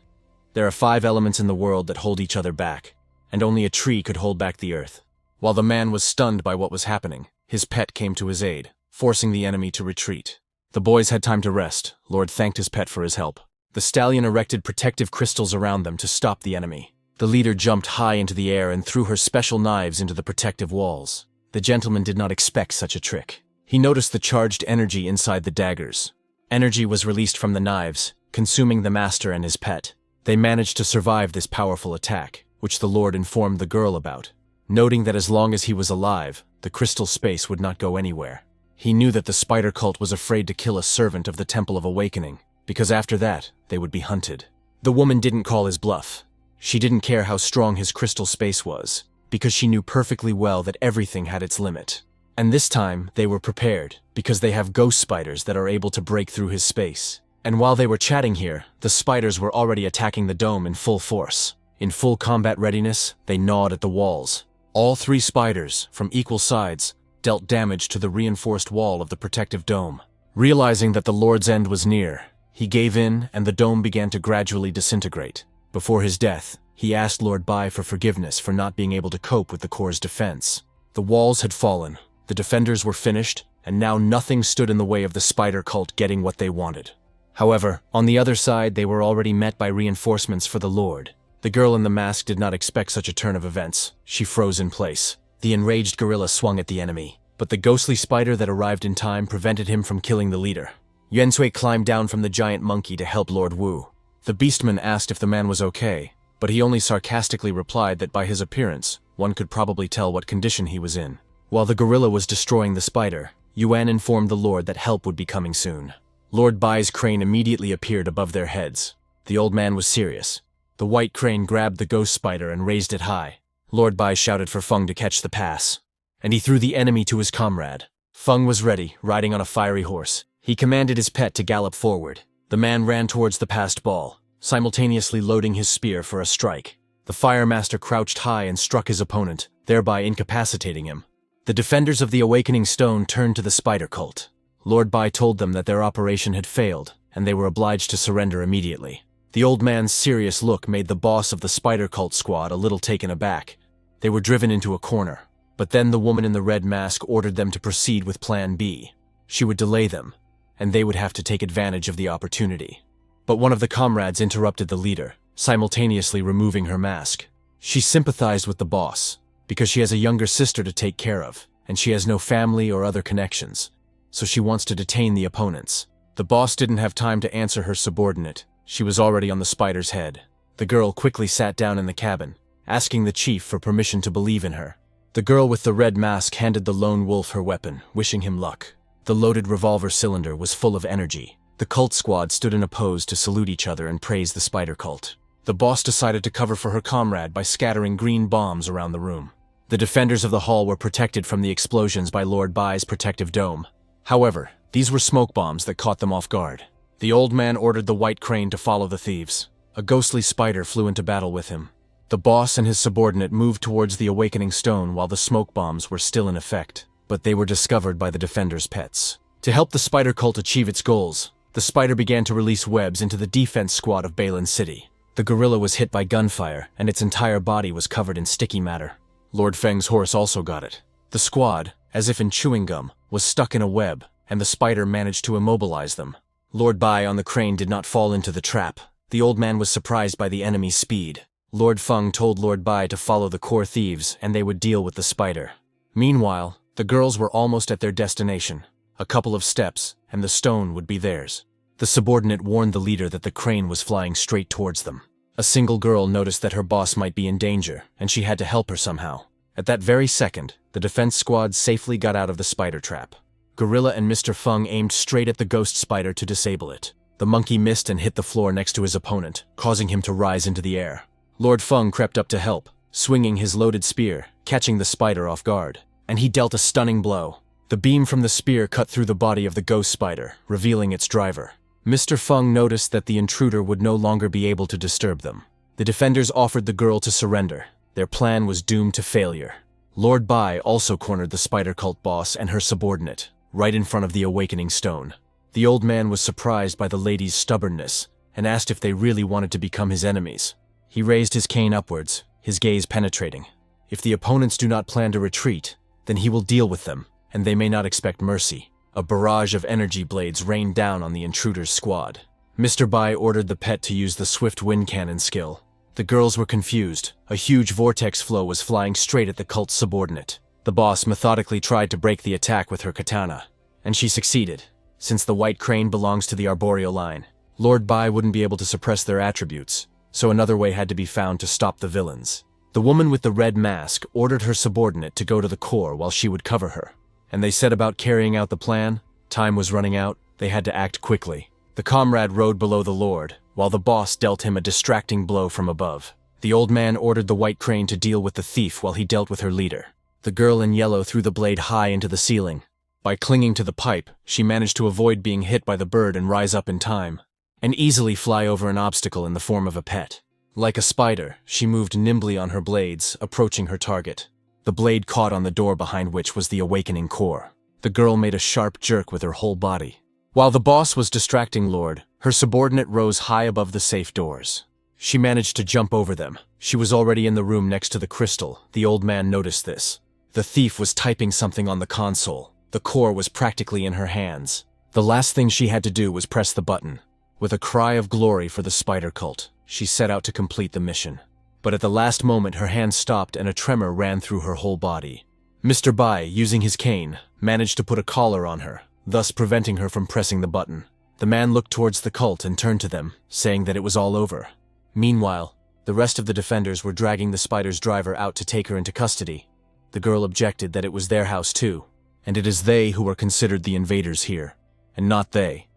There are 5 elements in the world that hold each other back, and only a tree could hold back the earth. While the man was stunned by what was happening, his pet came to his aid, forcing the enemy to retreat. The boys had time to rest. Lord thanked his pet for his help. The stallion erected protective crystals around them to stop the enemy. The leader jumped high into the air and threw her special knives into the protective walls. The gentleman did not expect such a trick. He noticed the charged energy inside the daggers. Energy was released from the knives, consuming the master and his pet. They managed to survive this powerful attack, which the Lord informed the girl about, noting that as long as he was alive, the crystal space would not go anywhere. He knew that the spider cult was afraid to kill a servant of the Temple of Awakening, because after that, they would be hunted. The woman didn't call his bluff. She didn't care how strong his crystal space was, because she knew perfectly well that everything had its limit. And this time, they were prepared, because they have ghost spiders that are able to break through his space. And while they were chatting here, the spiders were already attacking the dome in full force. In full combat readiness, they gnawed at the walls. All 3 spiders, from equal sides, dealt damage to the reinforced wall of the protective dome. Realizing that the Lord's end was near, he gave in and the dome began to gradually disintegrate. Before his death, he asked Lord Bai for forgiveness for not being able to cope with the core's defense. The walls had fallen, the defenders were finished, and now nothing stood in the way of the spider cult getting what they wanted. However, on the other side, they were already met by reinforcements for the Lord. The girl in the mask did not expect such a turn of events. She froze in place. The enraged gorilla swung at the enemy, but the ghostly spider that arrived in time prevented him from killing the leader. Yuan Sui climbed down from the giant monkey to help Lord Wu. The beastman asked if the man was okay, but he only sarcastically replied that by his appearance, one could probably tell what condition he was in. While the gorilla was destroying the spider, Yuan informed the Lord that help would be coming soon. Lord Bai's crane immediately appeared above their heads. The old man was serious. The white crane grabbed the ghost spider and raised it high. Lord Bai shouted for Feng to catch the pass, and he threw the enemy to his comrade. Feng was ready, riding on a fiery horse. He commanded his pet to gallop forward. The man ran towards the passed ball, simultaneously loading his spear for a strike. The Fire Master crouched high and struck his opponent, thereby incapacitating him. The defenders of the Awakening Stone turned to the Spider Cult. Lord Bai told them that their operation had failed, and they were obliged to surrender immediately. The old man's serious look made the boss of the Spider Cult squad a little taken aback. They were driven into a corner, but then the woman in the red mask ordered them to proceed with Plan B. She would delay them, and they would have to take advantage of the opportunity. But one of the comrades interrupted the leader, simultaneously removing her mask. She sympathized with the boss, because she has a younger sister to take care of, and she has no family or other connections, so she wants to detain the opponents. The boss didn't have time to answer her subordinate. She was already on the spider's head. The girl quickly sat down in the cabin, asking the chief for permission to believe in her. The girl with the red mask handed the lone wolf her weapon, wishing him luck. The loaded revolver cylinder was full of energy. The cult squad stood in a pose to salute each other and praise the spider cult. The boss decided to cover for her comrade by scattering green bombs around the room. The defenders of the hall were protected from the explosions by Lord Bai's protective dome. However, these were smoke bombs that caught them off guard. The old man ordered the white crane to follow the thieves. A ghostly spider flew into battle with him. The boss and his subordinate moved towards the Awakening Stone while the smoke bombs were still in effect, but they were discovered by the defenders' pets. To help the spider cult achieve its goals, the spider began to release webs into the defense squad of Balin City. The gorilla was hit by gunfire, and its entire body was covered in sticky matter. Lord Feng's horse also got it. The squad, as if in chewing gum, was stuck in a web, and the spider managed to immobilize them. Lord Bai on the crane did not fall into the trap. The old man was surprised by the enemy's speed. Lord Feng told Lord Bai to follow the core thieves, and they would deal with the spider. Meanwhile, the girls were almost at their destination. A couple of steps, and the stone would be theirs. The subordinate warned the leader that the crane was flying straight towards them. A single girl noticed that her boss might be in danger, and she had to help her somehow. At that very second, the defense squad safely got out of the spider trap. Gorilla and Mr. Feng aimed straight at the ghost spider to disable it. The monkey missed and hit the floor next to his opponent, causing him to rise into the air. Lord Feng crept up to help, swinging his loaded spear, catching the spider off guard. And he dealt a stunning blow. The beam from the spear cut through the body of the ghost spider, revealing its driver. Mr. Feng noticed that the intruder would no longer be able to disturb them. The defenders offered the girl to surrender. Their plan was doomed to failure. Lord Bai also cornered the spider cult boss and her subordinate, right in front of the Awakening Stone. The old man was surprised by the lady's stubbornness and asked if they really wanted to become his enemies. He raised his cane upwards, his gaze penetrating. If the opponents do not plan to retreat, then he will deal with them, and they may not expect mercy. A barrage of energy blades rained down on the intruder's squad. Mr. Bai ordered the pet to use the swift wind cannon skill. The girls were confused. A huge vortex flow was flying straight at the cult's subordinate. The boss methodically tried to break the attack with her katana, and she succeeded. Since the white crane belongs to the arboreal line, Lord Bai wouldn't be able to suppress their attributes, so another way had to be found to stop the villains. The woman with the red mask ordered her subordinate to go to the core while she would cover her. And they set about carrying out the plan. Time was running out. They had to act quickly. The comrade rode below the lord, while the boss dealt him a distracting blow from above. The old man ordered the white crane to deal with the thief while he dealt with her leader. The girl in yellow threw the blade high into the ceiling. By clinging to the pipe, she managed to avoid being hit by the bird and rise up in time, and easily fly over an obstacle in the form of a pet. Like a spider, she moved nimbly on her blades, approaching her target. The blade caught on the door behind which was the awakening core. The girl made a sharp jerk with her whole body. While the boss was distracting Lord, her subordinate rose high above the safe doors. She managed to jump over them. She was already in the room next to the crystal. The old man noticed this. The thief was typing something on the console. The core was practically in her hands. The last thing she had to do was press the button. With a cry of glory for the spider cult, she set out to complete the mission. But at the last moment her hand stopped and a tremor ran through her whole body. Mr. Bai, using his cane, managed to put a collar on her, thus preventing her from pressing the button. The man looked towards the cult and turned to them, saying that it was all over. Meanwhile, the rest of the defenders were dragging the spider's driver out to take her into custody. The girl objected that it was their house too, and it is they who are considered the invaders here, and not they.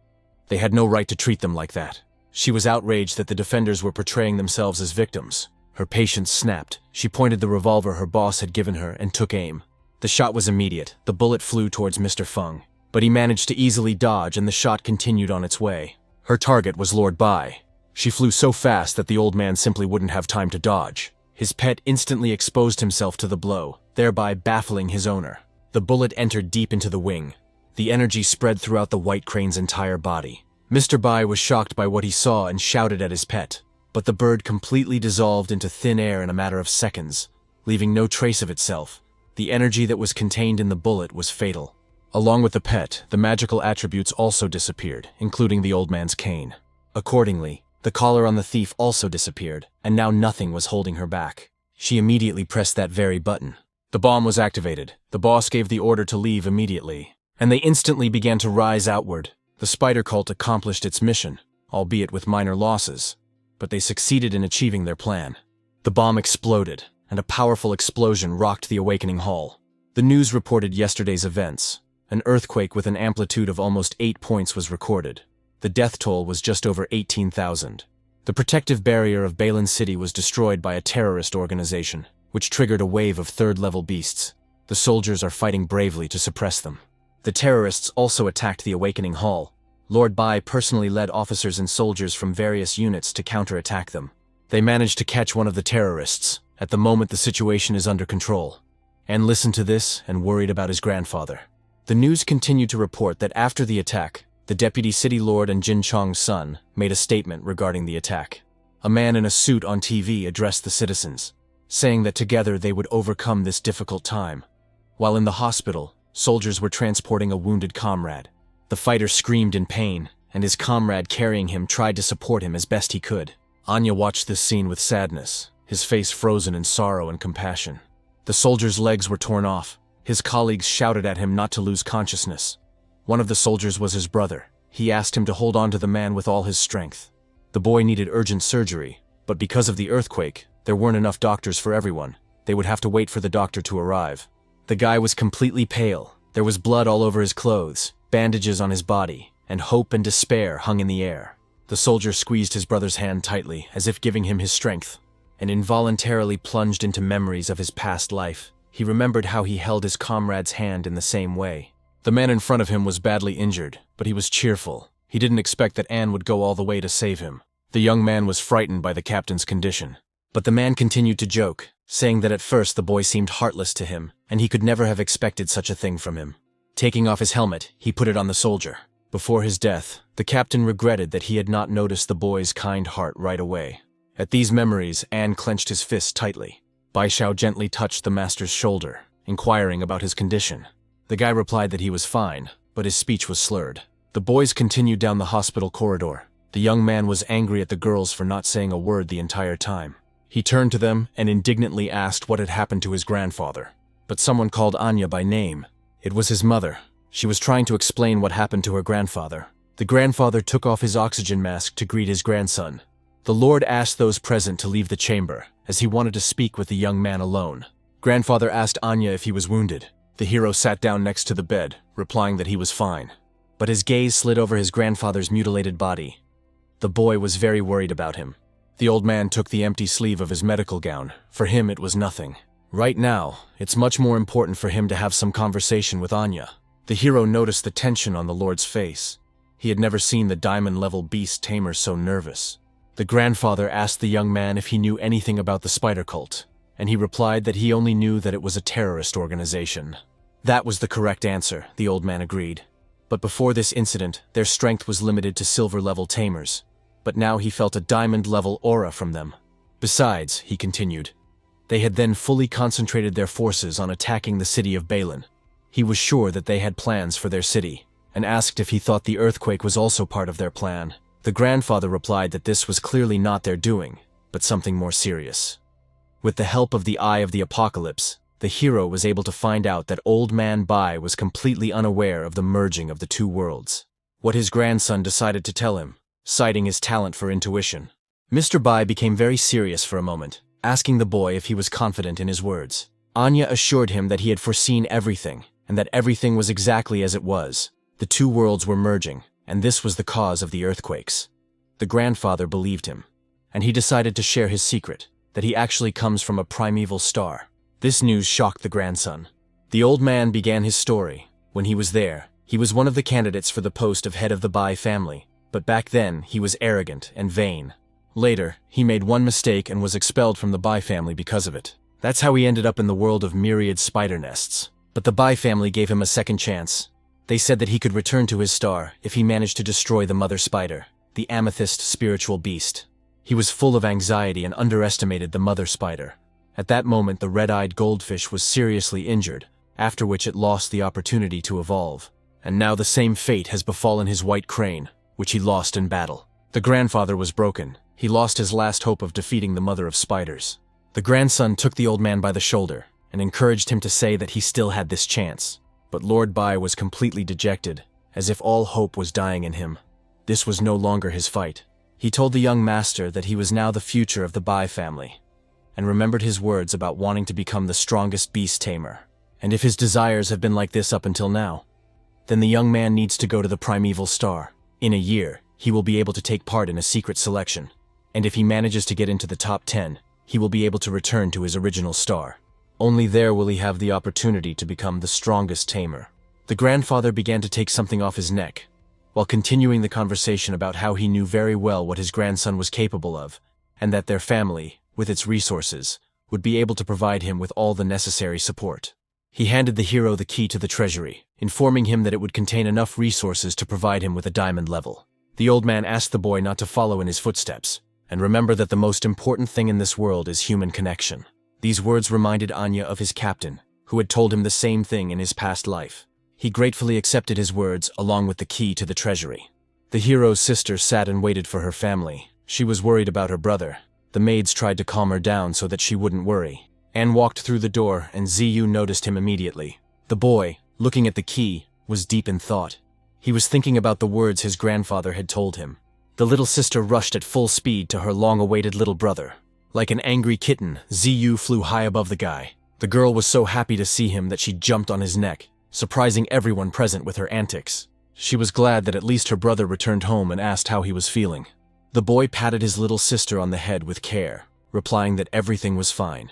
They had no right to treat them like that. She was outraged that the defenders were portraying themselves as victims. Her patience snapped. She pointed the revolver her boss had given her and took aim. The shot was immediate. The bullet flew towards Mr. Feng, but he managed to easily dodge and the shot continued on its way. Her target was Lord Bai. She flew so fast that the old man simply wouldn't have time to dodge. His pet instantly exposed himself to the blow, thereby baffling his owner. The bullet entered deep into the wing. The energy spread throughout the white crane's entire body. Mr. Bai was shocked by what he saw and shouted at his pet, but the bird completely dissolved into thin air in a matter of seconds, leaving no trace of itself. The energy that was contained in the bullet was fatal. Along with the pet, the magical attributes also disappeared, including the old man's cane. Accordingly, the collar on the thief also disappeared, and now nothing was holding her back. She immediately pressed that very button. The bomb was activated. The boss gave the order to leave immediately, and they instantly began to rise outward. The spider cult accomplished its mission, albeit with minor losses, but they succeeded in achieving their plan. The bomb exploded, and a powerful explosion rocked the awakening hall. The news reported yesterday's events. An earthquake with an amplitude of almost 8 points was recorded. The death toll was just over 18,000. The protective barrier of Balan City was destroyed by a terrorist organization, which triggered a wave of third-level beasts. The soldiers are fighting bravely to suppress them. The terrorists also attacked the awakening hall. Lord Bai personally led officers and soldiers from various units to counterattack them. They managed to catch one of the terrorists. At the moment, the situation is under control. Anne listened to this and worried about his grandfather. The news continued to report that after the attack, the deputy city lord and Jin Chong's son made a statement regarding the attack. A man in a suit on TV addressed the citizens, saying that together they would overcome this difficult time. While in the hospital, soldiers were transporting a wounded comrade. The fighter screamed in pain, and his comrade carrying him tried to support him as best he could. Anya watched this scene with sadness, his face frozen in sorrow and compassion. The soldier's legs were torn off. His colleagues shouted at him not to lose consciousness. One of the soldiers was his brother. He asked him to hold on to the man with all his strength. The boy needed urgent surgery, but because of the earthquake, there weren't enough doctors for everyone. They would have to wait for the doctor to arrive. The guy was completely pale. There was blood all over his clothes, bandages on his body, and hope and despair hung in the air. The soldier squeezed his brother's hand tightly, as if giving him his strength, and involuntarily plunged into memories of his past life. He remembered how he held his comrade's hand in the same way. The man in front of him was badly injured, but he was cheerful. He didn't expect that Anne would go all the way to save him. The young man was frightened by the captain's condition. But the man continued to joke, saying that at first the boy seemed heartless to him, and he could never have expected such a thing from him. Taking off his helmet, he put it on the soldier. Before his death, the captain regretted that he had not noticed the boy's kind heart right away. At these memories, Anne clenched his fist tightly. Bai Xiao gently touched the master's shoulder, inquiring about his condition. The guy replied that he was fine, but his speech was slurred. The boys continued down the hospital corridor. The young man was angry at the girls for not saying a word the entire time. He turned to them and indignantly asked what had happened to his grandfather. But someone called Anya by name. It was his mother. She was trying to explain what happened to her grandfather. The grandfather took off his oxygen mask to greet his grandson. The Lord asked those present to leave the chamber, as he wanted to speak with the young man alone. Grandfather asked Anya if he was wounded. The hero sat down next to the bed, replying that he was fine. But his gaze slid over his grandfather's mutilated body. The boy was very worried about him. The old man took the empty sleeve of his medical gown. For him, it was nothing. Right now, it's much more important for him to have some conversation with Anya. The hero noticed the tension on the Lord's face. He had never seen the diamond-level beast tamer so nervous. The grandfather asked the young man if he knew anything about the spider cult, and he replied that he only knew that it was a terrorist organization. That was the correct answer, the old man agreed. But before this incident, their strength was limited to silver-level tamers. But now he felt a diamond-level aura from them. Besides, he continued, they had then fully concentrated their forces on attacking the city of Balan. He was sure that they had plans for their city, and asked if he thought the earthquake was also part of their plan. The grandfather replied that this was clearly not their doing, but something more serious. With the help of the Eye of the Apocalypse, the hero was able to find out that Old Man Bai was completely unaware of the merging of the two worlds. What his grandson decided to tell him, citing his talent for intuition. Mr. Bai became very serious for a moment, asking the boy if he was confident in his words. Anya assured him that he had foreseen everything, and that everything was exactly as it was. The two worlds were merging, and this was the cause of the earthquakes. The grandfather believed him, and he decided to share his secret, that he actually comes from a primeval star. This news shocked the grandson. The old man began his story. When he was there, he was one of the candidates for the post of head of the Bai family. But back then, he was arrogant and vain. Later, he made one mistake and was expelled from the Bai family because of it. That's how he ended up in the world of myriad spider nests. But the Bai family gave him a second chance. They said that he could return to his star if he managed to destroy the mother spider, the amethyst spiritual beast. He was full of anxiety and underestimated the mother spider. At that moment, the red-eyed goldfish was seriously injured, after which it lost the opportunity to evolve. And now the same fate has befallen his white crane, which he lost in battle. The grandfather was broken. He lost his last hope of defeating the mother of spiders. The grandson took the old man by the shoulder and encouraged him to say that he still had this chance. But Lord Bai was completely dejected, as if all hope was dying in him. This was no longer his fight. He told the young master that he was now the future of the Bai family, and remembered his words about wanting to become the strongest beast tamer. And if his desires have been like this up until now, then the young man needs to go to the primeval star. In a year, he will be able to take part in a secret selection, and if he manages to get into the top 10, he will be able to return to his original star. Only there will he have the opportunity to become the strongest tamer. The grandfather began to take something off his neck, while continuing the conversation about how he knew very well what his grandson was capable of, and that their family, with its resources, would be able to provide him with all the necessary support. He handed the hero the key to the treasury, informing him that it would contain enough resources to provide him with a diamond level. The old man asked the boy not to follow in his footsteps, and remember that the most important thing in this world is human connection. These words reminded Anya of his captain, who had told him the same thing in his past life. He gratefully accepted his words along with the key to the treasury. The hero's sister sat and waited for her family. She was worried about her brother. The maids tried to calm her down so that she wouldn't worry. Anne walked through the door and Ziyu noticed him immediately. The boy, looking at the key, was deep in thought. He was thinking about the words his grandfather had told him. The little sister rushed at full speed to her long-awaited little brother. Like an angry kitten, Ziyu flew high above the guy. The girl was so happy to see him that she jumped on his neck, surprising everyone present with her antics. She was glad that at least her brother returned home and asked how he was feeling. The boy patted his little sister on the head with care, replying that everything was fine.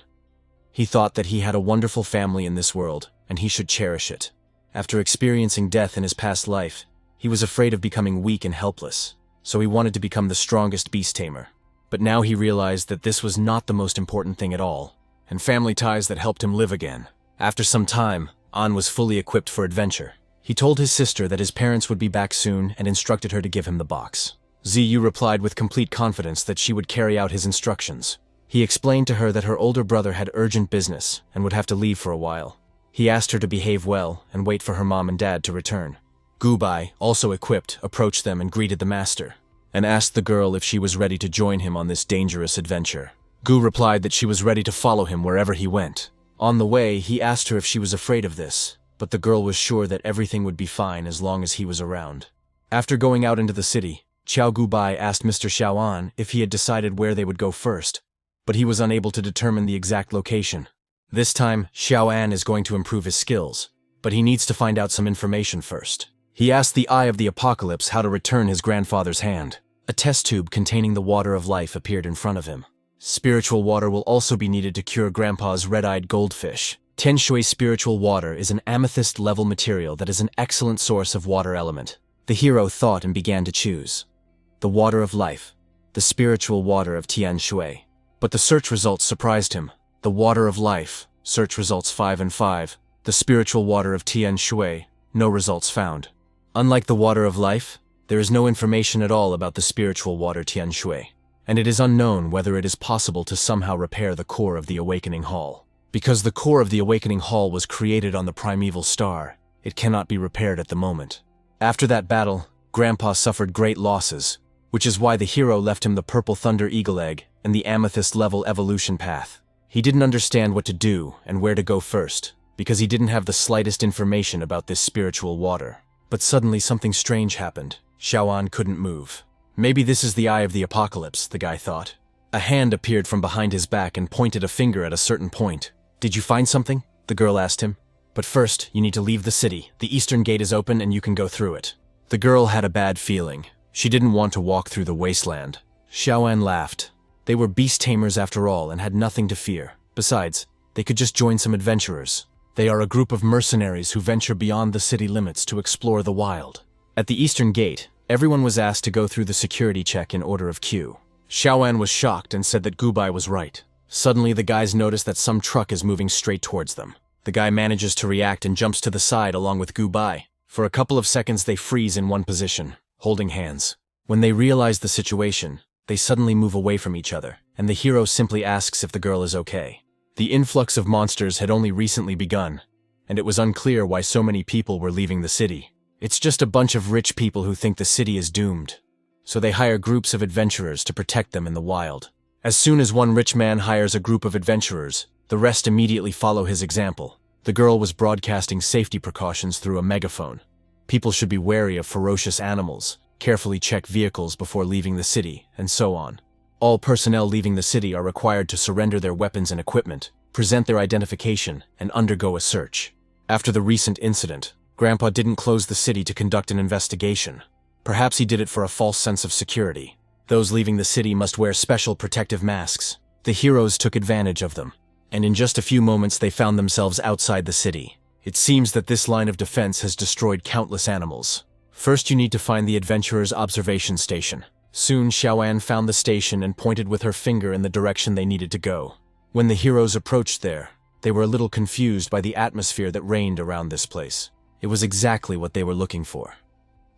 He thought that he had a wonderful family in this world, and he should cherish it. After experiencing death in his past life, he was afraid of becoming weak and helpless, so he wanted to become the strongest beast tamer. But now he realized that this was not the most important thing at all, and family ties that helped him live again. After some time, An was fully equipped for adventure. He told his sister that his parents would be back soon and instructed her to give him the box. Ziyu replied with complete confidence that she would carry out his instructions. He explained to her that her older brother had urgent business and would have to leave for a while. He asked her to behave well and wait for her mom and dad to return. Gubai, also equipped, approached them and greeted the master, and asked the girl if she was ready to join him on this dangerous adventure. Gu replied that she was ready to follow him wherever he went. On the way, he asked her if she was afraid of this, but the girl was sure that everything would be fine as long as he was around. After going out into the city, Qiao Gubai asked Mr. Xiaoan if he had decided where they would go first, but he was unable to determine the exact location. This time, Xiaoan is going to improve his skills, but he needs to find out some information first. He asked the Eye of the Apocalypse how to return his grandfather's hand. A test tube containing the water of life appeared in front of him. Spiritual water will also be needed to cure Grandpa's red-eyed goldfish. Tianshui spiritual water is an amethyst-level material that is an excellent source of water element. The hero thought and began to choose. The water of life, the spiritual water of Tianshui. But the search results surprised him. The water of life, search results 5 and 5. The spiritual water of Tianshui, no results found. Unlike the water of life, there is no information at all about the spiritual water Tianshui, and it is unknown whether it is possible to somehow repair the core of the Awakening Hall. Because the core of the Awakening Hall was created on the primeval star, it cannot be repaired at the moment. After that battle, Grandpa suffered great losses, which is why the hero left him the Purple Thunder Eagle Egg and the Amethyst-level evolution path. He didn't understand what to do and where to go first, because he didn't have the slightest information about this spiritual water. But suddenly something strange happened. Xiaoan couldn't move. Maybe this is the Eye of the Apocalypse, the guy thought. A hand appeared from behind his back and pointed a finger at a certain point. Did you find something? The girl asked him. But first, you need to leave the city. The eastern gate is open and you can go through it. The girl had a bad feeling. She didn't want to walk through the wasteland. Xiaoan laughed. They were beast tamers after all and had nothing to fear. Besides, they could just join some adventurers. They are a group of mercenaries who venture beyond the city limits to explore the wild. At the eastern gate, Everyone was asked to go through the security check in order of queue. Xiaoan was shocked and said that Gubai was right. Suddenly, the guys notice that some truck is moving straight towards them. The guy manages to react and jumps to the side along with Gubai. For a couple of seconds, they freeze in one position, holding hands. When they realize the situation, they suddenly move away from each other, and the hero simply asks if the girl is okay. The influx of monsters had only recently begun, and it was unclear why so many people were leaving the city. It's just a bunch of rich people who think the city is doomed, so they hire groups of adventurers to protect them in the wild. As soon as one rich man hires a group of adventurers, the rest immediately follow his example. The girl was broadcasting safety precautions through a megaphone. People should be wary of ferocious animals, carefully check vehicles before leaving the city, and so on. All personnel leaving the city are required to surrender their weapons and equipment, present their identification, and undergo a search. After the recent incident, Grandpa didn't close the city to conduct an investigation. Perhaps he did it for a false sense of security. Those leaving the city must wear special protective masks. The heroes took advantage of them, and in just a few moments they found themselves outside the city. It seems that this line of defense has destroyed countless animals. First, you need to find the adventurer's observation station. Soon, Xiaoan found the station and pointed with her finger in the direction they needed to go. When the heroes approached there, they were a little confused by the atmosphere that reigned around this place. It was exactly what they were looking for.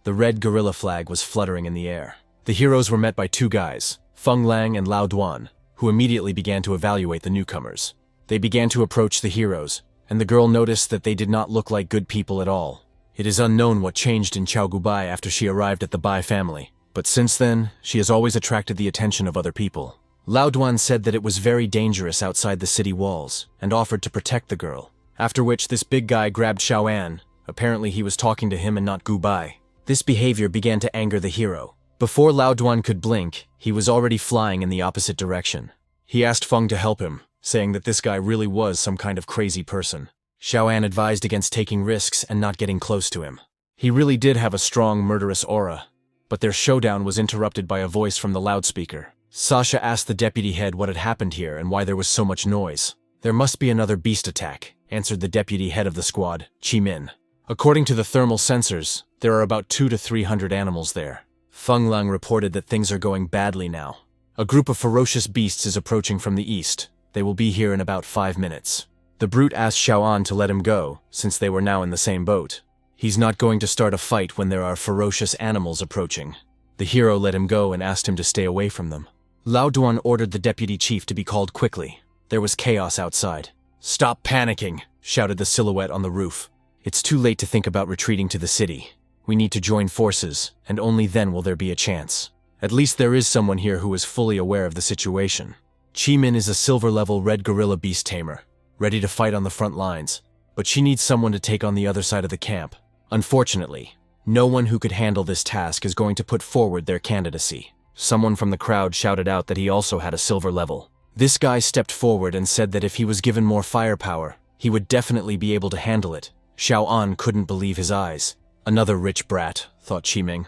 The red gorilla flag was fluttering in the air. The heroes were met by two guys, Feng Lang and Lao Duan, who immediately began to evaluate the newcomers. They began to approach the heroes, and the girl noticed that they did not look like good people at all. It is unknown what changed in Qiao Gubai after she arrived at the Bai family, but since then, she has always attracted the attention of other people. Lao Duan said that it was very dangerous outside the city walls, and offered to protect the girl, after which this big guy grabbed Xiaoan. Apparently he was talking to him and not Gubai. This behavior began to anger the hero. Before Lao Duan could blink, he was already flying in the opposite direction. He asked Feng to help him, saying that this guy really was some kind of crazy person. Xiaoan advised against taking risks and not getting close to him. He really did have a strong, murderous aura, but their showdown was interrupted by a voice from the loudspeaker. Sasha asked the deputy head what had happened here and why there was so much noise. "There must be another beast attack," answered the deputy head of the squad, Chi Min. "According to the thermal sensors, there are about 200 to 300 animals there." Feng Lang reported that things are going badly now. "A group of ferocious beasts is approaching from the east. They will be here in about 5 minutes. The brute asked Xiaoan to let him go, since they were now in the same boat. He's not going to start a fight when there are ferocious animals approaching. The hero let him go and asked him to stay away from them. Lao Duan ordered the deputy chief to be called quickly. There was chaos outside. "Stop panicking," shouted the silhouette on the roof. "It's too late to think about retreating to the city. We need to join forces, and only then will there be a chance. At least there is someone here who is fully aware of the situation." Chi Min is a silver-level red gorilla beast tamer, ready to fight on the front lines, but she needs someone to take on the other side of the camp. Unfortunately, no one who could handle this task is going to put forward their candidacy. Someone from the crowd shouted out that he also had a silver level. This guy stepped forward and said that if he was given more firepower, he would definitely be able to handle it. Xiaoan couldn't believe his eyes. Another rich brat, thought Qiming.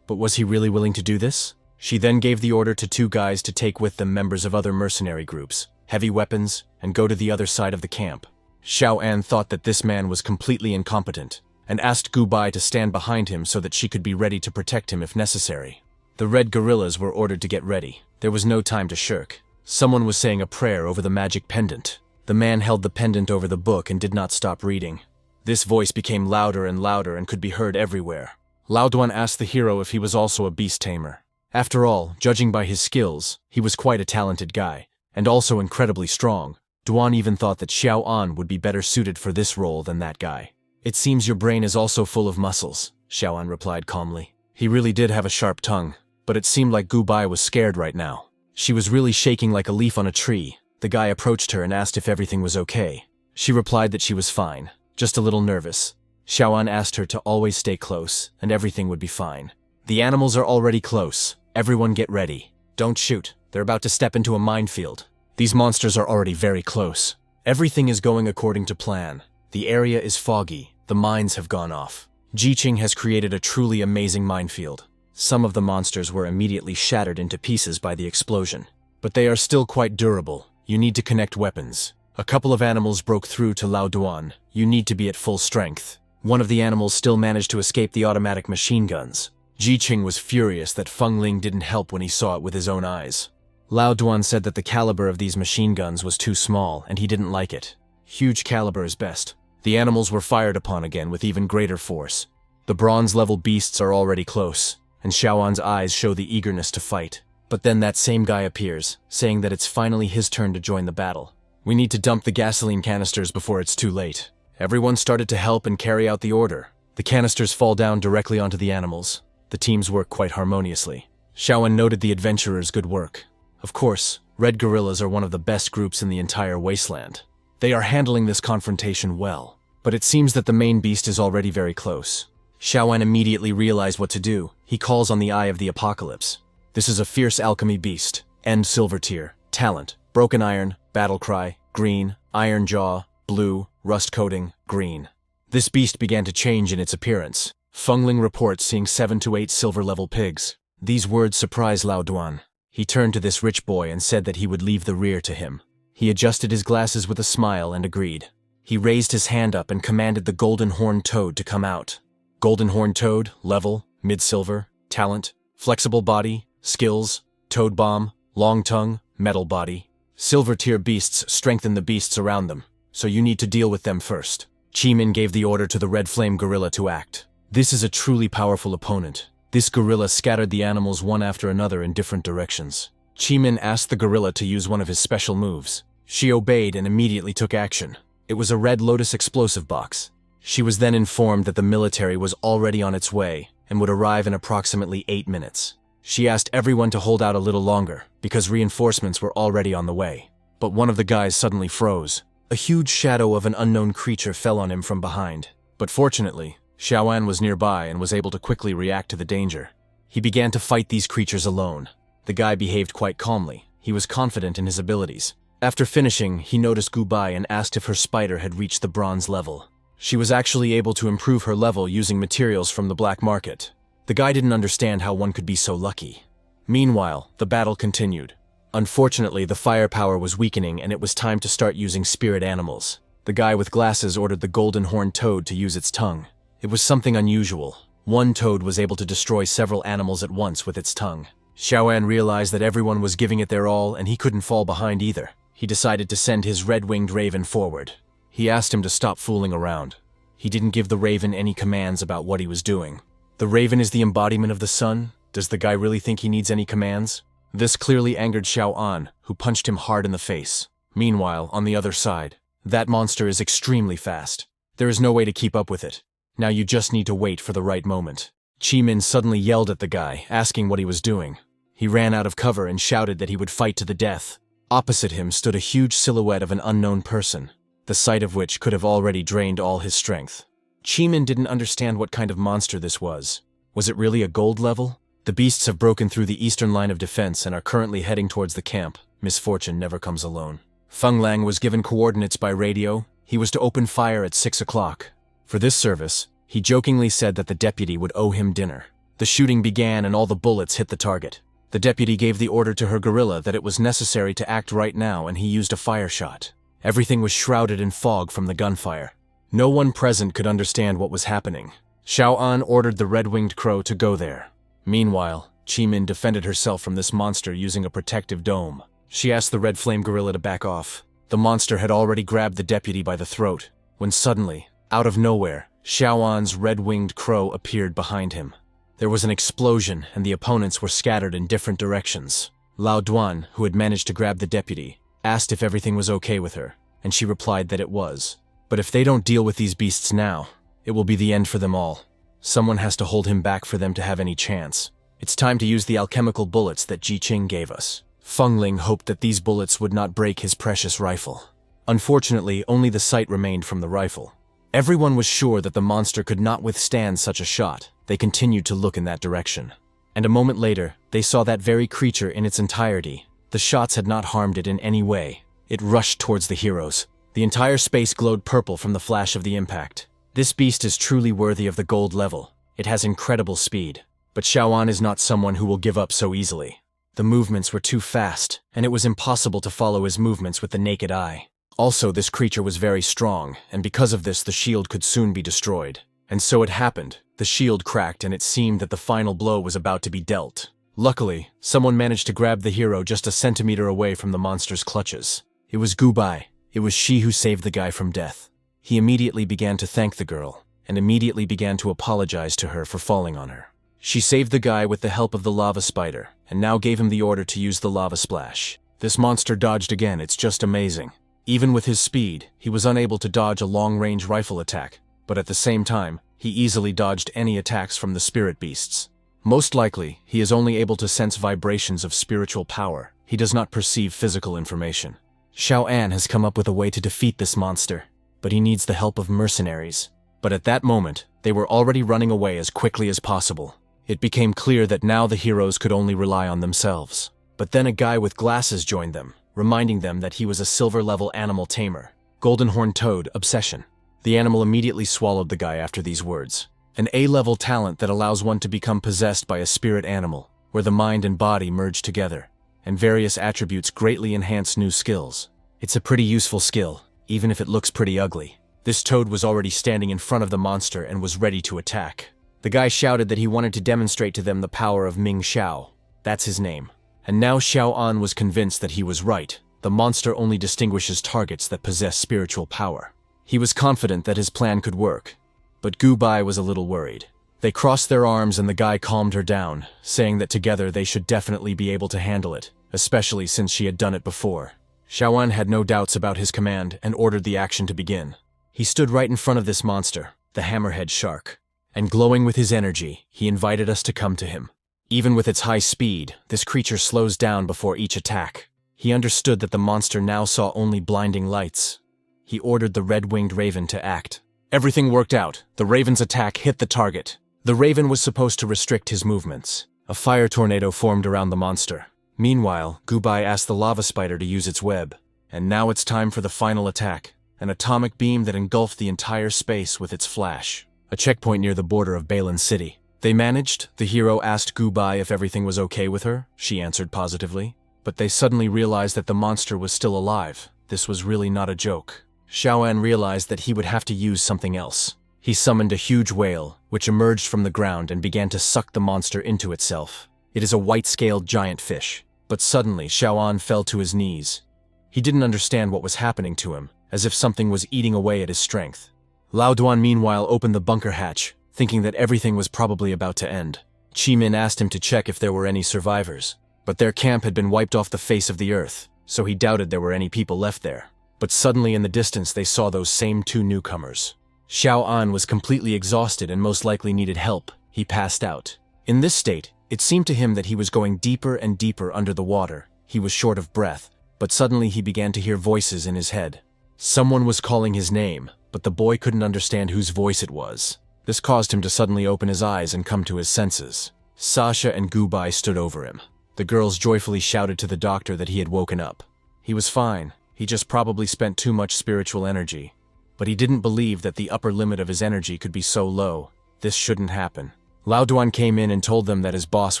But was he really willing to do this? She then gave the order to two guys to take with them members of other mercenary groups, heavy weapons, and go to the other side of the camp. Xiaoan thought that this man was completely incompetent, and asked Gubai to stand behind him so that she could be ready to protect him if necessary. The red gorillas were ordered to get ready. There was no time to shirk. Someone was saying a prayer over the magic pendant. The man held the pendant over the book and did not stop reading. This voice became louder and could be heard everywhere. Lao Duan asked the hero if he was also a beast tamer. After all, judging by his skills, he was quite a talented guy, and also incredibly strong. Duan even thought that Xiaoan would be better suited for this role than that guy. "It seems your brain is also full of muscles," Xiaoan replied calmly. He really did have a sharp tongue, but it seemed like Gubai was scared right now. She was really shaking like a leaf on a tree. The guy approached her and asked if everything was okay. She replied that she was fine, just a little nervous. Xiaoan asked her to always stay close, and everything would be fine. "The animals are already close. Everyone get ready. Don't shoot. They're about to step into a minefield. These monsters are already very close. Everything is going according to plan. The area is foggy. The mines have gone off. Jiqing has created a truly amazing minefield. Some of the monsters were immediately shattered into pieces by the explosion, but they are still quite durable. You need to connect weapons. A couple of animals broke through to Lao Duan. You need to be at full strength. One of the animals still managed to escape the automatic machine guns. Ji Qing was furious that Feng Ling didn't help when he saw it with his own eyes. Lao Duan said that the caliber of these machine guns was too small and he didn't like it. Huge caliber is best. The animals were fired upon again with even greater force. The bronze-level beasts are already close, and Xiaoan's eyes show the eagerness to fight. But then that same guy appears, saying that it's finally his turn to join the battle. We need to dump the gasoline canisters before it's too late. Everyone started to help and carry out the order. The canisters fall down directly onto the animals. The teams work quite harmoniously. Xiaoan noted the adventurers' good work. Of course, red gorillas are one of the best groups in the entire wasteland. They are handling this confrontation well, but it seems that the main beast is already very close. Xiaoan immediately realized what to do. He calls on the Eye of the Apocalypse. This is a fierce alchemy beast. End silver tier. Talent: broken iron, battle cry, green, iron jaw, blue, rust coating, green. This beast began to change in its appearance. Feng Ling reports seeing 7 to 8 silver-level pigs. These words surprised Lao Duan. He turned to this rich boy and said that he would leave the rear to him. He adjusted his glasses with a smile and agreed. He raised his hand up and commanded the golden horned toad to come out. Golden horned toad, level, mid-silver, talent, flexible body, skills, toad bomb, long tongue, metal body. Silver tier beasts strengthen the beasts around them, so you need to deal with them first. Chi-Min gave the order to the red flame gorilla to act. This is a truly powerful opponent. This gorilla scattered the animals one after another in different directions. Chi-Min asked the gorilla to use one of his special moves. She obeyed and immediately took action. It was a red lotus explosive box. She was then informed that the military was already on its way and would arrive in approximately 8 minutes. She asked everyone to hold out a little longer because reinforcements were already on the way. But one of the guys suddenly froze. A huge shadow of an unknown creature fell on him from behind. But fortunately, Xiaoan was nearby and was able to quickly react to the danger. He began to fight these creatures alone. The guy behaved quite calmly. He was confident in his abilities. After finishing, he noticed Gu Bai and asked if her spider had reached the bronze level. She was actually able to improve her level using materials from the black market. The guy didn't understand how one could be so lucky. Meanwhile, the battle continued. Unfortunately, the firepower was weakening and it was time to start using spirit animals. The guy with glasses ordered the golden horned toad to use its tongue. It was something unusual. One toad was able to destroy several animals at once with its tongue. Xiaoan realized that everyone was giving it their all and he couldn't fall behind either. He decided to send his red-winged raven forward. He asked him to stop fooling around. He didn't give the raven any commands about what he was doing. The raven is the embodiment of the sun. Does the guy really think he needs any commands? This clearly angered Xiaoan, who punched him hard in the face. Meanwhile, on the other side, that monster is extremely fast. There is no way to keep up with it. Now you just need to wait for the right moment. Chi-Min suddenly yelled at the guy, asking what he was doing. He ran out of cover and shouted that he would fight to the death. Opposite him stood a huge silhouette of an unknown person, the sight of which could have already drained all his strength. Chi-Min didn't understand what kind of monster this was. Was it really a gold level? The beasts have broken through the eastern line of defense and are currently heading towards the camp. Misfortune never comes alone. Feng Lang was given coordinates by radio. He was to open fire at 6 o'clock. For this service, he jokingly said that the deputy would owe him dinner. The shooting began and all the bullets hit the target. The deputy gave the order to her gorilla that it was necessary to act right now and he used a fire shot. Everything was shrouded in fog from the gunfire. No one present could understand what was happening. Xiaoan ordered the red-winged crow to go there. Meanwhile, Chi-Min defended herself from this monster using a protective dome. She asked the red flame gorilla to back off. The monster had already grabbed the deputy by the throat, when suddenly, out of nowhere, Xiaoan's red-winged crow appeared behind him. There was an explosion and the opponents were scattered in different directions. Lao Duan, who had managed to grab the deputy, asked if everything was okay with her, and she replied that it was. But if they don't deal with these beasts now, it will be the end for them all. Someone has to hold him back for them to have any chance. It's time to use the alchemical bullets that Ji Qing gave us. Feng Ling hoped that these bullets would not break his precious rifle. Unfortunately, only the sight remained from the rifle. Everyone was sure that the monster could not withstand such a shot. They continued to look in that direction. And a moment later, they saw that very creature in its entirety. The shots had not harmed it in any way. It rushed towards the heroes. The entire space glowed purple from the flash of the impact. This beast is truly worthy of the gold level. It has incredible speed. But Xiaoan is not someone who will give up so easily. The movements were too fast, and it was impossible to follow his movements with the naked eye. Also, this creature was very strong, and because of this the shield could soon be destroyed. And so it happened. The The shield cracked and it seemed that the final blow was about to be dealt. Luckily, someone managed to grab the hero just a centimeter away from the monster's clutches. It was Gubai. It was she who saved the guy from death. He immediately began to thank the girl, and immediately began to apologize to her for falling on her. She saved the guy with the help of the lava spider, and now gave him the order to use the lava splash. This monster dodged again, it's just amazing. Even with his speed, he was unable to dodge a long-range rifle attack, but at the same time, he easily dodged any attacks from the spirit beasts. Most likely, he is only able to sense vibrations of spiritual power. He does not perceive physical information. Xiao An has come up with a way to defeat this monster, but he needs the help of mercenaries. But at that moment, they were already running away as quickly as possible. It became clear that now the heroes could only rely on themselves. But then a guy with glasses joined them, reminding them that he was a silver-level animal tamer. Golden Horned Toad, Obsession. The animal immediately swallowed the guy after these words. An A-level talent that allows one to become possessed by a spirit animal, where the mind and body merge together, and various attributes greatly enhance new skills. It's a pretty useful skill, even if it looks pretty ugly. This toad was already standing in front of the monster and was ready to attack. The guy shouted that he wanted to demonstrate to them the power of Ming Xiao. That's his name. And now Xiao An was convinced that he was right. The monster only distinguishes targets that possess spiritual power. He was confident that his plan could work, but Gubai was a little worried. They crossed their arms and the guy calmed her down, saying that together they should definitely be able to handle it, especially since she had done it before. Xiao An had no doubts about his command and ordered the action to begin. He stood right in front of this monster, the hammerhead shark, and glowing with his energy, he invited us to come to him. Even with its high speed, this creature slows down before each attack. He understood that the monster now saw only blinding lights. He ordered the red-winged raven to act. Everything worked out. The raven's attack hit the target. The raven was supposed to restrict his movements. A fire tornado formed around the monster. Meanwhile, Gubai asked the lava spider to use its web. And now it's time for the final attack. An atomic beam that engulfed the entire space with its flash. A checkpoint near the border of Balin City. They managed. The hero asked Gubai if everything was okay with her. She answered positively. But they suddenly realized that the monster was still alive. This was really not a joke. Xiao An realized that he would have to use something else. He summoned a huge whale, which emerged from the ground and began to suck the monster into itself. It is a white-scaled giant fish. But suddenly, Xiao An fell to his knees. He didn't understand what was happening to him, as if something was eating away at his strength. Lao Duan meanwhile opened the bunker hatch, thinking that everything was probably about to end. Chi Min asked him to check if there were any survivors, but their camp had been wiped off the face of the earth, so he doubted there were any people left there. But suddenly in the distance they saw those same two newcomers. Xiao An was completely exhausted and most likely needed help. He passed out. In this state, it seemed to him that he was going deeper and deeper under the water. He was short of breath, but suddenly he began to hear voices in his head. Someone was calling his name, but the boy couldn't understand whose voice it was. This caused him to suddenly open his eyes and come to his senses. Sasha and Gubai stood over him. The girls joyfully shouted to the doctor that he had woken up. He was fine. He just probably spent too much spiritual energy. But he didn't believe that the upper limit of his energy could be so low. This shouldn't happen. Lao Duan came in and told them that his boss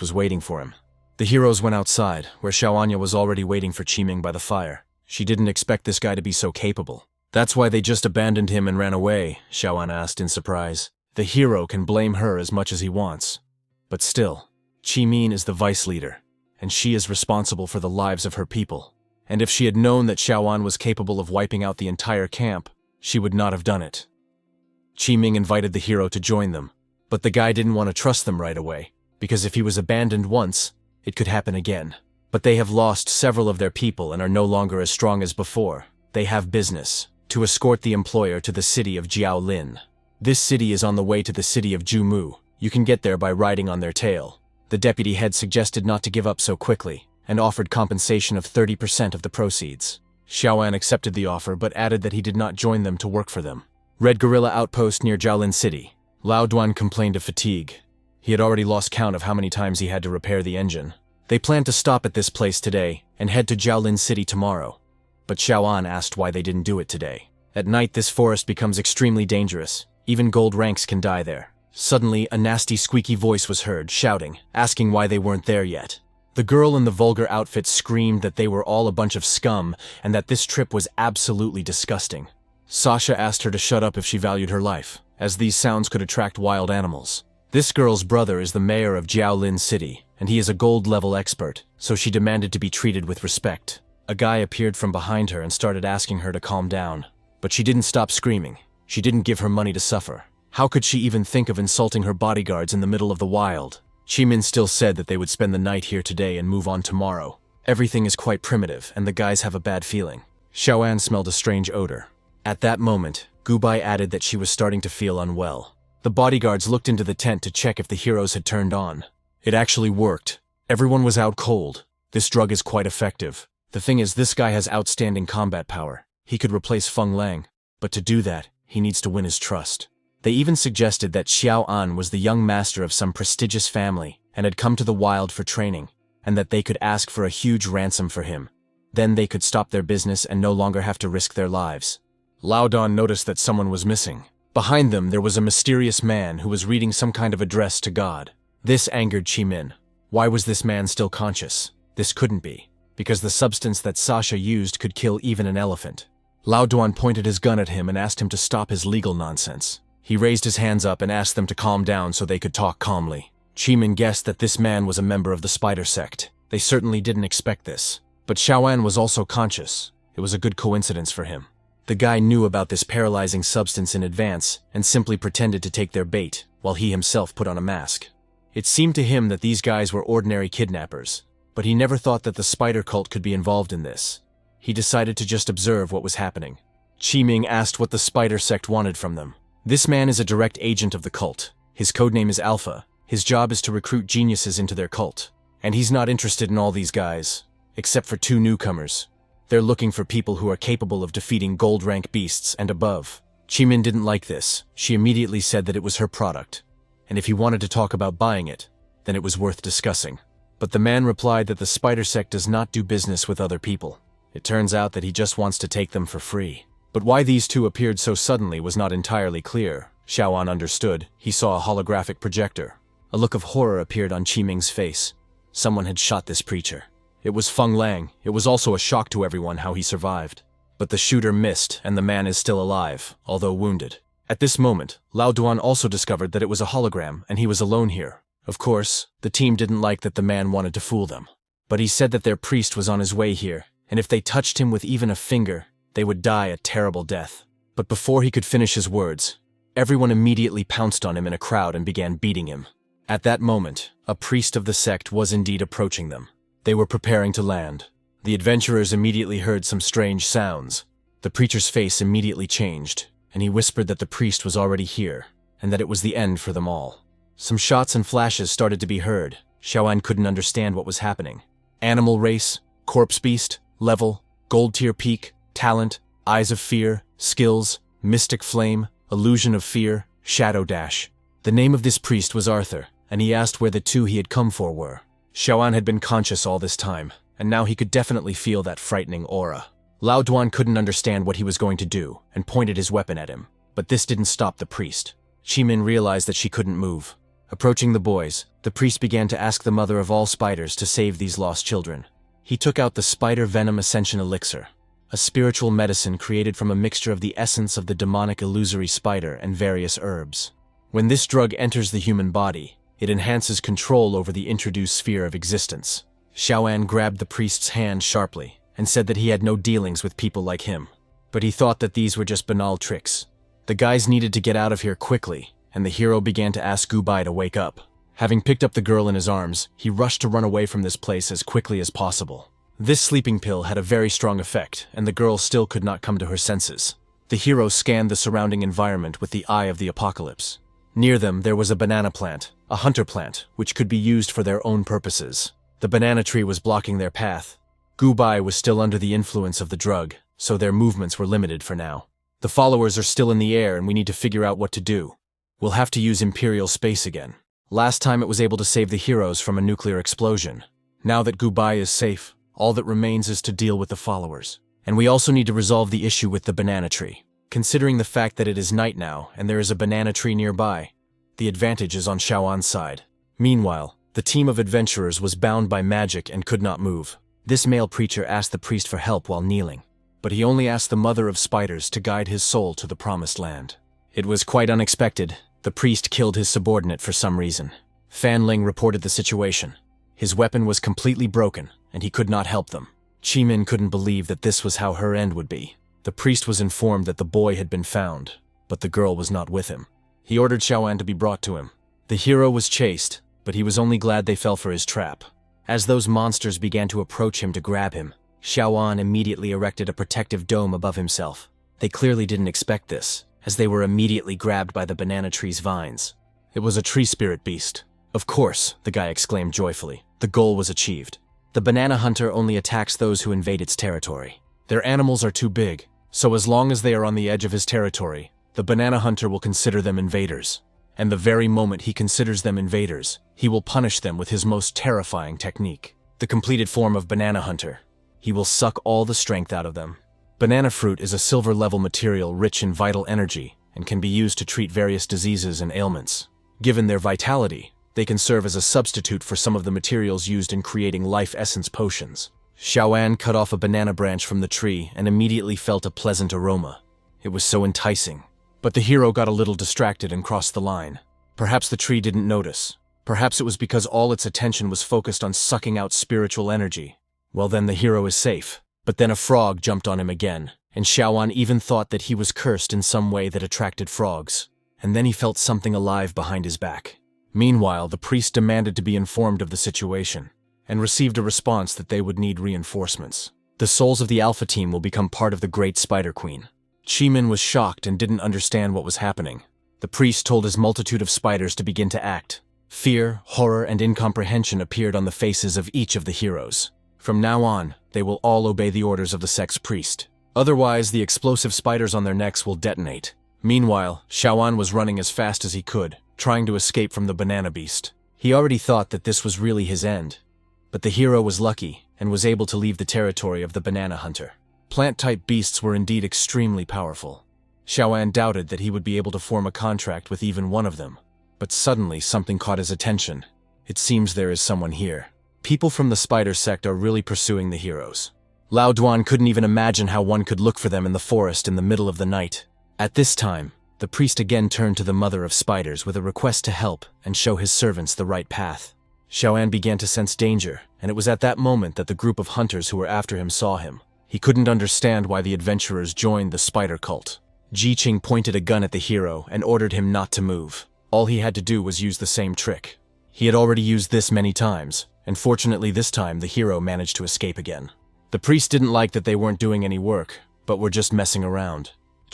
was waiting for him. The heroes went outside, where Xiaoanya was already waiting for Qiming by the fire. She didn't expect this guy to be so capable. That's why they just abandoned him and ran away, Xiaoan asked in surprise. The hero can blame her as much as he wants. But still, Qiming is the vice leader, and she is responsible for the lives of her people. And if she had known that Xiaoan was capable of wiping out the entire camp, she would not have done it. Qiming invited the hero to join them, but the guy didn't want to trust them right away, because if he was abandoned once, it could happen again. But they have lost several of their people and are no longer as strong as before. They have business to escort the employer to the city of Jiaolin. This city is on the way to the city of Jumu. You can get there by riding on their tail. The deputy head suggested not to give up so quickly, and offered compensation of 30% of the proceeds. Xiaoan accepted the offer but added that he did not join them to work for them. Red Guerrilla Outpost near Jiaolin City. Lao Duan complained of fatigue. He had already lost count of how many times he had to repair the engine. They planned to stop at this place today and head to Jiaolin City tomorrow. But Xiaoan asked why they didn't do it today. At night this forest becomes extremely dangerous. Even gold ranks can die there. Suddenly, a nasty squeaky voice was heard, shouting, asking why they weren't there yet. The girl in the vulgar outfit screamed that they were all a bunch of scum and that this trip was absolutely disgusting. Sasha asked her to shut up if she valued her life, as these sounds could attract wild animals. This girl's brother is the mayor of Jiaolin City, and he is a gold-level expert, so she demanded to be treated with respect. A guy appeared from behind her and started asking her to calm down. But she didn't stop screaming. She didn't give her money to suffer. How could she even think of insulting her bodyguards in the middle of the wild? Jimin still said that they would spend the night here today and move on tomorrow. Everything is quite primitive, and the guys have a bad feeling. Xiaoan smelled a strange odor. At that moment, Gubai added that she was starting to feel unwell. The bodyguards looked into the tent to check if the heroes had turned on. It actually worked. Everyone was out cold. This drug is quite effective. The thing is, this guy has outstanding combat power. He could replace Feng Lang. But to do that, he needs to win his trust. They even suggested that Xiao An was the young master of some prestigious family and had come to the wild for training, and that they could ask for a huge ransom for him. Then they could stop their business and no longer have to risk their lives. Lao Dan noticed that someone was missing. Behind them, there was a mysterious man who was reading some kind of address to God. This angered Jimin. Why was this man still conscious? This couldn't be, because the substance that Sasha used could kill even an elephant. Lao Duan pointed his gun at him and asked him to stop his legal nonsense. He raised his hands up and asked them to calm down so they could talk calmly. Jimin guessed that this man was a member of the spider sect. They certainly didn't expect this. But Xiaoan was also conscious. It was a good coincidence for him. The guy knew about this paralyzing substance in advance and simply pretended to take their bait, while he himself put on a mask. It seemed to him that these guys were ordinary kidnappers, but he never thought that the spider cult could be involved in this. He decided to just observe what was happening. Qiming asked what the spider sect wanted from them. This man is a direct agent of the cult. His codename is Alpha. His job is to recruit geniuses into their cult. And he's not interested in all these guys, except for 2 newcomers. They're looking for people who are capable of defeating gold rank beasts and above. Jimin didn't like this. She immediately said that it was her product, and if he wanted to talk about buying it, then it was worth discussing. But the man replied that the spider sect does not do business with other people. It turns out that he just wants to take them for free. But why these 2 appeared so suddenly was not entirely clear. Xiaoan understood. He saw a holographic projector. A look of horror appeared on Qiming's face. Someone had shot this preacher. It was Feng Lang. It was also a shock to everyone how he survived. But the shooter missed, and the man is still alive, although wounded. At this moment, Lao Duan also discovered that it was a hologram, and he was alone here. Of course, the team didn't like that the man wanted to fool them. But he said that their priest was on his way here, and if they touched him with even a finger, they would die a terrible death. But before he could finish his words, everyone immediately pounced on him in a crowd and began beating him. At that moment, a priest of the sect was indeed approaching them. They were preparing to land. The adventurers immediately heard some strange sounds. The preacher's face immediately changed, and he whispered that the priest was already here, and that it was the end for them all. Some shots and flashes started to be heard. Xiaoan couldn't understand what was happening. Animal race, corpse beast, level, gold tier peak, talent, eyes of fear, skills, mystic flame, illusion of fear, shadow dash. The name of this priest was Arthur, and he asked where the 2 he had come for were. Xiaoan had been conscious all this time, and now he could definitely feel that frightening aura. Lao Duan couldn't understand what he was going to do, and pointed his weapon at him. But this didn't stop the priest. Qimin realized that she couldn't move. Approaching the boys, the priest began to ask the mother of all spiders to save these lost children. He took out the spider venom ascension elixir, a spiritual medicine created from a mixture of the essence of the demonic illusory spider and various herbs. When this drug enters the human body, it enhances control over the introduced sphere of existence. Xiaoan grabbed the priest's hand sharply and said that he had no dealings with people like him. But he thought that these were just banal tricks. The guys needed to get out of here quickly, and the hero began to ask Gubai to wake up. Having picked up the girl in his arms, he rushed to run away from this place as quickly as possible. This sleeping pill had a very strong effect, and the girl still could not come to her senses. The hero scanned the surrounding environment with the eye of the apocalypse. Near them, there was a banana plant, a hunter plant, which could be used for their own purposes. The banana tree was blocking their path. Gubai was still under the influence of the drug, so their movements were limited for now. The followers are still in the air and we need to figure out what to do. We'll have to use Imperial space again. Last time it was able to save the heroes from a nuclear explosion. Now that Gubai is safe, all that remains is to deal with the followers. And we also need to resolve the issue with the banana tree. Considering the fact that it is night now and there is a banana tree nearby, the advantage is on Xiaoan's side. Meanwhile, the team of adventurers was bound by magic and could not move. This male preacher asked the priest for help while kneeling, but he only asked the mother of spiders to guide his soul to the promised land. It was quite unexpected. The priest killed his subordinate for some reason. Fan Ling reported the situation. His weapon was completely broken, and he could not help them. Min couldn't believe that this was how her end would be. The priest was informed that the boy had been found, but the girl was not with him. He ordered Xiaoan to be brought to him. The hero was chased, but he was only glad they fell for his trap. As those monsters began to approach him to grab him, Xiaoan immediately erected a protective dome above himself. They clearly didn't expect this, as they were immediately grabbed by the banana tree's vines. It was a tree spirit beast. Of course, the guy exclaimed joyfully. The goal was achieved. The banana hunter only attacks those who invade its territory. Their animals are too big, so as long as they are on the edge of his territory, the banana hunter will consider them invaders. And the very moment he considers them invaders, he will punish them with his most terrifying technique, the completed form of banana hunter. He will suck all the strength out of them. Banana fruit is a silver-level material rich in vital energy and can be used to treat various diseases and ailments. Given their vitality, they can serve as a substitute for some of the materials used in creating life essence potions. Xiaoan cut off a banana branch from the tree and immediately felt a pleasant aroma. It was so enticing. But the hero got a little distracted and crossed the line. Perhaps the tree didn't notice. Perhaps it was because all its attention was focused on sucking out spiritual energy. Well, then the hero is safe. But then a frog jumped on him again, and Xiaoan even thought that he was cursed in some way that attracted frogs. And then he felt something alive behind his back. Meanwhile, the priest demanded to be informed of the situation, and received a response that they would need reinforcements. The souls of the Alpha team will become part of the Great Spider Queen. Min was shocked and didn't understand what was happening. The priest told his multitude of spiders to begin to act. Fear, horror, and incomprehension appeared on the faces of each of the heroes. From now on, they will all obey the orders of the sex priest. Otherwise, the explosive spiders on their necks will detonate. Meanwhile, Xiaoan was running as fast as he could, trying to escape from the banana beast. He already thought that this was really his end. But the hero was lucky and was able to leave the territory of the banana hunter. Plant-type beasts were indeed extremely powerful. Xiaoan doubted that he would be able to form a contract with even one of them. But suddenly something caught his attention. It seems there is someone here. People from the spider sect are really pursuing the heroes. Lao Duan couldn't even imagine how one could look for them in the forest in the middle of the night. At this time, the priest again turned to the mother of spiders with a request to help and show his servants the right path. Xiaoan began to sense danger, and it was at that moment that the group of hunters who were after him saw him. He couldn't understand why the adventurers joined the spider cult. Ji Qing pointed a gun at the hero and ordered him not to move. All he had to do was use the same trick. He had already used this many times, and fortunately this time the hero managed to escape again. The priest didn't like that they weren't doing any work, but were just messing around.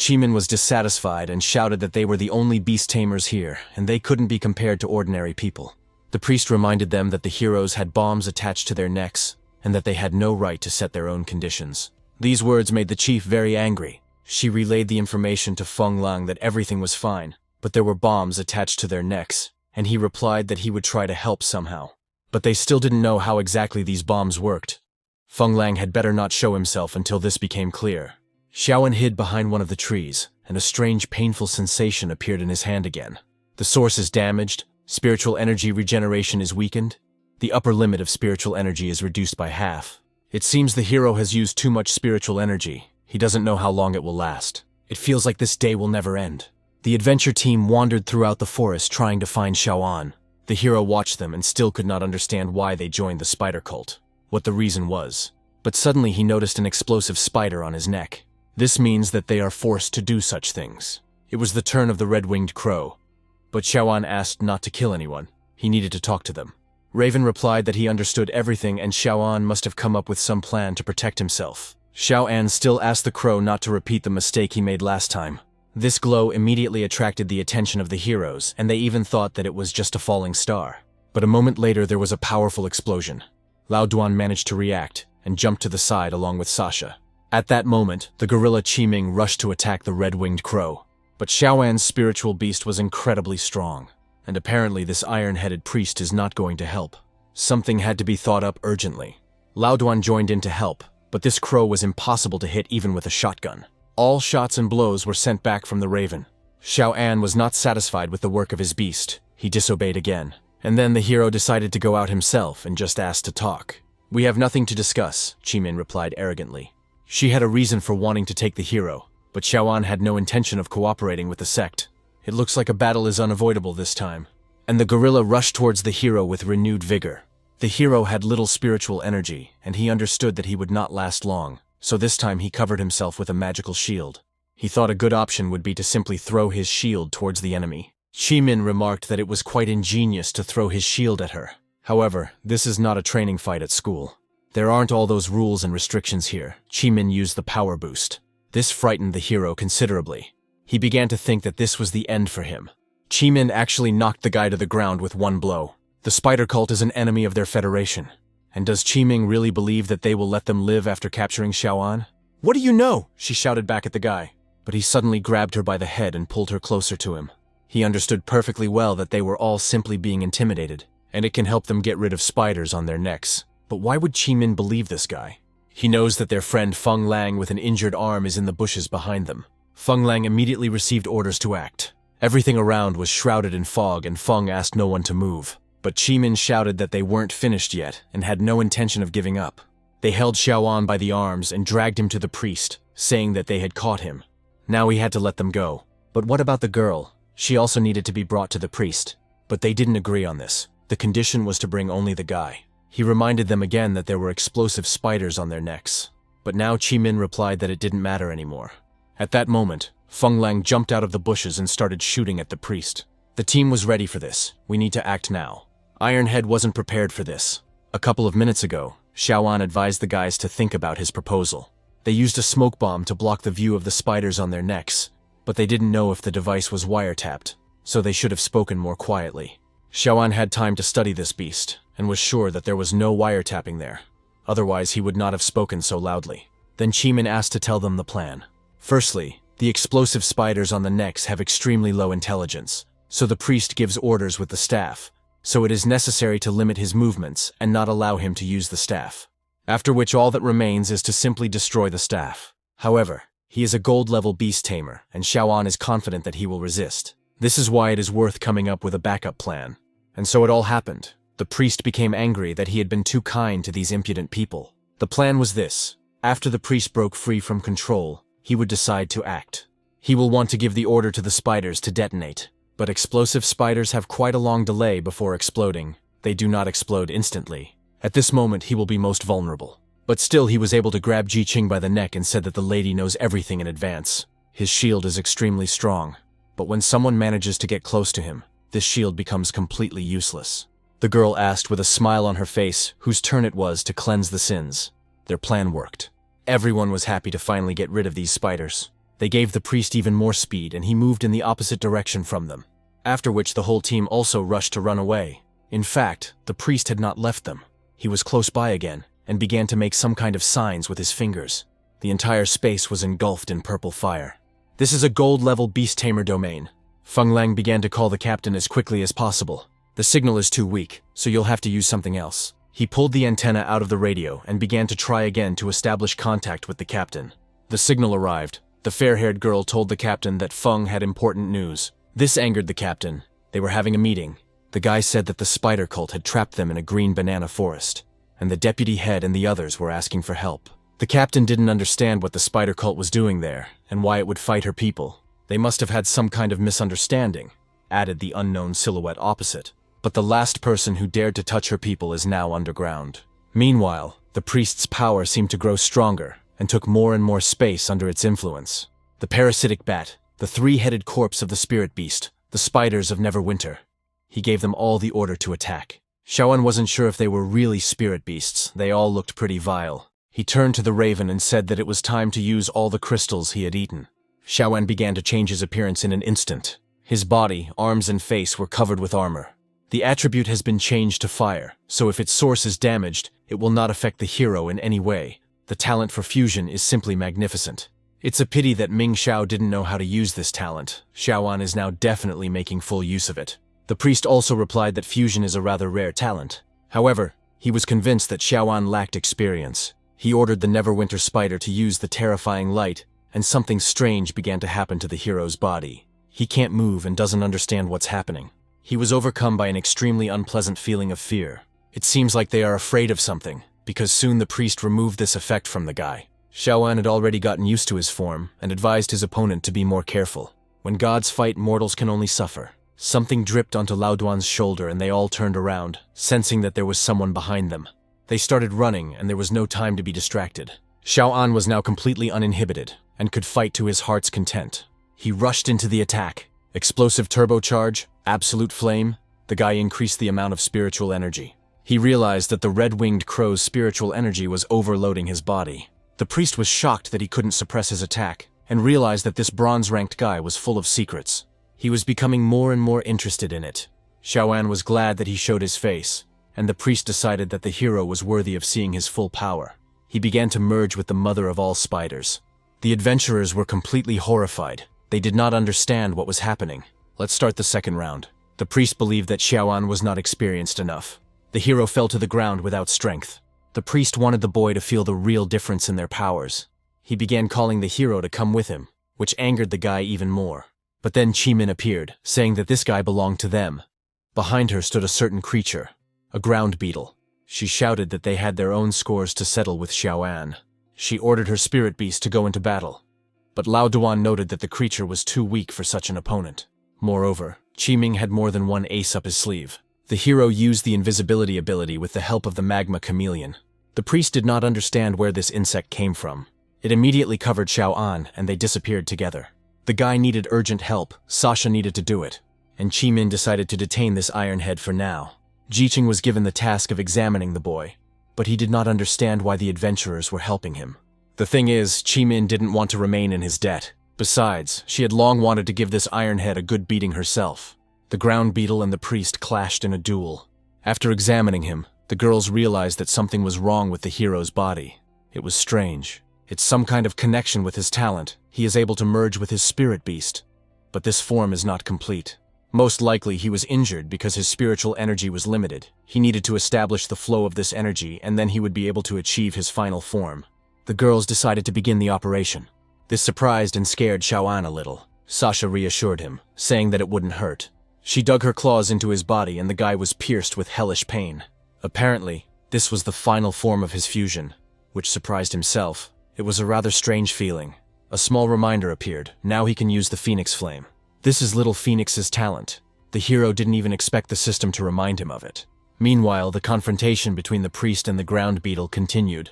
Min was dissatisfied and shouted that they were the only beast tamers here, and they couldn't be compared to ordinary people. The priest reminded them that the heroes had bombs attached to their necks, and that they had no right to set their own conditions. These words made the chief very angry. She relayed the information to Feng Lang that everything was fine, but there were bombs attached to their necks, and he replied that he would try to help somehow. But they still didn't know how exactly these bombs worked. Feng Lang had better not show himself until this became clear. Xiaoan hid behind one of the trees, and a strange painful sensation appeared in his hand again. The source is damaged, spiritual energy regeneration is weakened, the upper limit of spiritual energy is reduced by half. It seems the hero has used too much spiritual energy. He doesn't know how long it will last. It feels like this day will never end. The adventure team wandered throughout the forest trying to find Xiaoan. The hero watched them and still could not understand why they joined the spider cult, what the reason was. But suddenly he noticed an explosive spider on his neck. This means that they are forced to do such things. It was the turn of the red-winged crow. But Xiaoan asked not to kill anyone. He needed to talk to them. Raven replied that he understood everything and Xiaoan must have come up with some plan to protect himself. Xiaoan still asked the crow not to repeat the mistake he made last time. This glow immediately attracted the attention of the heroes, and they even thought that it was just a falling star. But a moment later there was a powerful explosion. Lao Duan managed to react, and jumped to the side along with Sasha. At that moment, the gorilla Qiming rushed to attack the red-winged crow. But Xiaoan's spiritual beast was incredibly strong, and apparently this iron-headed priest is not going to help. Something had to be thought up urgently. Lao Duan joined in to help, but this crow was impossible to hit even with a shotgun. All shots and blows were sent back from the raven. Xiaoan was not satisfied with the work of his beast. He disobeyed again. And then the hero decided to go out himself and just asked to talk. "We have nothing to discuss," Qimin replied arrogantly. She had a reason for wanting to take the hero, but Xiaoan had no intention of cooperating with the sect. It looks like a battle is unavoidable this time. And the gorilla rushed towards the hero with renewed vigor. The hero had little spiritual energy, and he understood that he would not last long, so this time he covered himself with a magical shield. He thought a good option would be to simply throw his shield towards the enemy. Chi-Min remarked that it was quite ingenious to throw his shield at her. However, this is not a training fight at school. There aren't all those rules and restrictions here. Chi-Min used the power boost. This frightened the hero considerably. He began to think that this was the end for him. Chi-Min actually knocked the guy to the ground with one blow. The spider cult is an enemy of their federation. And does Chi-Min really believe that they will let them live after capturing Xiaoan? "What do you know?" she shouted back at the guy. But he suddenly grabbed her by the head and pulled her closer to him. He understood perfectly well that they were all simply being intimidated, and it can help them get rid of spiders on their necks. But why would Chi-Min believe this guy? He knows that their friend Feng Lang with an injured arm is in the bushes behind them. Feng Lang immediately received orders to act. Everything around was shrouded in fog, and Feng asked no one to move. But Chi-Min shouted that they weren't finished yet and had no intention of giving up. They held Xiaoan by the arms and dragged him to the priest, saying that they had caught him. Now he had to let them go. But what about the girl? She also needed to be brought to the priest. But they didn't agree on this. The condition was to bring only the guy. He reminded them again that there were explosive spiders on their necks. But now Chi-Min replied that it didn't matter anymore. At that moment, Feng Lang jumped out of the bushes and started shooting at the priest. The team was ready for this. We need to act now. Ironhead wasn't prepared for this. A couple of minutes ago, Xiaoan advised the guys to think about his proposal. They used a smoke bomb to block the view of the spiders on their necks, but they didn't know if the device was wiretapped, so they should have spoken more quietly. Xiaoan had time to study this beast, and was sure that there was no wiretapping there. Otherwise, he would not have spoken so loudly. Then Chi-Min asked to tell them the plan. Firstly, the explosive spiders on the necks have extremely low intelligence, so the priest gives orders with the staff, so it is necessary to limit his movements and not allow him to use the staff. After which all that remains is to simply destroy the staff. However, he is a gold-level beast tamer, and Xiaoan is confident that he will resist. This is why it is worth coming up with a backup plan. And so it all happened. The priest became angry that he had been too kind to these impudent people. The plan was this. After the priest broke free from control, he would decide to act. He will want to give the order to the spiders to detonate. But explosive spiders have quite a long delay before exploding. They do not explode instantly. At this moment, he will be most vulnerable. But still, he was able to grab Ji Qing by the neck and said that the lady knows everything in advance. His shield is extremely strong. But when someone manages to get close to him, this shield becomes completely useless. The girl asked with a smile on her face whose turn it was to cleanse the sins. Their plan worked. Everyone was happy to finally get rid of these spiders. They gave the priest even more speed, and he moved in the opposite direction from them. After which the whole team also rushed to run away. In fact, the priest had not left them. He was close by again, and began to make some kind of signs with his fingers. The entire space was engulfed in purple fire. This is a gold-level beast tamer domain. Feng Lang began to call the captain as quickly as possible. The signal is too weak, so you'll have to use something else. He pulled the antenna out of the radio and began to try again to establish contact with the captain. The signal arrived. The fair-haired girl told the captain that Feng had important news. This angered the captain. They were having a meeting. The guy said that the spider cult had trapped them in a green banana forest, and the deputy head and the others were asking for help. The captain didn't understand what the spider cult was doing there, and why it would fight her people. They must have had some kind of misunderstanding, added the unknown silhouette opposite. But the last person who dared to touch her people is now underground. Meanwhile, the priest's power seemed to grow stronger, and took more and more space under its influence. The parasitic bat, the three-headed corpse of the spirit beast, the spiders of Neverwinter. He gave them all the order to attack. Xiaoan wasn't sure if they were really spirit beasts. They all looked pretty vile. He turned to the raven and said that it was time to use all the crystals he had eaten. Xiaoan began to change his appearance in an instant. His body, arms and face were covered with armor. The attribute has been changed to fire, so if its source is damaged, it will not affect the hero in any way. The talent for fusion is simply magnificent. It's a pity that Ming Xiao didn't know how to use this talent. Xiaoan is now definitely making full use of it. The priest also replied that fusion is a rather rare talent. However, he was convinced that Xiaoan lacked experience. He ordered the Neverwinter spider to use the terrifying light, and something strange began to happen to the hero's body. He can't move and doesn't understand what's happening. He was overcome by an extremely unpleasant feeling of fear. It seems like they are afraid of something, because soon the priest removed this effect from the guy. Xiaoan had already gotten used to his form and advised his opponent to be more careful. When gods fight, mortals can only suffer. Something dripped onto Lao Duan's shoulder and they all turned around, sensing that there was someone behind them. They started running and there was no time to be distracted. Xiao An was now completely uninhibited and could fight to his heart's content. He rushed into the attack. Explosive turbocharge, absolute flame. The guy increased the amount of spiritual energy. He realized that the red-winged crow's spiritual energy was overloading his body. The priest was shocked that he couldn't suppress his attack and realized that this bronze-ranked guy was full of secrets. He was becoming more and more interested in it. Xiao An was glad that he showed his face, and the priest decided that the hero was worthy of seeing his full power. He began to merge with the mother of all spiders. The adventurers were completely horrified. They did not understand what was happening. Let's start the second round. The priest believed that Xiao An was not experienced enough. The hero fell to the ground without strength. The priest wanted the boy to feel the real difference in their powers. He began calling the hero to come with him, which angered the guy even more. But then Chi-Min appeared, saying that this guy belonged to them. Behind her stood a certain creature, a ground beetle. She shouted that they had their own scores to settle with Xiao An. She ordered her spirit beast to go into battle. But Lao Duan noted that the creature was too weak for such an opponent. Moreover, Chi-Ming had more than one ace up his sleeve. The hero used the invisibility ability with the help of the magma chameleon. The priest did not understand where this insect came from. It immediately covered Xiao An and they disappeared together. The guy needed urgent help, Sasha needed to do it, and Chi-Min decided to detain this ironhead for now. Ji-Ching was given the task of examining the boy, but he did not understand why the adventurers were helping him. The thing is, Chi-Min didn't want to remain in his debt. Besides, she had long wanted to give this ironhead a good beating herself. The ground beetle and the priest clashed in a duel. After examining him, the girls realized that something was wrong with the hero's body. It was strange. It's some kind of connection with his talent. He is able to merge with his spirit beast. But this form is not complete. Most likely he was injured because his spiritual energy was limited. He needed to establish the flow of this energy and then he would be able to achieve his final form. The girls decided to begin the operation. This surprised and scared Xiao An a little. Sasha reassured him, saying that it wouldn't hurt. She dug her claws into his body and the guy was pierced with hellish pain. Apparently, this was the final form of his fusion, which surprised himself. It was a rather strange feeling. A small reminder appeared. Now he can use the Phoenix Flame. This is little Phoenix's talent. The hero didn't even expect the system to remind him of it. Meanwhile, the confrontation between the priest and the ground beetle continued.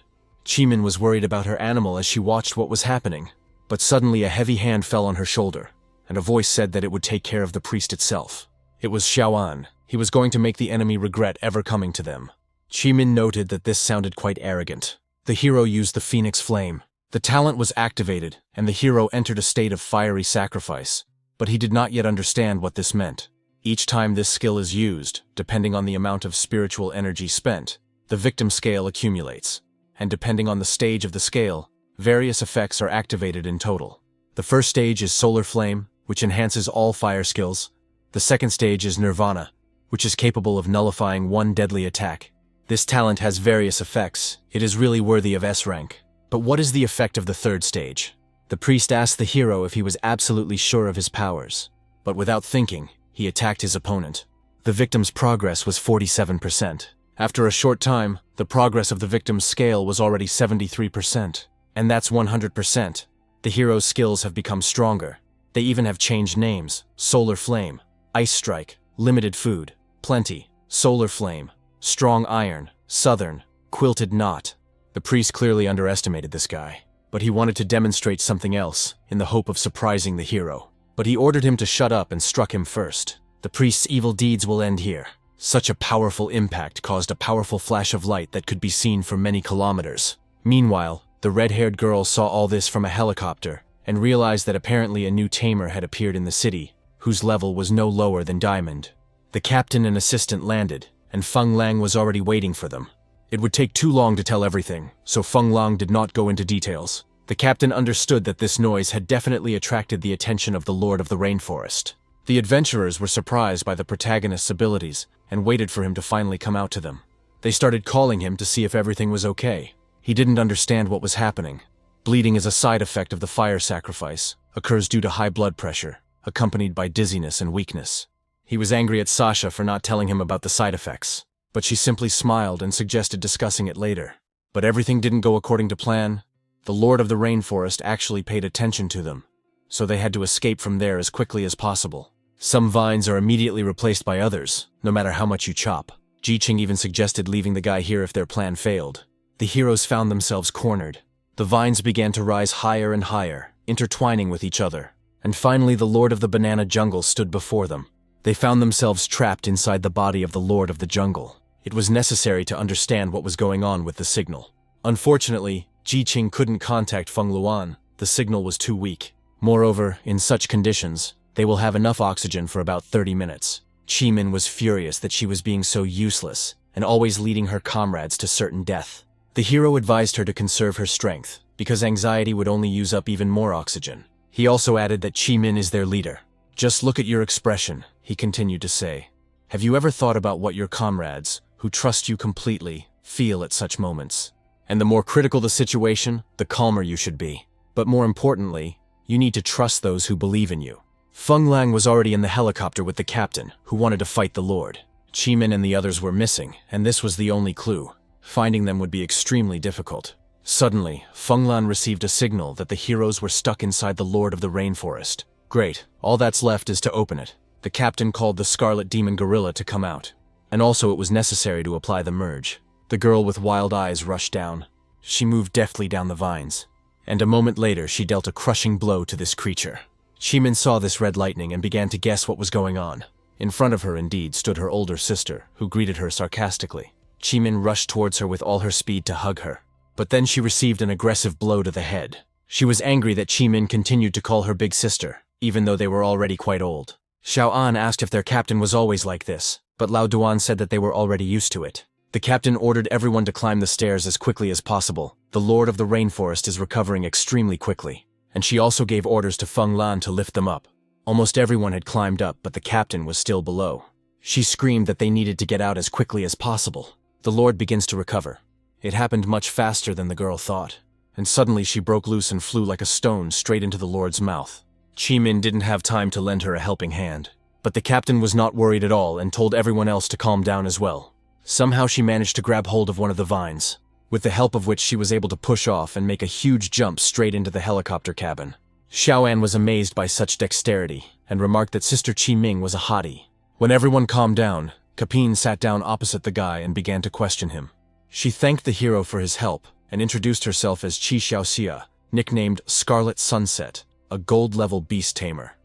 Chi-Min was worried about her animal as she watched what was happening. But suddenly a heavy hand fell on her shoulder, and a voice said that it would take care of the priest itself. It was Xiao An. He was going to make the enemy regret ever coming to them. Chi-Min noted that this sounded quite arrogant. The hero used the Phoenix Flame. The talent was activated, and the hero entered a state of fiery sacrifice. But he did not yet understand what this meant. Each time this skill is used, depending on the amount of spiritual energy spent, the victim scale accumulates. And depending on the stage of the scale, various effects are activated in total. The first stage is Solar Flame, which enhances all fire skills. The second stage is Nirvana, which is capable of nullifying one deadly attack. This talent has various effects. It is really worthy of S rank. But what is the effect of the third stage? The priest asked the hero if he was absolutely sure of his powers. But without thinking, he attacked his opponent. The victim's progress was 47%. After a short time, the progress of the victim's scale was already 73%. And that's 100%. The hero's skills have become stronger. They even have changed names: Solar Flame, Ice Strike, Limited Food, Plenty, Solar Flame, Strong Iron, Southern, Quilted Knot. The priest clearly underestimated this guy, but he wanted to demonstrate something else, in the hope of surprising the hero. But he ordered him to shut up and struck him first. The priest's evil deeds will end here. Such a powerful impact caused a powerful flash of light that could be seen for many kilometers. Meanwhile, the red-haired girl saw all this from a helicopter and realized that apparently a new tamer had appeared in the city, whose level was no lower than Diamond. The captain and assistant landed, and Feng Lang was already waiting for them. It would take too long to tell everything, so Feng Lang did not go into details. The captain understood that this noise had definitely attracted the attention of the Lord of the Rainforest. The adventurers were surprised by the protagonist's abilities and waited for him to finally come out to them. They started calling him to see if everything was okay. He didn't understand what was happening. Bleeding is a side effect of the fire sacrifice, occurs due to high blood pressure, accompanied by dizziness and weakness. He was angry at Sasha for not telling him about the side effects, but she simply smiled and suggested discussing it later. But everything didn't go according to plan. The Lord of the Rainforest actually paid attention to them. so they had to escape from there as quickly as possible. Some vines are immediately replaced by others, no matter how much you chop. Ji-Ching even suggested leaving the guy here if their plan failed. The heroes found themselves cornered. The vines began to rise higher and higher, intertwining with each other. And finally the Lord of the Banana Jungle stood before them. They found themselves trapped inside the body of the Lord of the Jungle. It was necessary to understand what was going on with the signal. Unfortunately, Ji-Ching couldn't contact Feng Luan. The signal was too weak. Moreover, in such conditions, they will have enough oxygen for about 30 minutes. Chi-Min was furious that she was being so useless and always leading her comrades to certain death. The hero advised her to conserve her strength, because anxiety would only use up even more oxygen. He also added that Chi-Min is their leader. "Just look at your expression," he continued to say. "Have you ever thought about what your comrades, who trust you completely, feel at such moments? And the more critical the situation, the calmer you should be. But more importantly, you need to trust those who believe in you." Feng Lang was already in the helicopter with the captain, who wanted to fight the Lord. Chi-Min and the others were missing, and this was the only clue. Finding them would be extremely difficult. Suddenly, Feng Lan received a signal that the heroes were stuck inside the Lord of the Rainforest. Great, all that's left is to open it. The captain called the Scarlet Demon Gorilla to come out. And also it was necessary to apply the merge. The girl with wild eyes rushed down. She moved deftly down the vines. And a moment later she dealt a crushing blow to this creature. Chi-Min saw this red lightning and began to guess what was going on. In front of her, indeed, stood her older sister, who greeted her sarcastically. Chi-Min rushed towards her with all her speed to hug her. But then she received an aggressive blow to the head. She was angry that Chi-Min continued to call her big sister, even though they were already quite old. Xiao An asked if their captain was always like this, but Lao Duan said that they were already used to it. The captain ordered everyone to climb the stairs as quickly as possible. The Lord of the Rainforest is recovering extremely quickly. And she also gave orders to Feng Lan to lift them up. Almost everyone had climbed up, but the captain was still below. She screamed that they needed to get out as quickly as possible. The Lord begins to recover. It happened much faster than the girl thought. And suddenly she broke loose and flew like a stone straight into the Lord's mouth. Chi-Min didn't have time to lend her a helping hand. But the captain was not worried at all and told everyone else to calm down as well. Somehow she managed to grab hold of one of the vines, with the help of which she was able to push off and make a huge jump straight into the helicopter cabin. Xiao An was amazed by such dexterity and remarked that Sister Chi-Ming was a hottie. When everyone calmed down, Capine sat down opposite the guy and began to question him. She thanked the hero for his help and introduced herself as Qi Xiaoxia, nicknamed Scarlet Sunset, a gold-level beast tamer.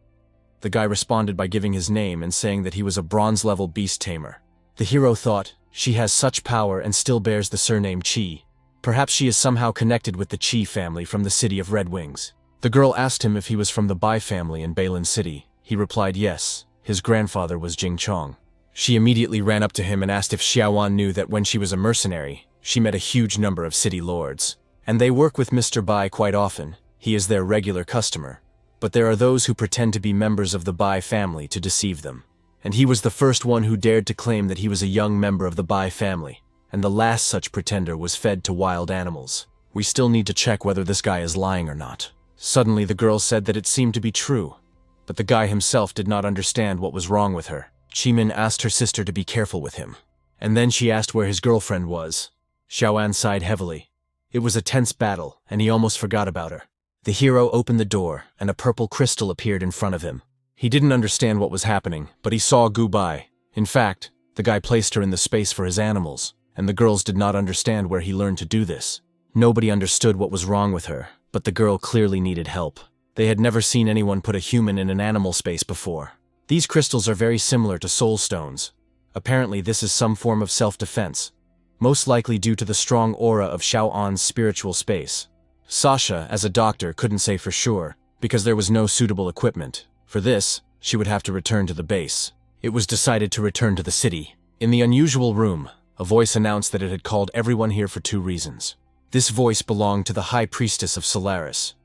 The guy responded by giving his name and saying that he was a bronze-level beast tamer. The hero thought, she has such power and still bears the surname Qi. Perhaps she is somehow connected with the Qi family from the city of Red Wings. The girl asked him if he was from the Bai family in Bailin City. He replied yes, his grandfather was Jing Chong. She immediately ran up to him and asked if Xiaoan knew that when she was a mercenary, she met a huge number of city lords. And they work with Mr. Bai quite often. He is their regular customer. But there are those who pretend to be members of the Bai family to deceive them. And he was the first one who dared to claim that he was a young member of the Bai family, and the last such pretender was fed to wild animals. We still need to check whether this guy is lying or not. Suddenly the girl said that it seemed to be true, but the guy himself did not understand what was wrong with her. Chi-Min asked her sister to be careful with him, and then she asked where his girlfriend was. Xiaoan sighed heavily. It was a tense battle, and he almost forgot about her. The hero opened the door, and a purple crystal appeared in front of him. He didn't understand what was happening, but he saw Gu Bai. In fact, the guy placed her in the space for his animals, and the girls did not understand where he learned to do this. Nobody understood what was wrong with her, but the girl clearly needed help. They had never seen anyone put a human in an animal space before. These crystals are very similar to soul stones. Apparently this is some form of self-defense, most likely due to the strong aura of Xiao An's spiritual space. Sasha, as a doctor, couldn't say for sure, because there was no suitable equipment. For this, she would have to return to the base. It was decided to return to the city. In the unusual room, a voice announced that it had called everyone here for 2 reasons. This voice belonged to the High Priestess of Solaris.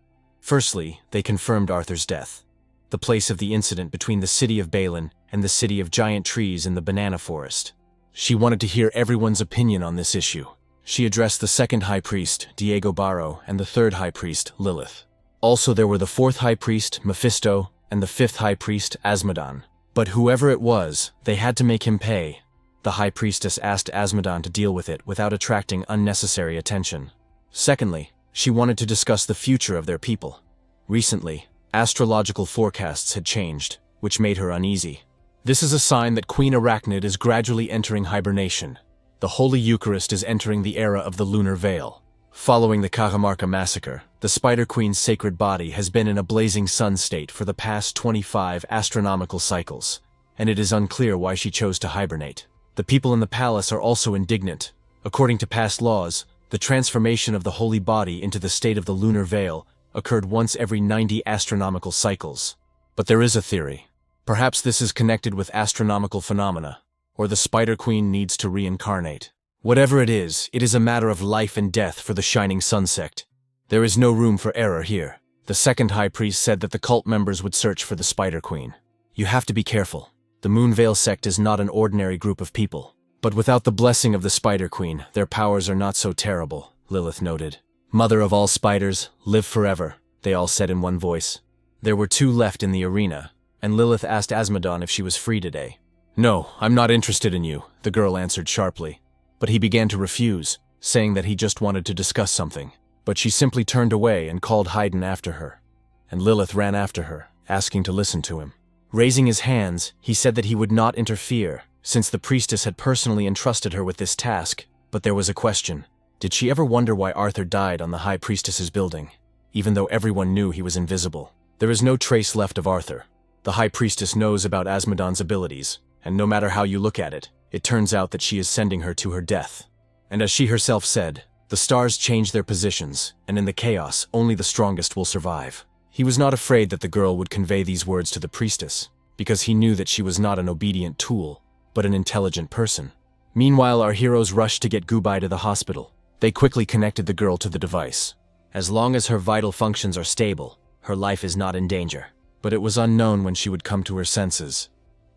Firstly, they confirmed Arthur's death, the place of the incident between the city of Balin and the city of giant trees in the banana forest. She wanted to hear everyone's opinion on this issue. She addressed the 2nd High Priest, Diego Barro, and the 3rd High Priest, Lilith. Also there were the 4th High Priest, Mephisto, and the 5th High Priest, Asmodan. But whoever it was, they had to make him pay. The High Priestess asked Asmodan to deal with it without attracting unnecessary attention. Secondly, she wanted to discuss the future of their people. Recently, Astrological forecasts had changed, which made her uneasy. This is a sign that Queen Arachnid is gradually entering hibernation. The Holy Eucharist is entering the era of the lunar veil. Following the Cajamarca massacre, the Spider Queen's sacred body has been in a blazing sun state for the past 25 astronomical cycles, and it is unclear why she chose to hibernate. The people in the palace are also indignant. According to past laws, the transformation of the holy body into the state of the lunar veil occurred once every 90 astronomical cycles. But there is a theory. Perhaps this is connected with astronomical phenomena, or the Spider Queen needs to reincarnate. Whatever it is a matter of life and death for the Shining Sun sect. There is no room for error here. The second high priest said that the cult members would search for the Spider Queen. You have to be careful. The Moonveil sect is not an ordinary group of people. But without the blessing of the Spider Queen, their powers are not so terrible, Lilith noted. Mother of all spiders, live forever, they all said in one voice. There were 2 left in the arena, and Lilith asked Asmodon if she was free today. No, I'm not interested in you, the girl answered sharply. But he began to refuse, saying that he just wanted to discuss something. But she simply turned away and called Haydn after her. And Lilith ran after her, asking to listen to him. Raising his hands, he said that he would not interfere, since the priestess had personally entrusted her with this task. But there was a question. Did she ever wonder why Arthur died on the High Priestess's building? Even though everyone knew he was invisible. There is no trace left of Arthur. The High Priestess knows about Asmodon's abilities, and no matter how you look at it, it turns out that she is sending her to her death. And as she herself said, the stars change their positions, and in the chaos, only the strongest will survive. He was not afraid that the girl would convey these words to the priestess, because he knew that she was not an obedient tool, but an intelligent person. Meanwhile, our heroes rushed to get Gubai to the hospital. They quickly connected the girl to the device. As long as her vital functions are stable, her life is not in danger. But it was unknown when she would come to her senses.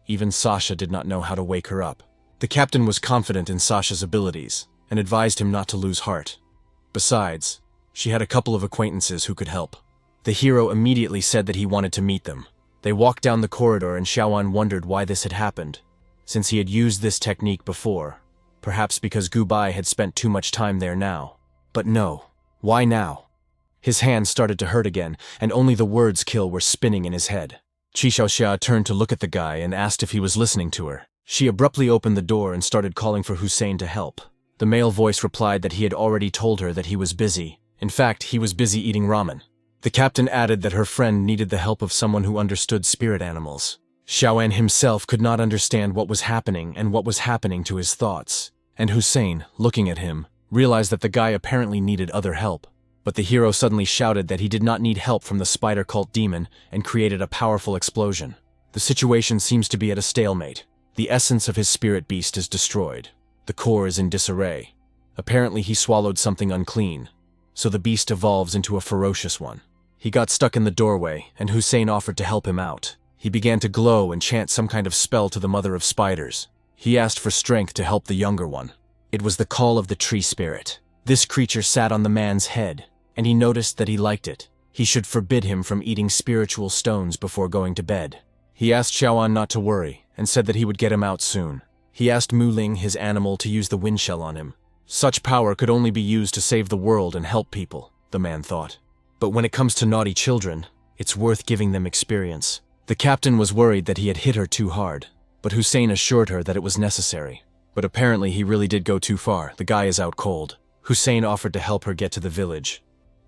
Even Sasha did not know how to wake her up. The captain was confident in Sasha's abilities, and advised him not to lose heart. Besides, she had a couple of acquaintances who could help. The hero immediately said that he wanted to meet them. They walked down the corridor and Xiaoan wondered why this had happened, since he had used this technique before. Perhaps because Gubai had spent too much time there now. But no. Why now? His hands started to hurt again, and only the words kill were spinning in his head. Qi Xiaoxia turned to look at the guy and asked if he was listening to her. She abruptly opened the door and started calling for Hussein to help. The male voice replied that he had already told her that he was busy. In fact, he was busy eating ramen. The captain added that her friend needed the help of someone who understood spirit animals. Xiaoan himself could not understand what was happening and what was happening to his thoughts. And Hussein, looking at him, realized that the guy apparently needed other help. But the hero suddenly shouted that he did not need help from the spider cult demon and created a powerful explosion. The situation seems to be at a stalemate. The essence of his spirit beast is destroyed. The core is in disarray. Apparently he swallowed something unclean, so the beast evolves into a ferocious one. He got stuck in the doorway, and Hussein offered to help him out. He began to glow and chant some kind of spell to the mother of spiders. He asked for strength to help the younger one. It was the call of the tree spirit. This creature sat on the man's head, and he noticed that he liked it. He should forbid him from eating spiritual stones before going to bed. He asked Xiaoan not to worry, and said that he would get him out soon. He asked Mu Ling, his animal, to use the wind shell on him. Such power could only be used to save the world and help people, the man thought. But when it comes to naughty children, it's worth giving them experience. The captain was worried that he had hit her too hard, but Hussein assured her that it was necessary. But apparently he really did go too far. The guy is out cold. Hussein offered to help her get to the village.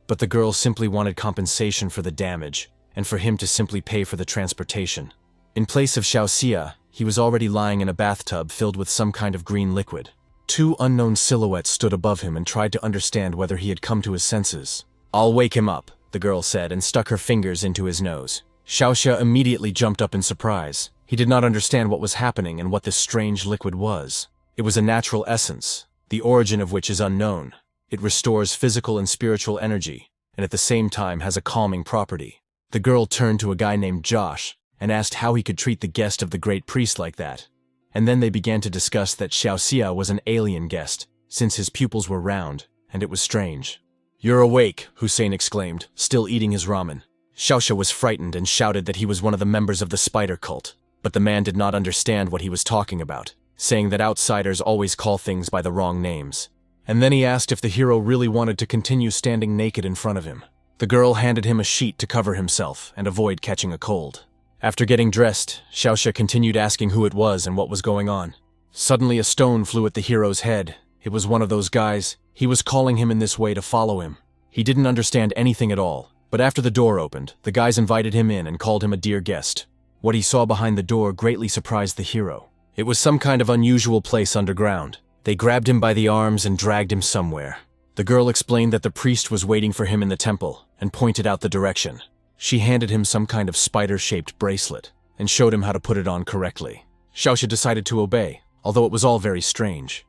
But the girl simply wanted compensation for the damage, and for him to simply pay for the transportation. In place of Xiaoxia, he was already lying in a bathtub filled with some kind of green liquid. 2 unknown silhouettes stood above him and tried to understand whether he had come to his senses. "I'll wake him up," the girl said, and stuck her fingers into his nose. Xiaoxia immediately jumped up in surprise. He did not understand what was happening and what this strange liquid was. It was a natural essence, the origin of which is unknown. It restores physical and spiritual energy, and at the same time has a calming property. The girl turned to a guy named Josh, and asked how he could treat the guest of the great priest like that. And then they began to discuss that Xiaoxia was an alien guest, since his pupils were round, and it was strange. "You're awake," Hussein exclaimed, still eating his ramen. Xiaoxia was frightened and shouted that he was one of the members of the spider cult, but the man did not understand what he was talking about, saying that outsiders always call things by the wrong names. And then he asked if the hero really wanted to continue standing naked in front of him. The girl handed him a sheet to cover himself and avoid catching a cold. After getting dressed, Xiaoxia continued asking who it was and what was going on. Suddenly a stone flew at the hero's head. It was one of those guys. He was calling him in this way to follow him. He didn't understand anything at all, but after the door opened, the guys invited him in and called him a dear guest. What he saw behind the door greatly surprised the hero. It was some kind of unusual place underground. They grabbed him by the arms and dragged him somewhere. The girl explained that the priest was waiting for him in the temple and pointed out the direction. She handed him some kind of spider-shaped bracelet and showed him how to put it on correctly. Xiaoxia decided to obey, although it was all very strange.